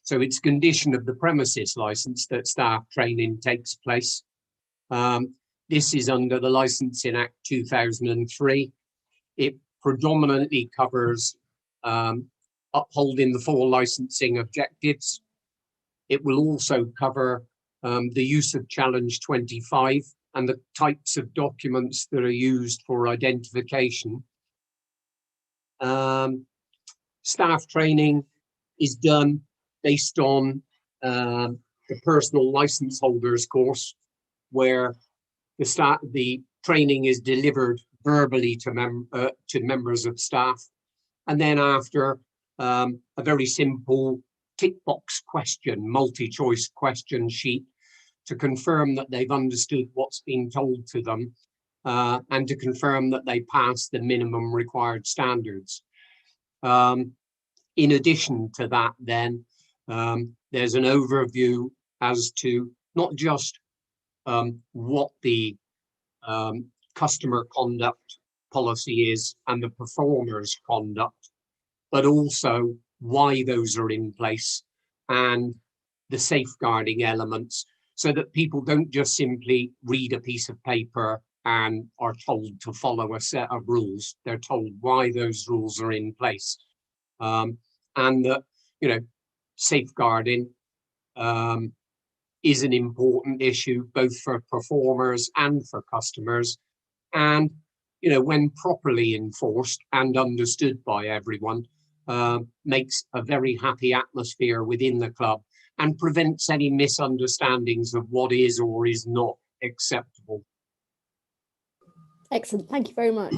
So it's condition of the premises licence that staff training takes place. This is under the Licensing Act 2003. It predominantly covers upholding the 4 licensing objectives. It will also cover the use of Challenge 25 and the types of documents that are used for identification. Staff training is done based on the personal license holders course, where the training is delivered verbally to members of staff, and then after a very simple tick box question, multi-choice question sheet to confirm that they've understood what's been told to them, and to confirm that they pass the minimum required standards. In addition to that, then, there's an overview as to not just what the customer conduct policy is and the performer's conduct, but also why those are in place and the safeguarding elements, so that people don't just simply read a piece of paper and are told to follow a set of rules. They're told why those rules are in place. And that, you know, safeguarding is an important issue both for performers and for customers. And, you know, when properly enforced and understood by everyone, makes a very happy atmosphere within the club and prevents any misunderstandings of what is or is not acceptable. Excellent, thank you very much.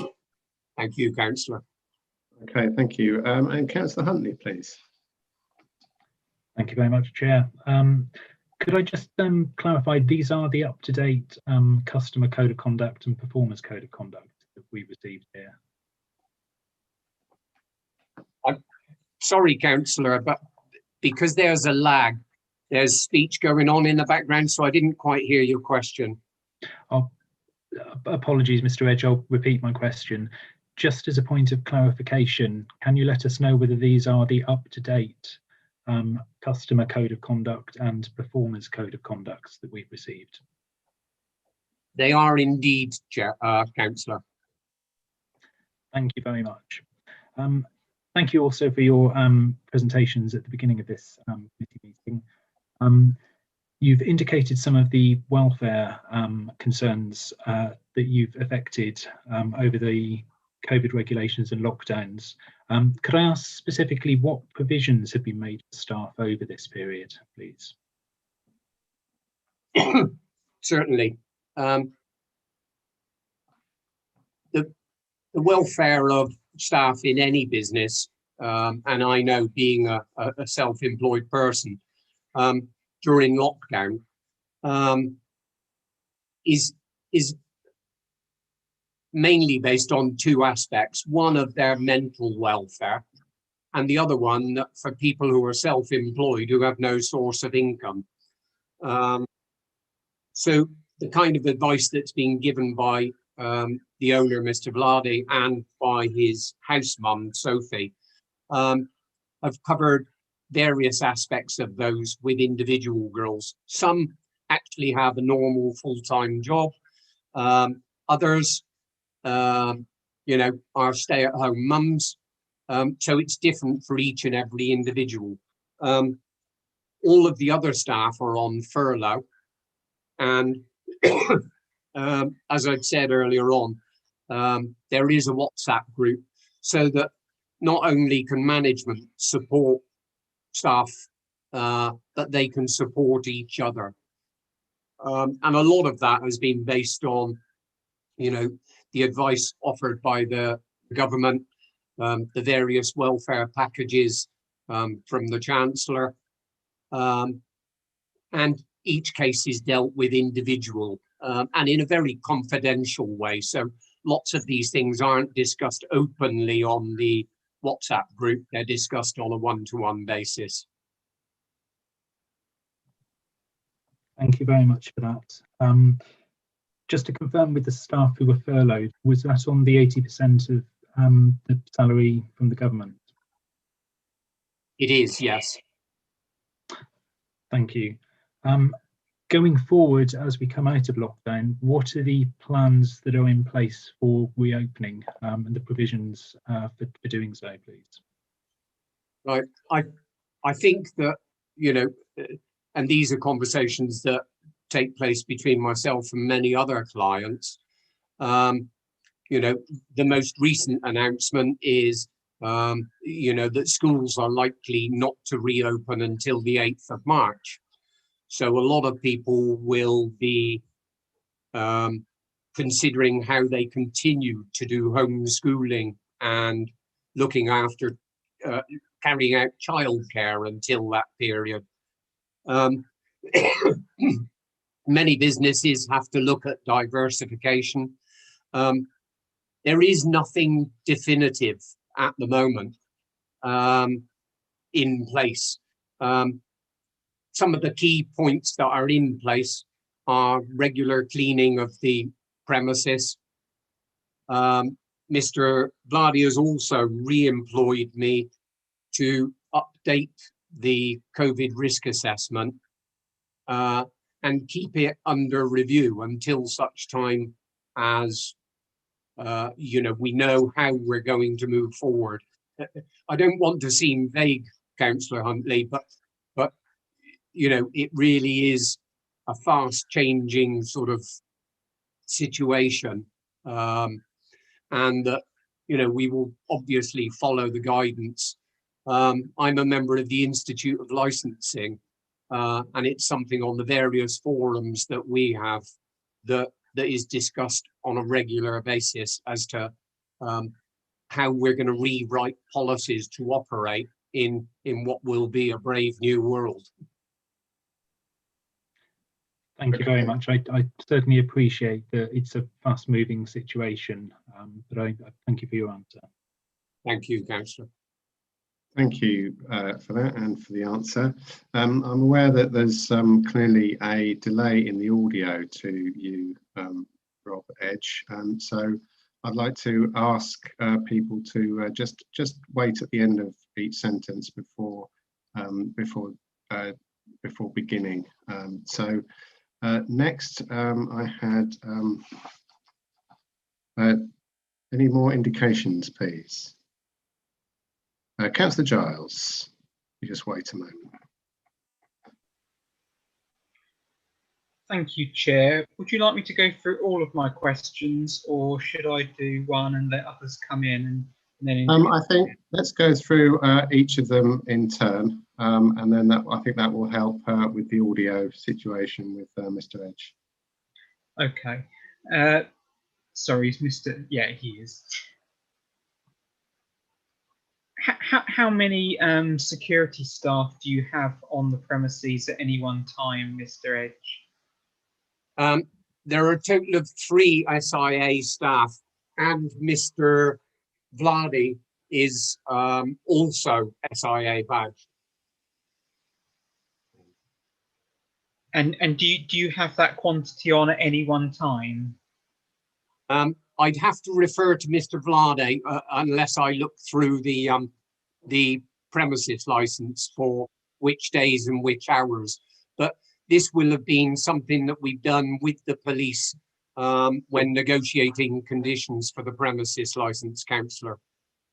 Thank you, Councillor. Okay, thank you. And Councillor Huntley, please. Thank you very much, Chair. Could I just clarify, these are the up-to-date customer code of conduct and performers code of conduct that we received here? I'm sorry, Councillor, but because there's a lag, there's speech going on in the background, so I didn't quite hear your question. Oh, apologies, Mr. Edge, I'll repeat my question. just as a point of clarification, can you let us know whether these are the up-to-date customer code of conduct and performers code of conduct that we've received? They are indeed, Councillor. Thank you very much. Thank you also for your presentations at the beginning of this committee meeting. You've indicated some of the welfare concerns that you've affected over the COVID regulations and lockdowns. Could I ask specifically what provisions have been made for staff over this period, please? Certainly. The welfare of staff in any business, and I know being a self-employed person, during lockdown is mainly based on two aspects. One of their mental welfare, and the other one for people who are self-employed who have no source of income. So the kind of advice that's being given by the owner, Mr. Vladi, and by his house mum, Sophie, have covered various aspects of those with individual girls. Some actually have a normal full-time job. Others, you know, are stay-at-home mums. So it's different for each and every individual. All of the other staff are on furlough. And as I'd said earlier on, there is a WhatsApp group so that not only can management support staff, but they can support each other. And a lot of that has been based on, you know, the advice offered by the government, the various welfare packages from the Chancellor, and each case is dealt with individual and in a very confidential way. So lots of these things aren't discussed openly on the WhatsApp group, they're discussed on a one-to-one basis. Thank you very much for that. Just to confirm with the staff who were furloughed, was that on the 80% of the salary from the government? It is, yes. Thank you. Going forward, as we come out of lockdown, what are the plans that are in place for reopening and the provisions for doing so, please? Right. I think that, you know, and these are conversations that take place between myself and many other clients. You know, the most recent announcement is, you know, that schools are likely not to reopen until the 8th of March. So a lot of people will be considering how they continue to do homeschooling and looking after, carrying out childcare until that period. Many businesses have to look at diversification. There is nothing definitive at the moment in place. Some of the key points that are in place are regular cleaning of the premises. Mr. Vladi has also re-employed me to update the COVID risk assessment and keep it under review until such time as you know, we know how we're going to move forward. I don't want to seem vague, Councillor Huntley, but you know, it really is a fast changing sort of situation. And that, you know, we will obviously follow the guidance. I'm a member of the Institute of Licensing, and it's something on the various forums that we have that is discussed on a regular basis as to how we're going to rewrite policies to operate in what will be a brave new world. Thank you very much. I certainly appreciate that it's a fast-moving situation, but I thank you for your answer. Thank you, Councillor. Thank you for that and for the answer. I'm aware that there's clearly a delay in the audio to you, Rob Edge. So I'd like to ask people to just wait at the end of each sentence before before beginning. So next, I had any more indications, please? Councillor Giles, you just wait a moment. Thank you, Chair. Would you like me to go through all of my questions, or should I do one and let others come in and then? I think let's go through each of them in turn, and then I think that will help with the audio situation with Mr. Edge. Okay. Sorry, is Mr. Yeah, he is. How many security staff do you have on the premises at any one time, Mr. Edge? There are a total of 3 SIA staff, and Mr. Vladi is also SIA badged. And do you have that quantity on at any one time? I'd have to refer to Mr. Vladi unless I look through the premises license for which days and which hours. But this will have been something that we've done with the police when negotiating conditions for the premises license, Councillor.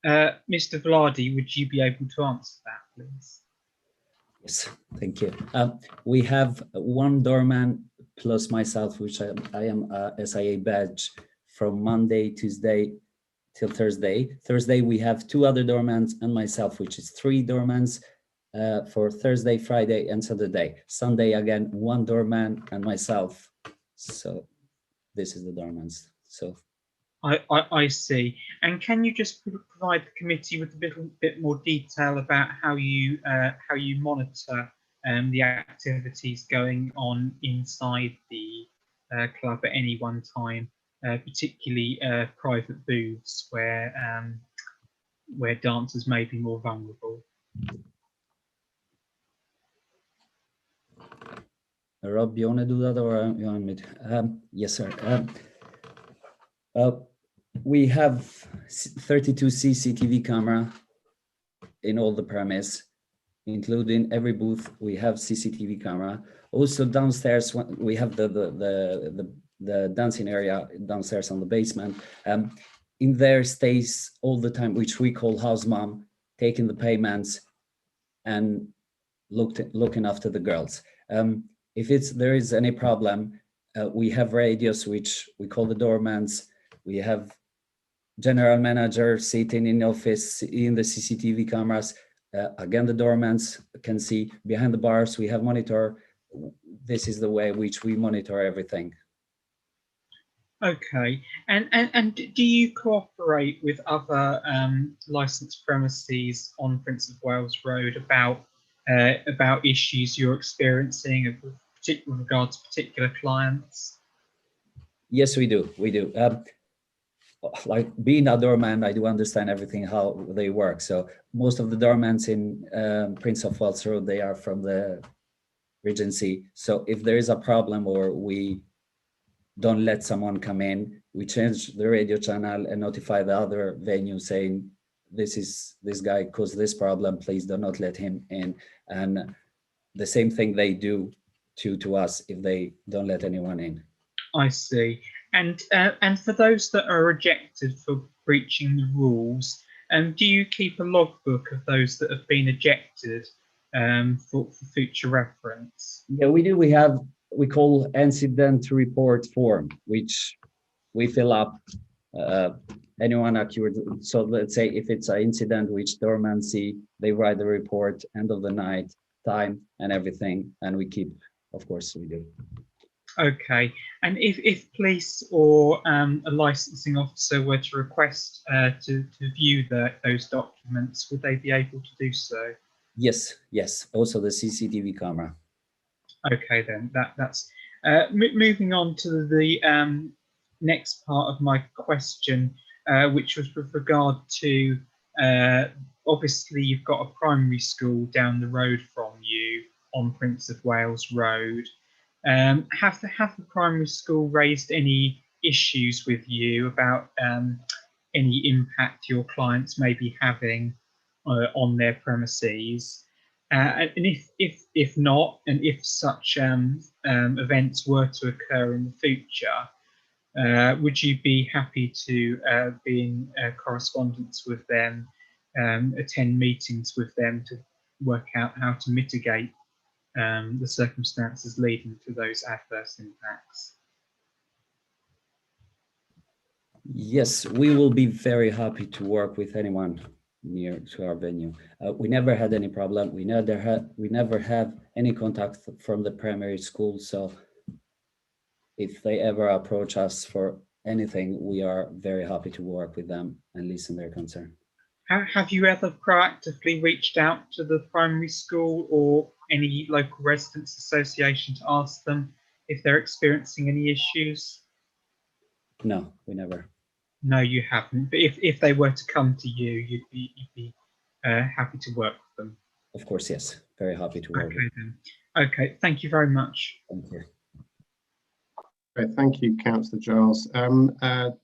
Mr. Vladi, would you be able to answer that, please? Yes, thank you. We have 1 doorman plus myself, which I am a SIA badge from Monday, Tuesday till Thursday. Thursday we have 2 other doormans and myself, which is 3 doormans for Thursday, Friday and Saturday. Sunday again 1 doorman and myself. So this is the doormans. So I see. And can you just provide the committee with a bit more detail about how you monitor the activities going on inside the club at any one time, particularly private booths where dancers may be more vulnerable? Rob, you want to do that, or you want me to? Yes, sir. We have 32 CCTV camera in all the premise, including every booth. We have CCTV camera. Also downstairs, we have the dancing area downstairs on the basement. In there stays all the time, which we call house mom, taking the payments and looking after the girls. If there is any problem, we have radios, which we call the doormans. We have general manager sitting in the office in the CCTV cameras. Again, the doormans can see behind the bars. We have monitor. This is the way which we monitor everything. Okay, and do you cooperate with other licensed premises on Prince of Wales Road about issues you're experiencing with regard to particular clients? Yes, we do. We do. Like being a doorman, I do understand everything how they work. So most of the doormans in Prince of Wales Road, they are from the Regency. So if there is a problem or we don't let someone come in, we change the radio channel and notify the other venue saying, this guy caused this problem, please do not let him in. And the same thing they do to us if they don't let anyone in. I see. And for those that are ejected for breaching the rules, do you keep a logbook of those that have been ejected for future reference? Yeah, we do. We call incident report form, which we fill up anyone accurate. So let's say if it's an incident which doorman see, they write the report, end of the night, time and everything, and we keep, of course we do. Okay, and if police or a licensing officer were to request to view those documents, would they be able to do so? Yes, yes. Also the CCTV camera. Okay, then that's moving on to the next part of my question, which was with regard to obviously you've got a primary school down the road from you on Prince of Wales Road. Have the primary school raised any issues with you about any impact your clients may be having on their premises. And if not, and if such events were to occur in the future, would you be happy to be in correspondence with them, attend meetings with them to work out how to mitigate the circumstances leading to those adverse impacts? Yes, we will be very happy to work with anyone near to our venue. We never had any problem. We never have any contact from the primary school. So if they ever approach us for anything, we are very happy to work with them and listen their concern. Have you ever proactively reached out to the primary school or any local residents association to ask them if they're experiencing any issues? No, we never. No, you haven't. But if they were to come to you, you'd be happy to work with them. Of course, yes. Very happy to work. Okay, then. Okay, thank you very much. Thank you. Great, thank you, Councillor Giles. Mr.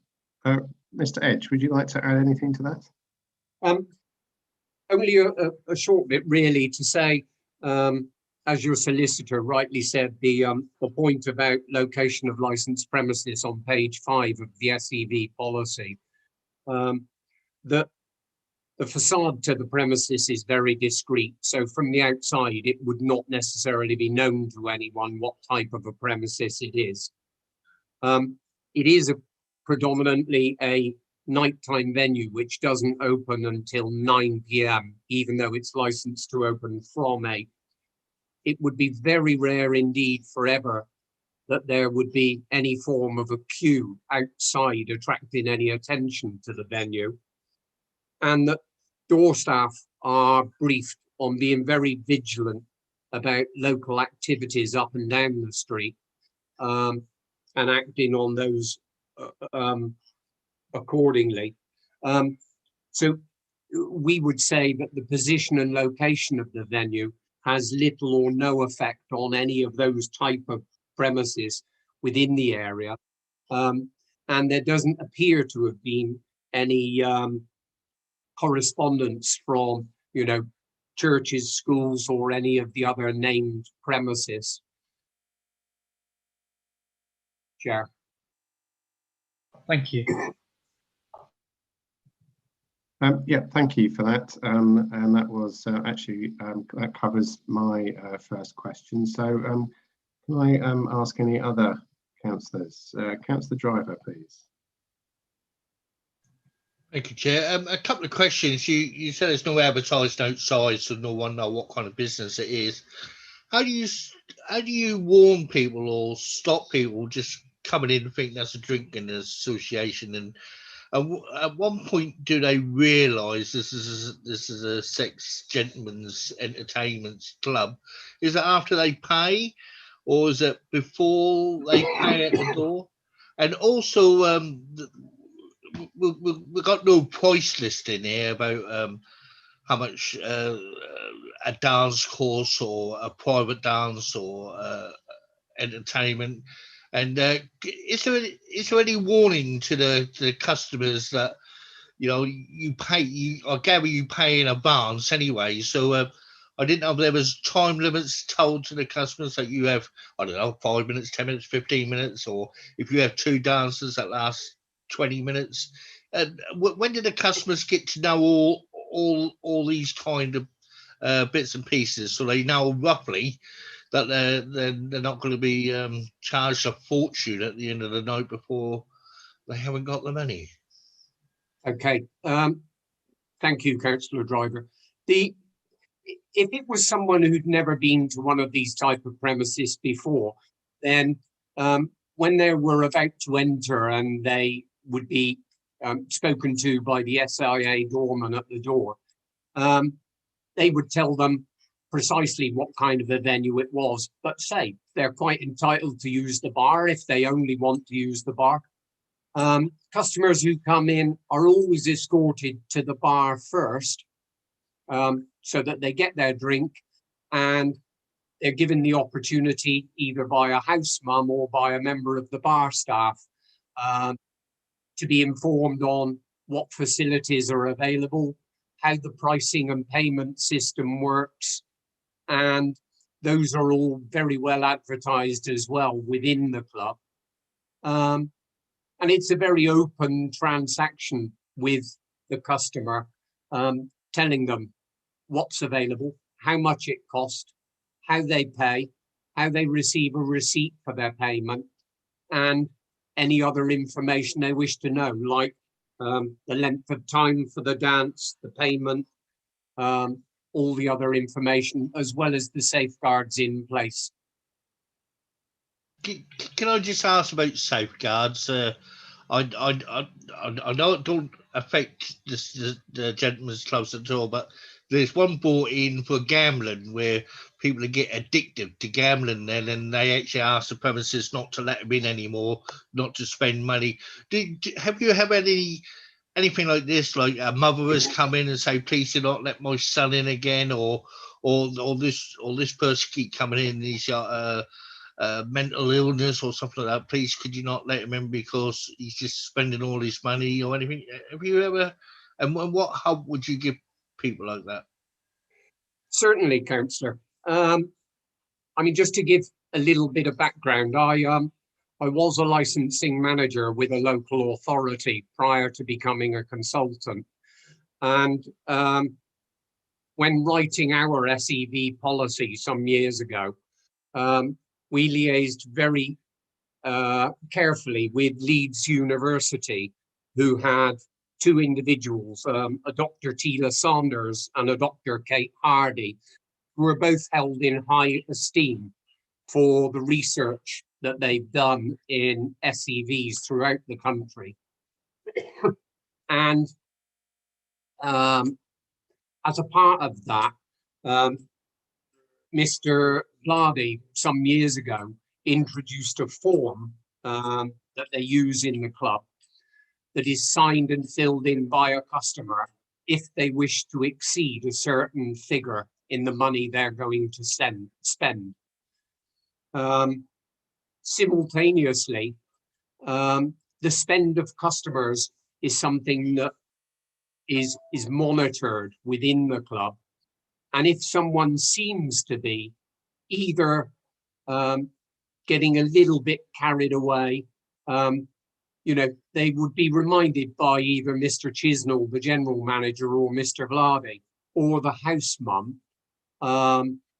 Edge, would you like to add anything to that? Only a short bit, really, to say, as your solicitor rightly said, the point about location of licensed premises on page 5 of the SEV policy, the facade to the premises is very discreet. So from the outside, it would not necessarily be known to anyone what type of a premises it is. It is predominantly a nighttime venue, which doesn't open until 9 p.m, even though it's licensed to open from 8. It would be very rare indeed forever that there would be any form of a queue outside attracting any attention to the venue, and that door staff are briefed on being very vigilant about local activities up and down the street, and acting on those accordingly. So we would say that the position and location of the venue has little or no effect on any of those type of premises within the area. And there doesn't appear to have been any correspondence from, churches, schools, or any of the other named premises. Chair. Thank you. Yeah, thank you for that. And that was actually, that covers my first question. So can I ask any other councillors? Councillor Driver, please. Thank you, Chair. A couple of questions. You said there's no advertised outside, so no one know what kind of business it is. How do you warn people or stop people just coming in and think that's a drinking association? And at one point, do they realise this is a sex gentlemen's entertainment club? Is it after they pay, or is it before they pay at the door? And also, we've got no price list in here about how much a dance course or a private dance or entertainment. And is there any warning to the customers that you pay? I gather you pay in advance anyway. So I didn't know if there was time limits told to the customers that you have, I don't know, 5 minutes, 10 minutes, 15 minutes, or if you have 2 dances that last 20 minutes. And when did the customers get to know all these kind of bits and pieces, so they know roughly that they're not going to be charged a fortune at the end of the night before they haven't got the money? Okay, thank you, Councillor Driver. If it was someone who'd never been to one of these type of premises before, then when they were about to enter and they would be spoken to by the SIA doorman at the door, they would tell them precisely what kind of a venue it was, but say they're quite entitled to use the bar if they only want to use the bar. Customers who come in are always escorted to the bar first, so that they get their drink and they're given the opportunity either by a house mum or by a member of the bar staff to be informed on what facilities are available, how the pricing and payment system works, and those are all very well advertised as well within the club. And it's a very open transaction with the customer, telling them what's available, how much it costs, how they pay, how they receive a receipt for their payment, and any other information they wish to know, like the length of time for the dance, the payment, all the other information, as well as the safeguards in place. Can I just ask about safeguards? I know it don't affect the gentleman's clubs at all, but there's one brought in for gambling where people get addicted to gambling then, and they actually ask the premises not to let them in anymore, not to spend money. Have you had anything like this, like a mother has come in and say, please do not let my son in again, or this person keep coming in and he's got mental illness or something like that, please could you not let him in because he's just spending all his money or anything? Have you ever, and what help would you give people like that? Certainly, councillor. I mean, just to give a little bit of background, I was a licensing manager with a local authority prior to becoming a consultant, and when writing our SEV policy some years ago, we liaised very carefully with Leeds University, who had two individuals, a Dr. Tila Saunders and a Dr. Kate Hardy, who were both held in high esteem for the research that they've done in SEVs throughout the country. And as a part of that, Mr. Vladi, some years ago, introduced a form that they use in the club that is signed and filled in by a customer if they wish to exceed a certain figure in the money they're going to spend. Simultaneously, the spend of customers is something that is monitored within the club. And if someone seems to be either getting a little bit carried away, you know, they would be reminded by either Mr. Chisnell, the general manager, or Mr. Vladi, or the house mum,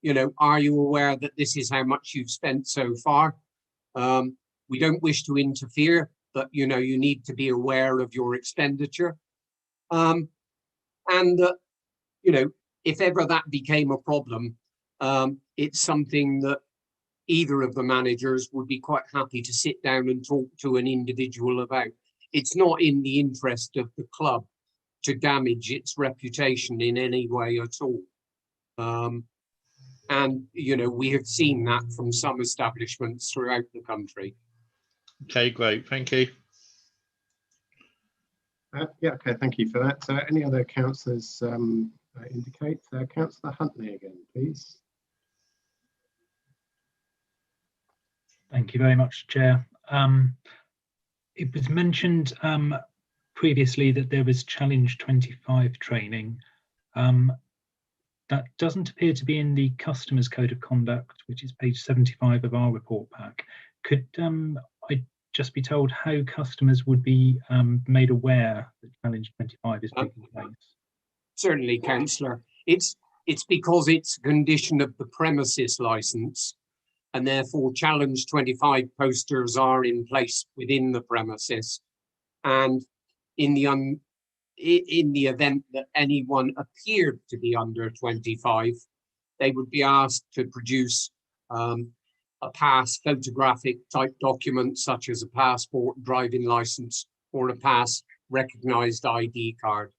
you know, are you aware that this is how much you've spent so far? We don't wish to interfere, but, you know, you need to be aware of your expenditure. And, you know, if ever that became a problem, it's something that either of the managers would be quite happy to sit down and talk to an individual about. It's not in the interest of the club to damage its reputation in any way at all. And, you know, we have seen that from some establishments throughout the country. Okay, great. Thank you. Yeah, okay, thank you for that. So any other councillors indicate? Councillor Huntley again, please. Thank you very much, Chair. It was mentioned previously that there was Challenge 25 training. That doesn't appear to be in the Customers Code of Conduct, which is page 75 of our report pack. Could I just be told how customers would be made aware that Challenge 25 is taking place? Certainly, councillor. It's because it's a condition of the premises licence, and therefore Challenge 25 posters are in place within the premises. And in the event that anyone appeared to be under 25, they would be asked to produce a pass photographic type document, such as a passport, driving license, or a pass recognised ID card.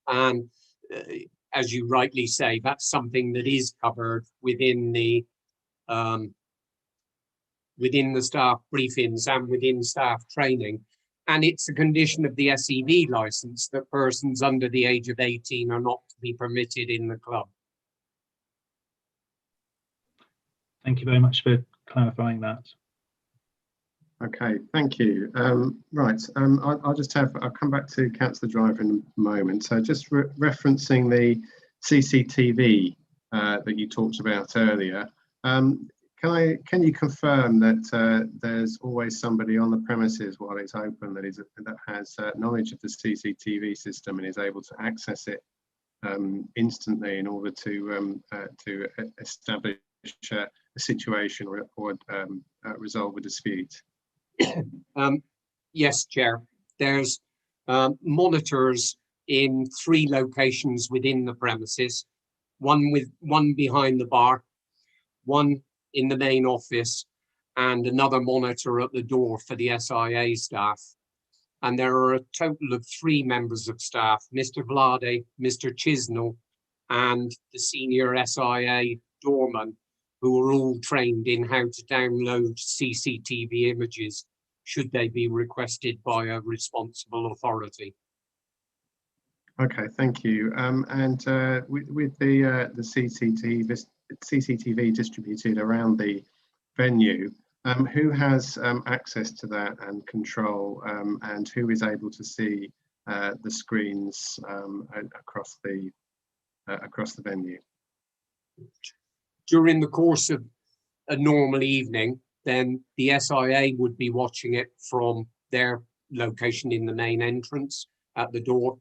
And as you rightly say, that's something that is covered within the staff briefings and within staff training. And it's a condition of the SEV licence that persons under the age of 18 are not to be permitted in the club. Thank you very much for clarifying that. Okay, thank you. Right, I'll come back to Councillor Driver in a moment. So just referencing the CCTV that you talked about earlier, can you confirm that there's always somebody on the premises while it's open that has knowledge of the CCTV system and is able to access it instantly in order to establish a situation or resolve a dispute? Yes, Chair. There's monitors in 3 locations within the premises, one behind the bar, one in the main office, and another monitor at the door for the SIA staff. And there are a total of 3 members of staff, Mr. Vlade, Mr. Chisnell, and the senior SIA doorman, who are all trained in how to download CCTV images should they be requested by a responsible authority. Okay, thank you. And with the CCTV distributed around the venue, who has access to that and control, and who is able to see the screens across the venue? During the course of a normal evening, then the SIA would be watching it from their location in the main entrance at the door.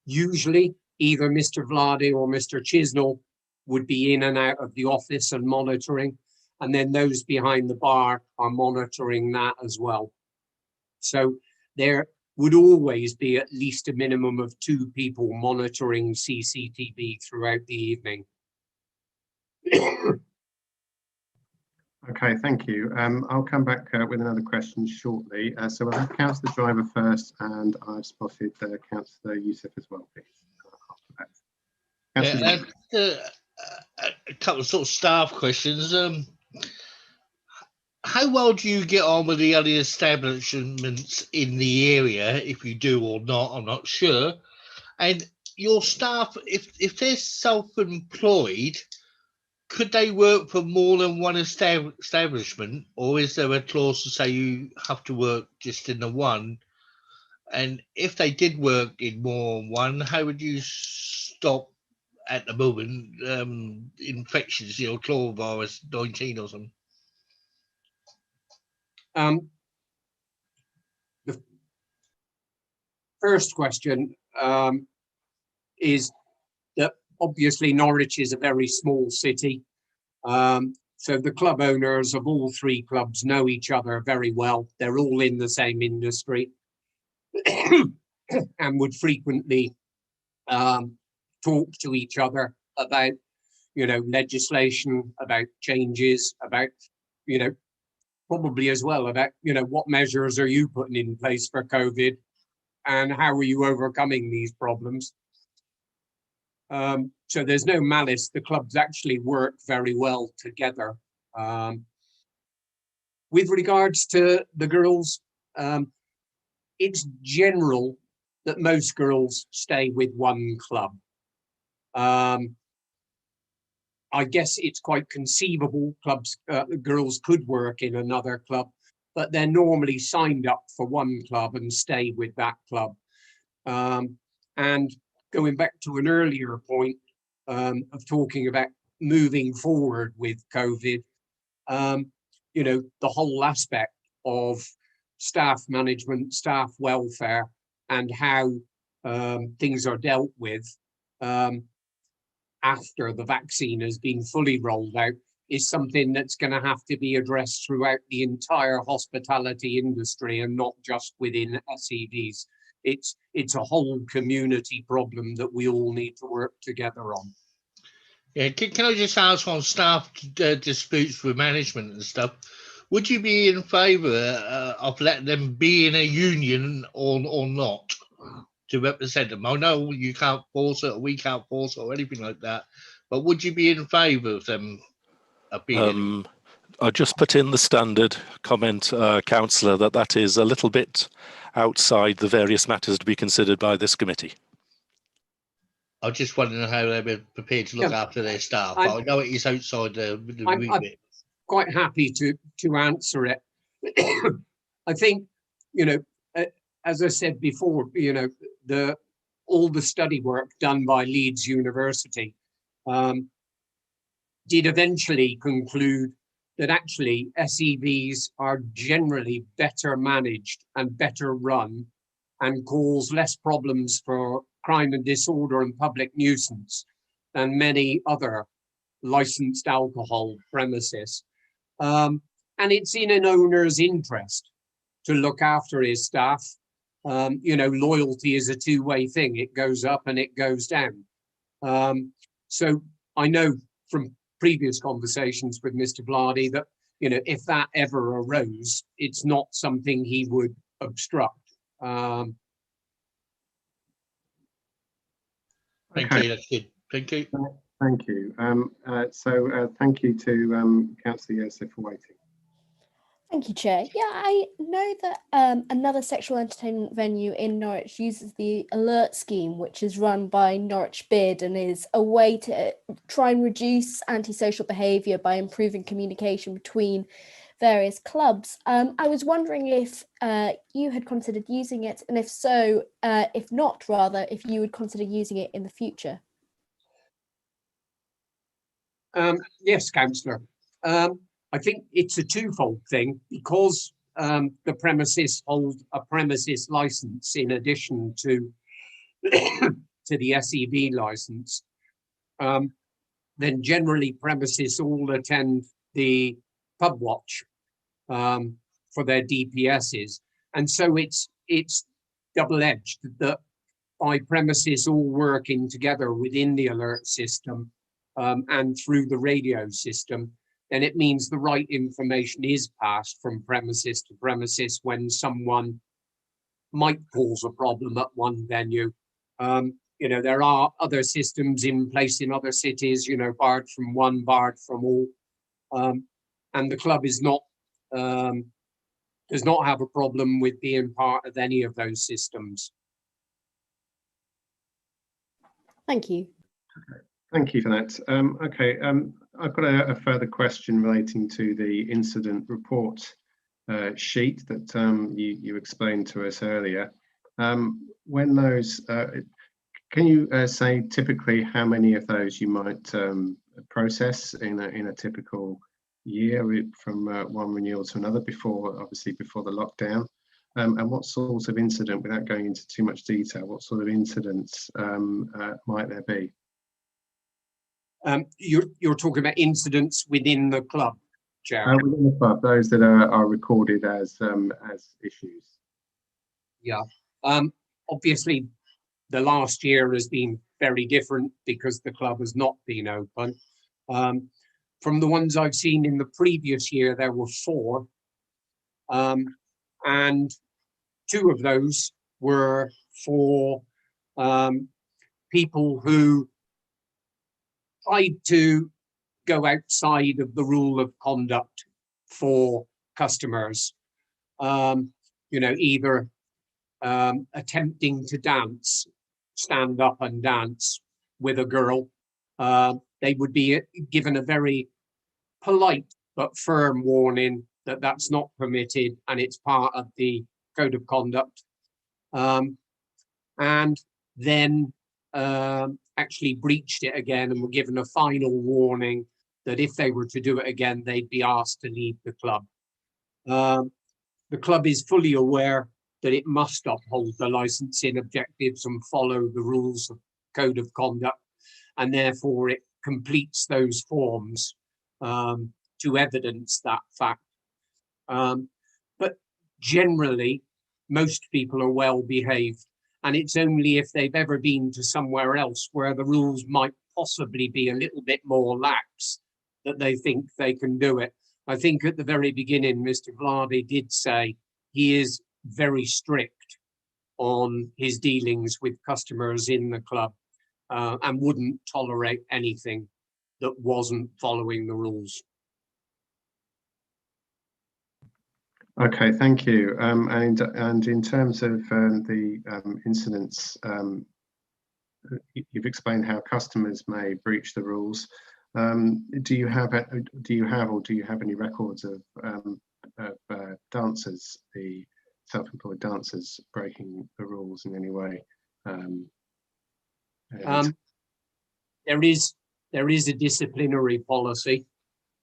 Usually either Mr. Vlade or Mr. Chisnell would be in and out of the office and monitoring, and then those behind the bar are monitoring that as well. So there would always be at least a minimum of 2 people monitoring CCTV throughout the evening. Okay, thank you. I'll come back with another question shortly. So we'll have Councillor Driver first, and I've spotted Councillor Youssef as well, please. A couple of sort of staff questions. How well do you get on with the other establishments in the area, if you do or not, I'm not sure. And your staff, if they're self-employed, could they work for more than one establishment, or is there a clause to say you have to work just in the one? And if they did work in more than one, how would you stop at the moment infections, coronavirus 19 or something? The first question is that obviously Norwich is a very small city. So the club owners of all 3 clubs know each other very well. They're all in the same industry and would frequently talk to each other about, legislation, about changes, about, probably as well about, what measures are you putting in place for COVID and how are you overcoming these problems? So there's no malice. The clubs actually work very well together. With regards to the girls, it's general that most girls stay with one club. I guess it's quite conceivable girls could work in another club, but they're normally signed up for one club and stay with that club. And going back to an earlier point of talking about moving forward with COVID, the whole aspect of staff management, staff welfare, and how things are dealt with after the vaccine has been fully rolled out is something that's going to have to be addressed throughout the entire hospitality industry and not just within SEDs. It's a whole community problem that we all need to work together on. Yeah, can I just ask on staff disputes with management and stuff, would you be in favour of letting them be in a union or not to represent them? I know you can't force it or we can't force it or anything like that, but would you be in favour of them being I just put in the standard comment, Councillor, that is a little bit outside the various matters to be considered by this committee. I just wondering how they were prepared to look after their staff. I know it is outside the remit. quite happy to answer it. I think, you know, as I said before, you know, all the study work done by Leeds University did eventually conclude that actually SEVs are generally better managed and better run and cause less problems for crime and disorder and public nuisance than many other licensed alcohol premises. And it's in an owner's interest to look after his staff. You know, loyalty is a two-way thing. It goes up and it goes down. So I know from previous conversations with Mr. Vladi that, you know, if that ever arose, it's not something he would obstruct. Thank you, that's good. Thank you. Thank you. Thank you to Councillor Yosef for waiting. Thank you, Chair. Yeah, I know that another sexual entertainment venue in Norwich uses the alert scheme, which is run by Norwich Bid and is a way to try and reduce antisocial behaviour by improving communication between various clubs. I was wondering if you had considered using it, and if so, if not, rather, if you would consider using it in the future. Yes, Councillor. I think it's a twofold thing, because the premises hold a premises license in addition to to the SEV license. Then generally premises all attend the pub watch for their DPSs, and so it's double-edged that by premises all working together within the alert system and through the radio system, then it means the right information is passed from premises to premises when someone might cause a problem at one venue. You know, there are other systems in place in other cities, you know, barred from one, barred from all. And the club is not, does not have a problem with being part of any of those systems. Thank you. Thank you for that. I've got a further question relating to the incident report sheet that you explained to us earlier. When those, can you say typically how many of those you might process in a typical year from one renewal to another, obviously before the lockdown? And what sorts of incident, without going into too much detail, what sort of incidents might there be? You're talking about incidents within the club, Chair? Within the club, those that are recorded as issues. Yeah. Obviously, the last year has been very different because the club has not been open. From the ones I've seen in the previous year, there were 4. And 2 of those were for people who tried to go outside of the rule of conduct for customers, you know, either attempting to dance, stand up and dance with a girl. They would be given a very polite but firm warning that that's not permitted and it's part of the code of conduct. And then actually breached it again and were given a final warning that if they were to do it again, they'd be asked to leave the club. The club is fully aware that it must uphold the licensing objectives and follow the rules of code of conduct, and therefore it completes those forms to evidence that fact. But generally, most people are well behaved, and it's only if they've ever been to somewhere else where the rules might possibly be a little bit more lax that they think they can do it. I think at the very beginning, Mr. Vladi did say he is very strict on his dealings with customers in the club and wouldn't tolerate anything that wasn't following the rules. Okay, thank you. And in terms of the incidents, you've explained how customers may breach the rules. Do you have any records of dancers, the self-employed dancers, breaking the rules in any way? There is a disciplinary policy.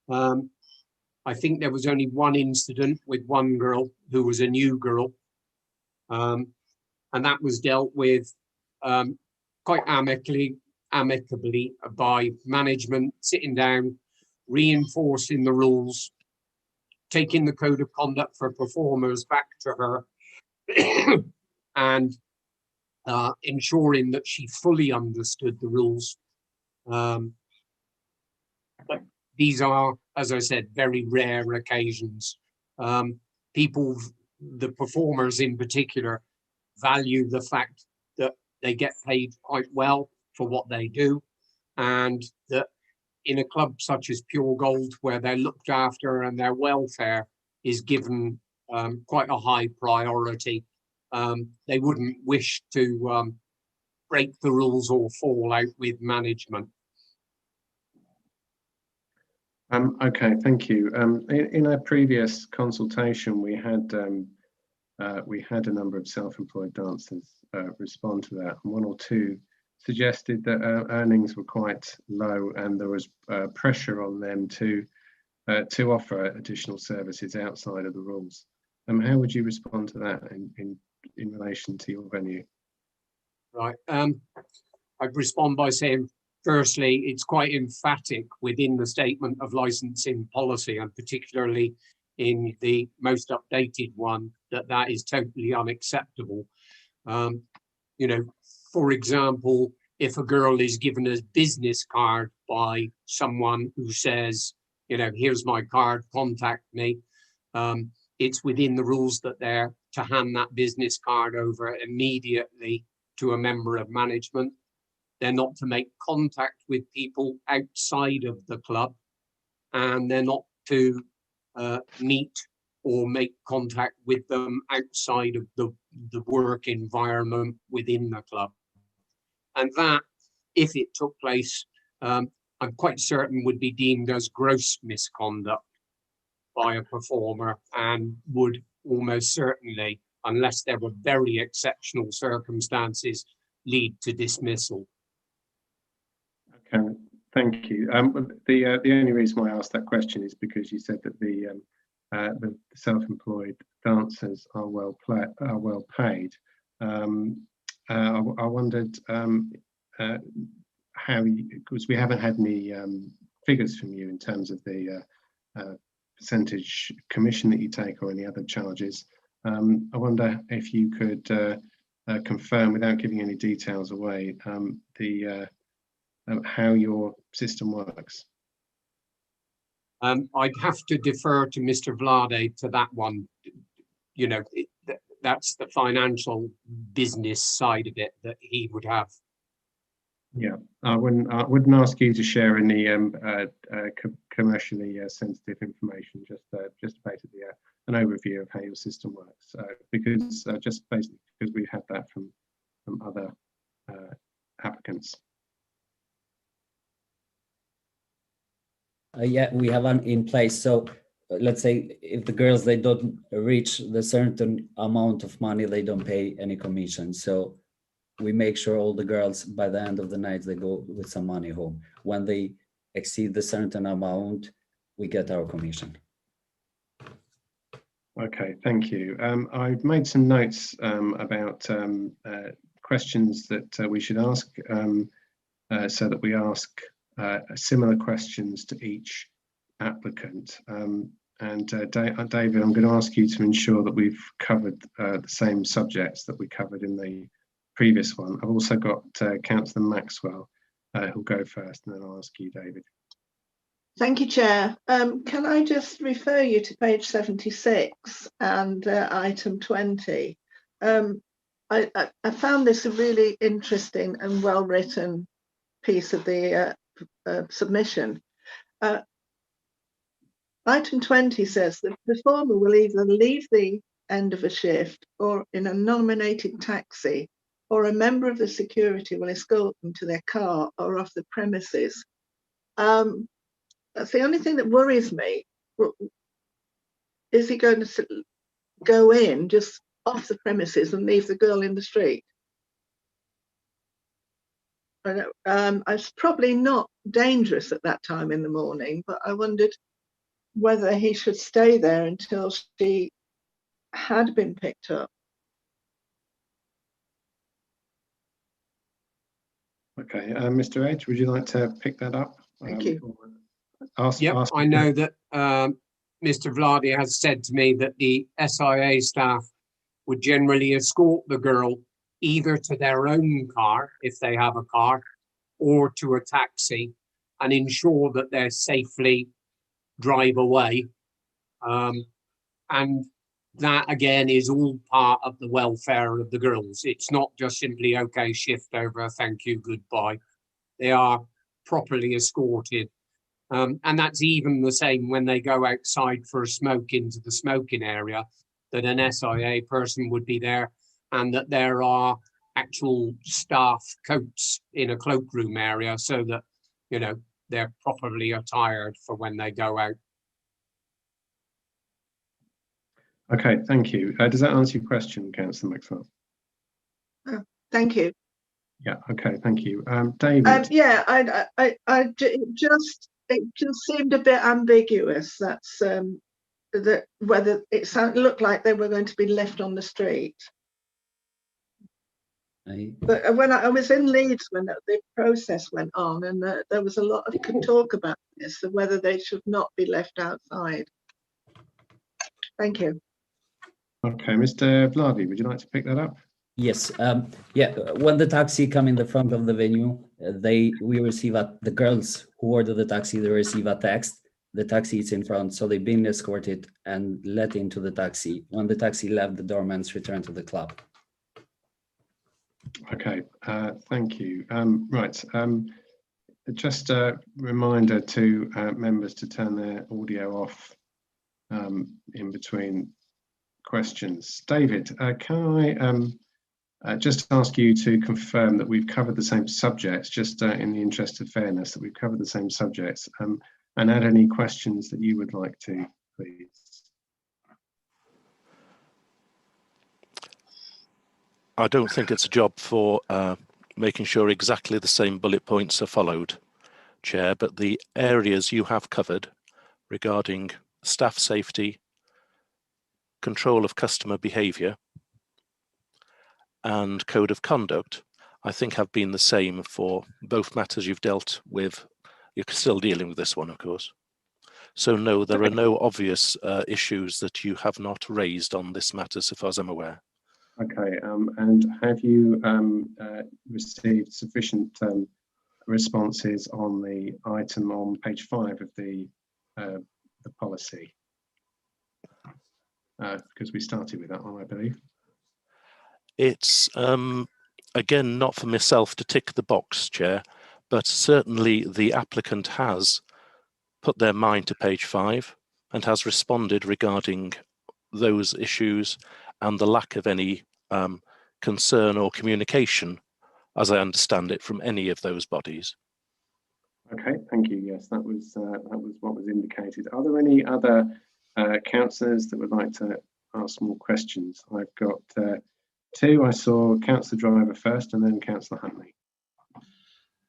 I think there was only one incident with one girl who was a new girl, and that was dealt with quite amicably by management sitting down, reinforcing the rules, taking the code of conduct for performers back to her, and ensuring that she fully understood the rules. But these are, as I said, very rare occasions. People, the performers in particular, value the fact that they get paid quite well for what they do, and that in a club such as Pure Gold, where they're looked after and their welfare is given quite a high priority, they wouldn't wish to break the rules or fall out with management. Okay, thank you. In a previous consultation, we had a number of self-employed dancers respond to that, and one or two suggested that earnings were quite low and there was pressure on them to offer additional services outside of the rules. How would you respond to that in relation to your venue? Right. I'd respond by saying, firstly, it's quite emphatic within the statement of licensing policy, and particularly in the most updated one, that that is totally unacceptable. You know, for example, if a girl is given a business card by someone who says, you know, here's my card, contact me, it's within the rules that they're to hand that business card over immediately to a member of management. They're not to make contact with people outside of the club, and they're not to meet or make contact with them outside of the work environment within the club. And that, if it took place, I'm quite certain would be deemed as gross misconduct by a performer, and would almost certainly, unless there were very exceptional circumstances, lead to dismissal. Okay, thank you. The only reason why I asked that question is because you said that the self-employed dancers are well paid. I wondered how, because we haven't had any figures from you in terms of the percentage commission that you take or any other charges. I wonder if you could confirm, without giving any details away, how your system works. I'd have to defer to Mr. Vlade to that one. You know, that's the financial business side of it that he would have. Yeah, I wouldn't ask you to share any commercially sensitive information. Just basically an overview of how your system works, because just basically because we've had that from other applicants. Yeah, we have one in place. So let's say if the girls, they don't reach the certain amount of money, they don't pay any commission. So we make sure all the girls, by the end of the night, they go with some money home. When they exceed the certain amount, we get our commission. Okay, thank you. I've made some notes about questions that we should ask, so that we ask similar questions to each applicant. David, I'm going to ask you to ensure that we've covered the same subjects that we covered in the previous one. I've also got Councillor Maxwell who'll go first, and then I'll ask you, David. Thank you, Chair. Can I just refer you to page 76 and item 20? I found this a really interesting and well-written piece of the submission. Item 20 says the performer will either leave the end of a shift or in a nominated taxi, or a member of the security will escort them to their car or off the premises. That's the only thing that worries me. Is he going to go in just off the premises and leave the girl in the street? I know, it's probably not dangerous at that time in the morning, but I wondered whether he should stay there until she had been picked up. Okay, Mr. Edge, would you like to pick that up? Thank you. I know that Mr. Vladi has said to me that the SIA staff would generally escort the girl either to their own car, if they have a car, or to a taxi, and ensure that they safely drive away. And that, again, is all part of the welfare of the girls. It's not just simply, okay, shift over, thank you, goodbye. They are properly escorted. And that's even the same when they go outside for a smoke into the smoking area, that an SIA person would be there, and that there are actual staff coats in a cloakroom area so that, you know, they're properly attired for when they go out. Okay, thank you. Does that answer your question, Councillor Maxwell? Thank you. Yeah, okay, thank you. David? Yeah, it just seemed a bit ambiguous. That's that whether it looked like they were going to be left on the street. But when I was in Leeds when the process went on, and there was a lot of talk about this, of whether they should not be left outside. Thank you. Okay, Mr. Vladi, would you like to pick that up? Yes. Yeah. When the taxi come in the front of the venue, we receive the girls who order the taxi. They receive a text. The taxi is in front, so they've been escorted and let into the taxi. When the taxi left, the doorman's returned to the club. Okay. Thank you. Right. Just a reminder to members to turn their audio off in between questions. David, can I just ask you to confirm that we've covered the same subjects, just in the interest of fairness, that we've covered the same subjects, and add any questions that you would like to, please. I don't think it's a job for making sure exactly the same bullet points are followed, Chair, but the areas you have covered regarding staff safety, control of customer behaviour, and code of conduct, I think have been the same for both matters you've dealt with. You're still dealing with this one, of course. So no, there are no obvious issues that you have not raised on this matter, so far as I'm aware. Okay, and have you received sufficient responses on the item on page 5 of the policy? Because we started with that one, I believe. It's, again, not for myself to tick the box, Chair, but certainly the applicant has put their mind to page 5 and has responded regarding those issues and the lack of any concern or communication, as I understand it, from any of those bodies. Okay, thank you. Yes, that was what was indicated. Are there any other councillors that would like to ask more questions? I've got two. I saw Councillor Driver first, and then Councillor Huntley.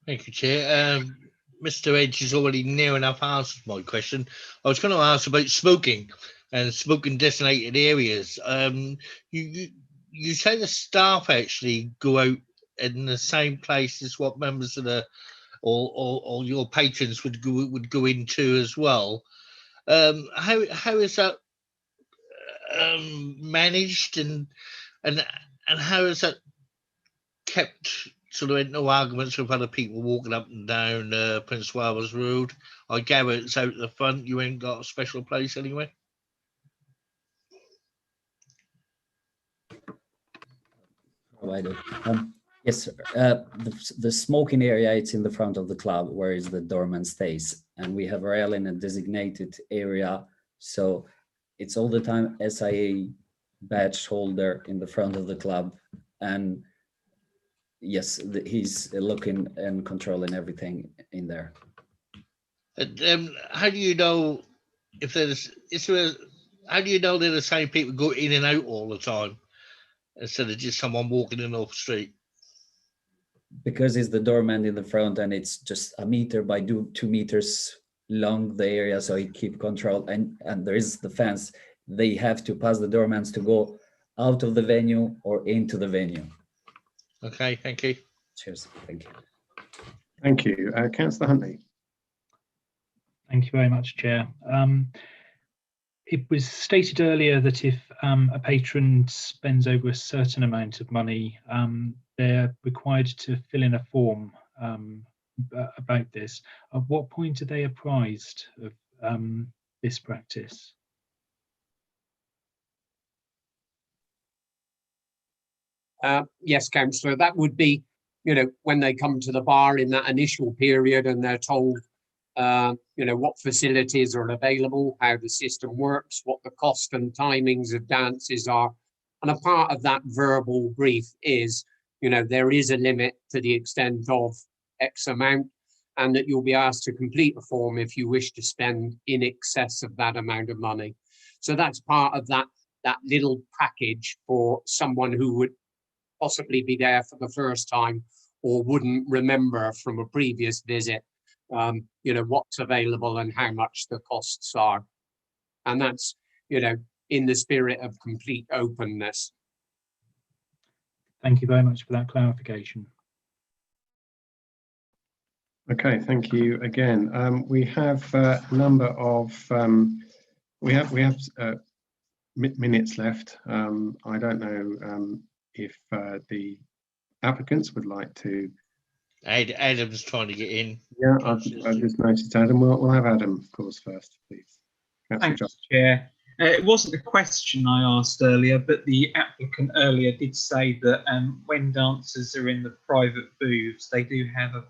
Thank you, Chair. Mr. Edge has already near enough answered my question. I was going to ask about smoking and smoking designated areas. You say the staff actually go out in the same place as what members of the or your patrons would go into as well. How is that managed, and how is that kept? So there ain't no arguments with other people walking up and down Prince Wales Road. I gather it's out the front. You ain't got a special place anyway. Yes, sir. The smoking area, it's in the front of the club, where is the doorman stays, and we have a rail in a designated area, so it's all the time SIA badge holder in the front of the club, and yes, he's looking and controlling everything in there. And how do you know if how do you know they're the same people go in and out all the time instead of just someone walking in off the street? Because it's the doorman in the front and it's just a meter by 2 meters long, the area, so he keep control, and there is the fence. They have to pass the doormans to go out of the venue or into the venue. Okay, thank you. Cheers. Thank you. Thank you. Councillor Huntley. Thank you very much, Chair. It was stated earlier that if a patron spends over a certain amount of money, they're required to fill in a form about this. At what point are they apprised of this practice? Yes, Councillor, that would be, when they come to the bar in that initial period and they're told, what facilities are available, how the system works, what the cost and timings of dances are. And a part of that verbal brief is, there is a limit to the extent of X amount, and that you'll be asked to complete a form if you wish to spend in excess of that amount of money. So that's part of that little package for someone who would possibly be there for the first time or wouldn't remember from a previous visit, what's available and how much the costs are. And that's, in the spirit of complete openness. Thank you very much for that clarification. Okay, thank you again. We have a number of minutes left. I don't know if the applicants would like to. Adam's trying to get in. Yeah, I've just noticed Adam. We'll have Adam, of course, first, please. Thanks, Chair. It wasn't a question I asked earlier, but the applicant earlier did say that when dancers are in the private booths, they do have a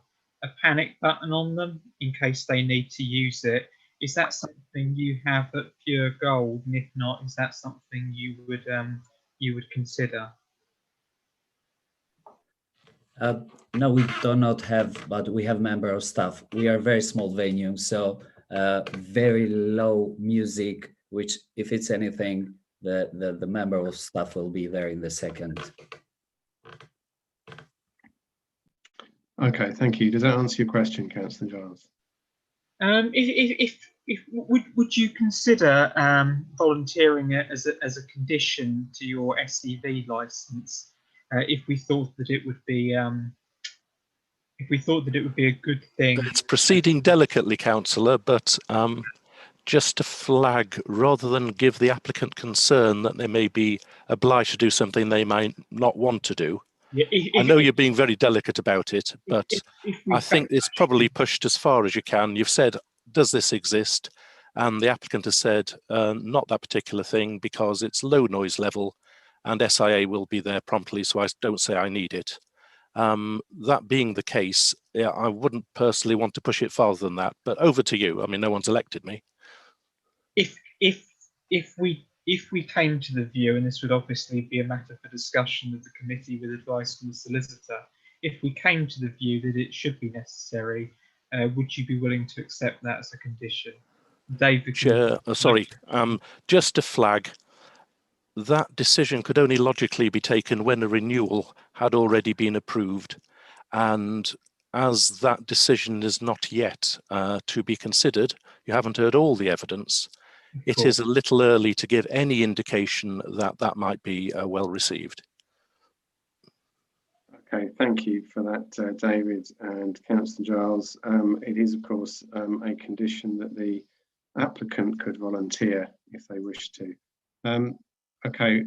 panic button on them in case they need to use it. Is that something you have at Pure Gold? And if not, is that something you would consider? No, we do not have, but we have member of staff. We are a very small venue, so very low music, which if it's anything, the member of staff will be there in the second. Okay, thank you. Does that answer your question, Councillor Giles? Would you consider volunteering it as a condition to your SEV license if we thought that it would be a good thing? It's proceeding delicately, Councillor, but just to flag, rather than give the applicant concern that they may be obliged to do something they might not want to do. Yeah, I know you're being very delicate about it, but I think it's probably pushed as far as you can. You've said, does this exist? And the applicant has said, not that particular thing because it's low noise level and SIA will be there promptly, so I don't say I need it. That being the case, yeah, I wouldn't personally want to push it farther than that, but over to you. I mean, no one's elected me. If we came to the view, and this would obviously be a matter for discussion with the committee with advice from the solicitor, if we came to the view that it should be necessary, would you be willing to accept that as a condition? David. Chair, sorry, just to flag, that decision could only logically be taken when a renewal had already been approved. And as that decision is not yet to be considered, you haven't heard all the evidence. It is a little early to give any indication that that might be well received. Okay, thank you for that, David and Councillor Giles. It is, of course, a condition that the applicant could volunteer if they wish to. Okay,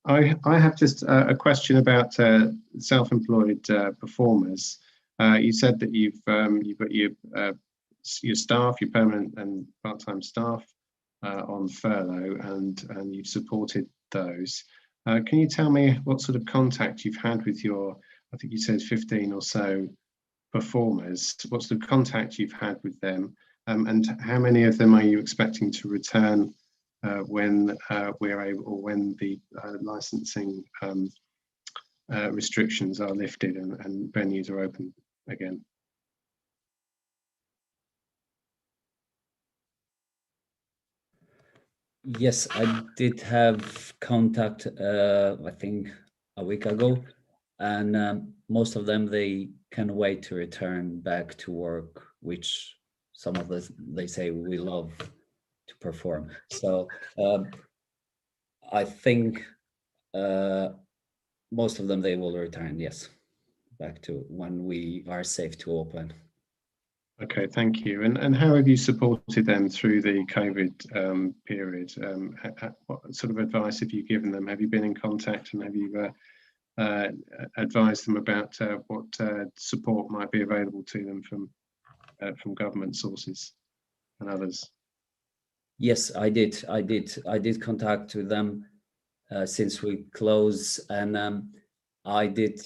I have just a question about self-employed performers. You said that you've got your staff, your permanent and part-time staff on furlough, and you've supported those. Can you tell me what sort of contact you've had with your, I think you said 15 or so performers, what sort of contact you've had with them, and how many of them are you expecting to return when we're able, or when the licensing restrictions are lifted and venues are open again? Yes, I did have contact, I think a week ago, and most of them, they can wait to return back to work, which some of us, they say we love to perform. So I think most of them, they will return, yes, back to when we are safe to open. Okay, thank you. And how have you supported them through the COVID period? What sort of advice have you given them? Have you been in contact, and have you advised them about what support might be available to them from government sources and others? Yes, I did contact with them since we closed, and I did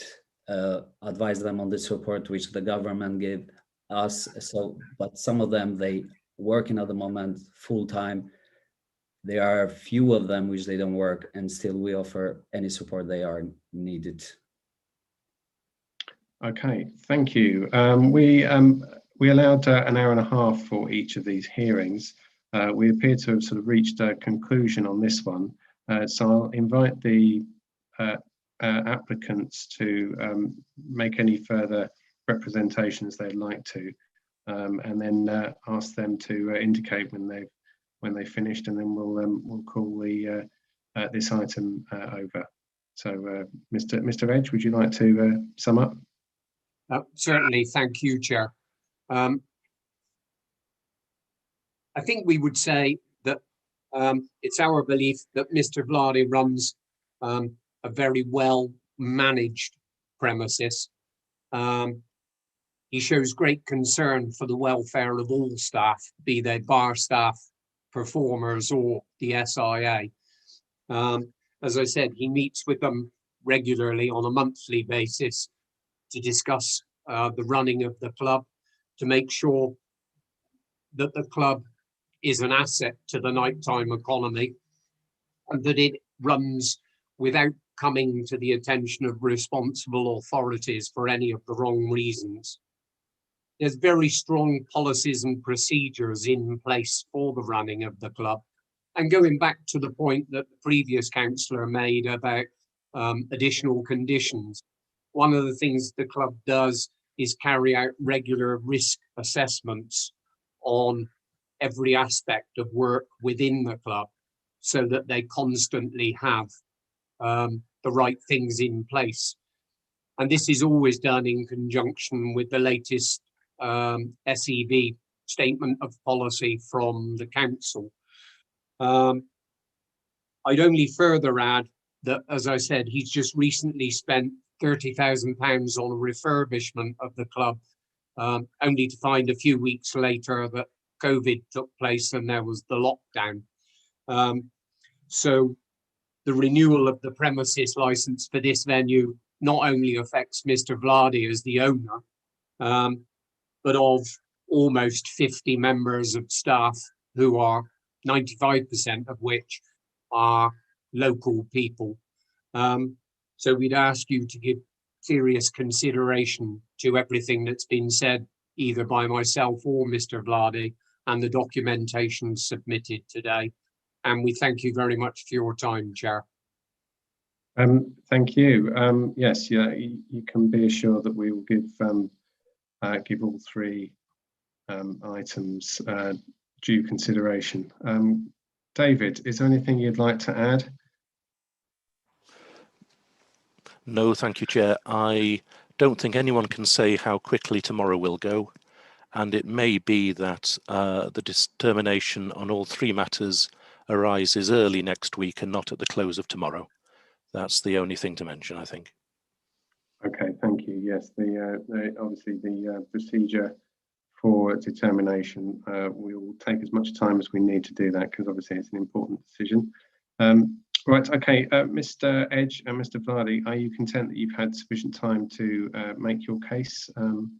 advise them on the support which the government gave us. So, but some of them, they working at the moment full time. There are a few of them which they don't work, and still we offer any support they are needed. Okay, thank you. We allowed an hour and a half for each of these hearings. We appear to have sort of reached a conclusion on this one. So I'll invite the applicants to make any further representations they'd like to, and then ask them to indicate when they've finished, and then we'll call this item over. So, Mr. Edge, would you like to sum up? Certainly, thank you, Chair. I think we would say that it's our belief that Mr. Vladi runs a very well managed premises. He shows great concern for the welfare of all staff, be they bar staff, performers, or the SIA. As I said, he meets with them regularly on a monthly basis to discuss the running of the club, to make sure that the club is an asset to the nighttime economy, and that it runs without coming to the attention of responsible authorities for any of the wrong reasons. There's very strong policies and procedures in place for the running of the club. And going back to the point that the previous councillor made about additional conditions, one of the things the club does is carry out regular risk assessments on every aspect of work within the club, so that they constantly have the right things in place. And this is always done in conjunction with the latest SEV statement of policy from the council. I'd only further add that, as I said, he's just recently spent £30,000 on a refurbishment of the club, only to find a few weeks later that COVID took place and there was the lockdown. So the renewal of the premises license for this venue not only affects Mr. Vladi as the owner, but of almost 50 members of staff, who are 95% of which are local people. So we'd ask you to give serious consideration to everything that's been said, either by myself or Mr. Vladi, and the documentation submitted today. And we thank you very much for your time, Chair. Thank you. Yes, yeah, you can be assured that we will give all three items due consideration. David, is there anything you'd like to add? No, thank you, Chair. I don't think anyone can say how quickly tomorrow will go, and it may be that the determination on all three matters arises early next week and not at the close of tomorrow. That's the only thing to mention, I think. Okay, thank you. Yes, obviously the procedure for determination will take as much time as we need to do that, because obviously it's an important decision. Right, okay, Mr. Edge and Mr. Vladi, are you content that you've had sufficient time to make your case? And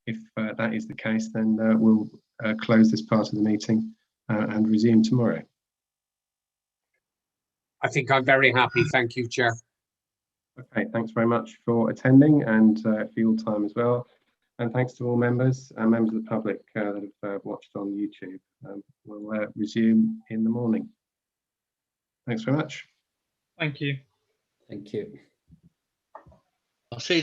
if that is the case, then we'll close this part of the meeting and resume tomorrow. I think I'm very happy. Thank you, Chair. Okay, thanks very much for attending and for your time as well. And thanks to all members and members of the public that have watched on YouTube. We'll resume in the morning. Thanks very much. Thank you. Thank you. I'll see you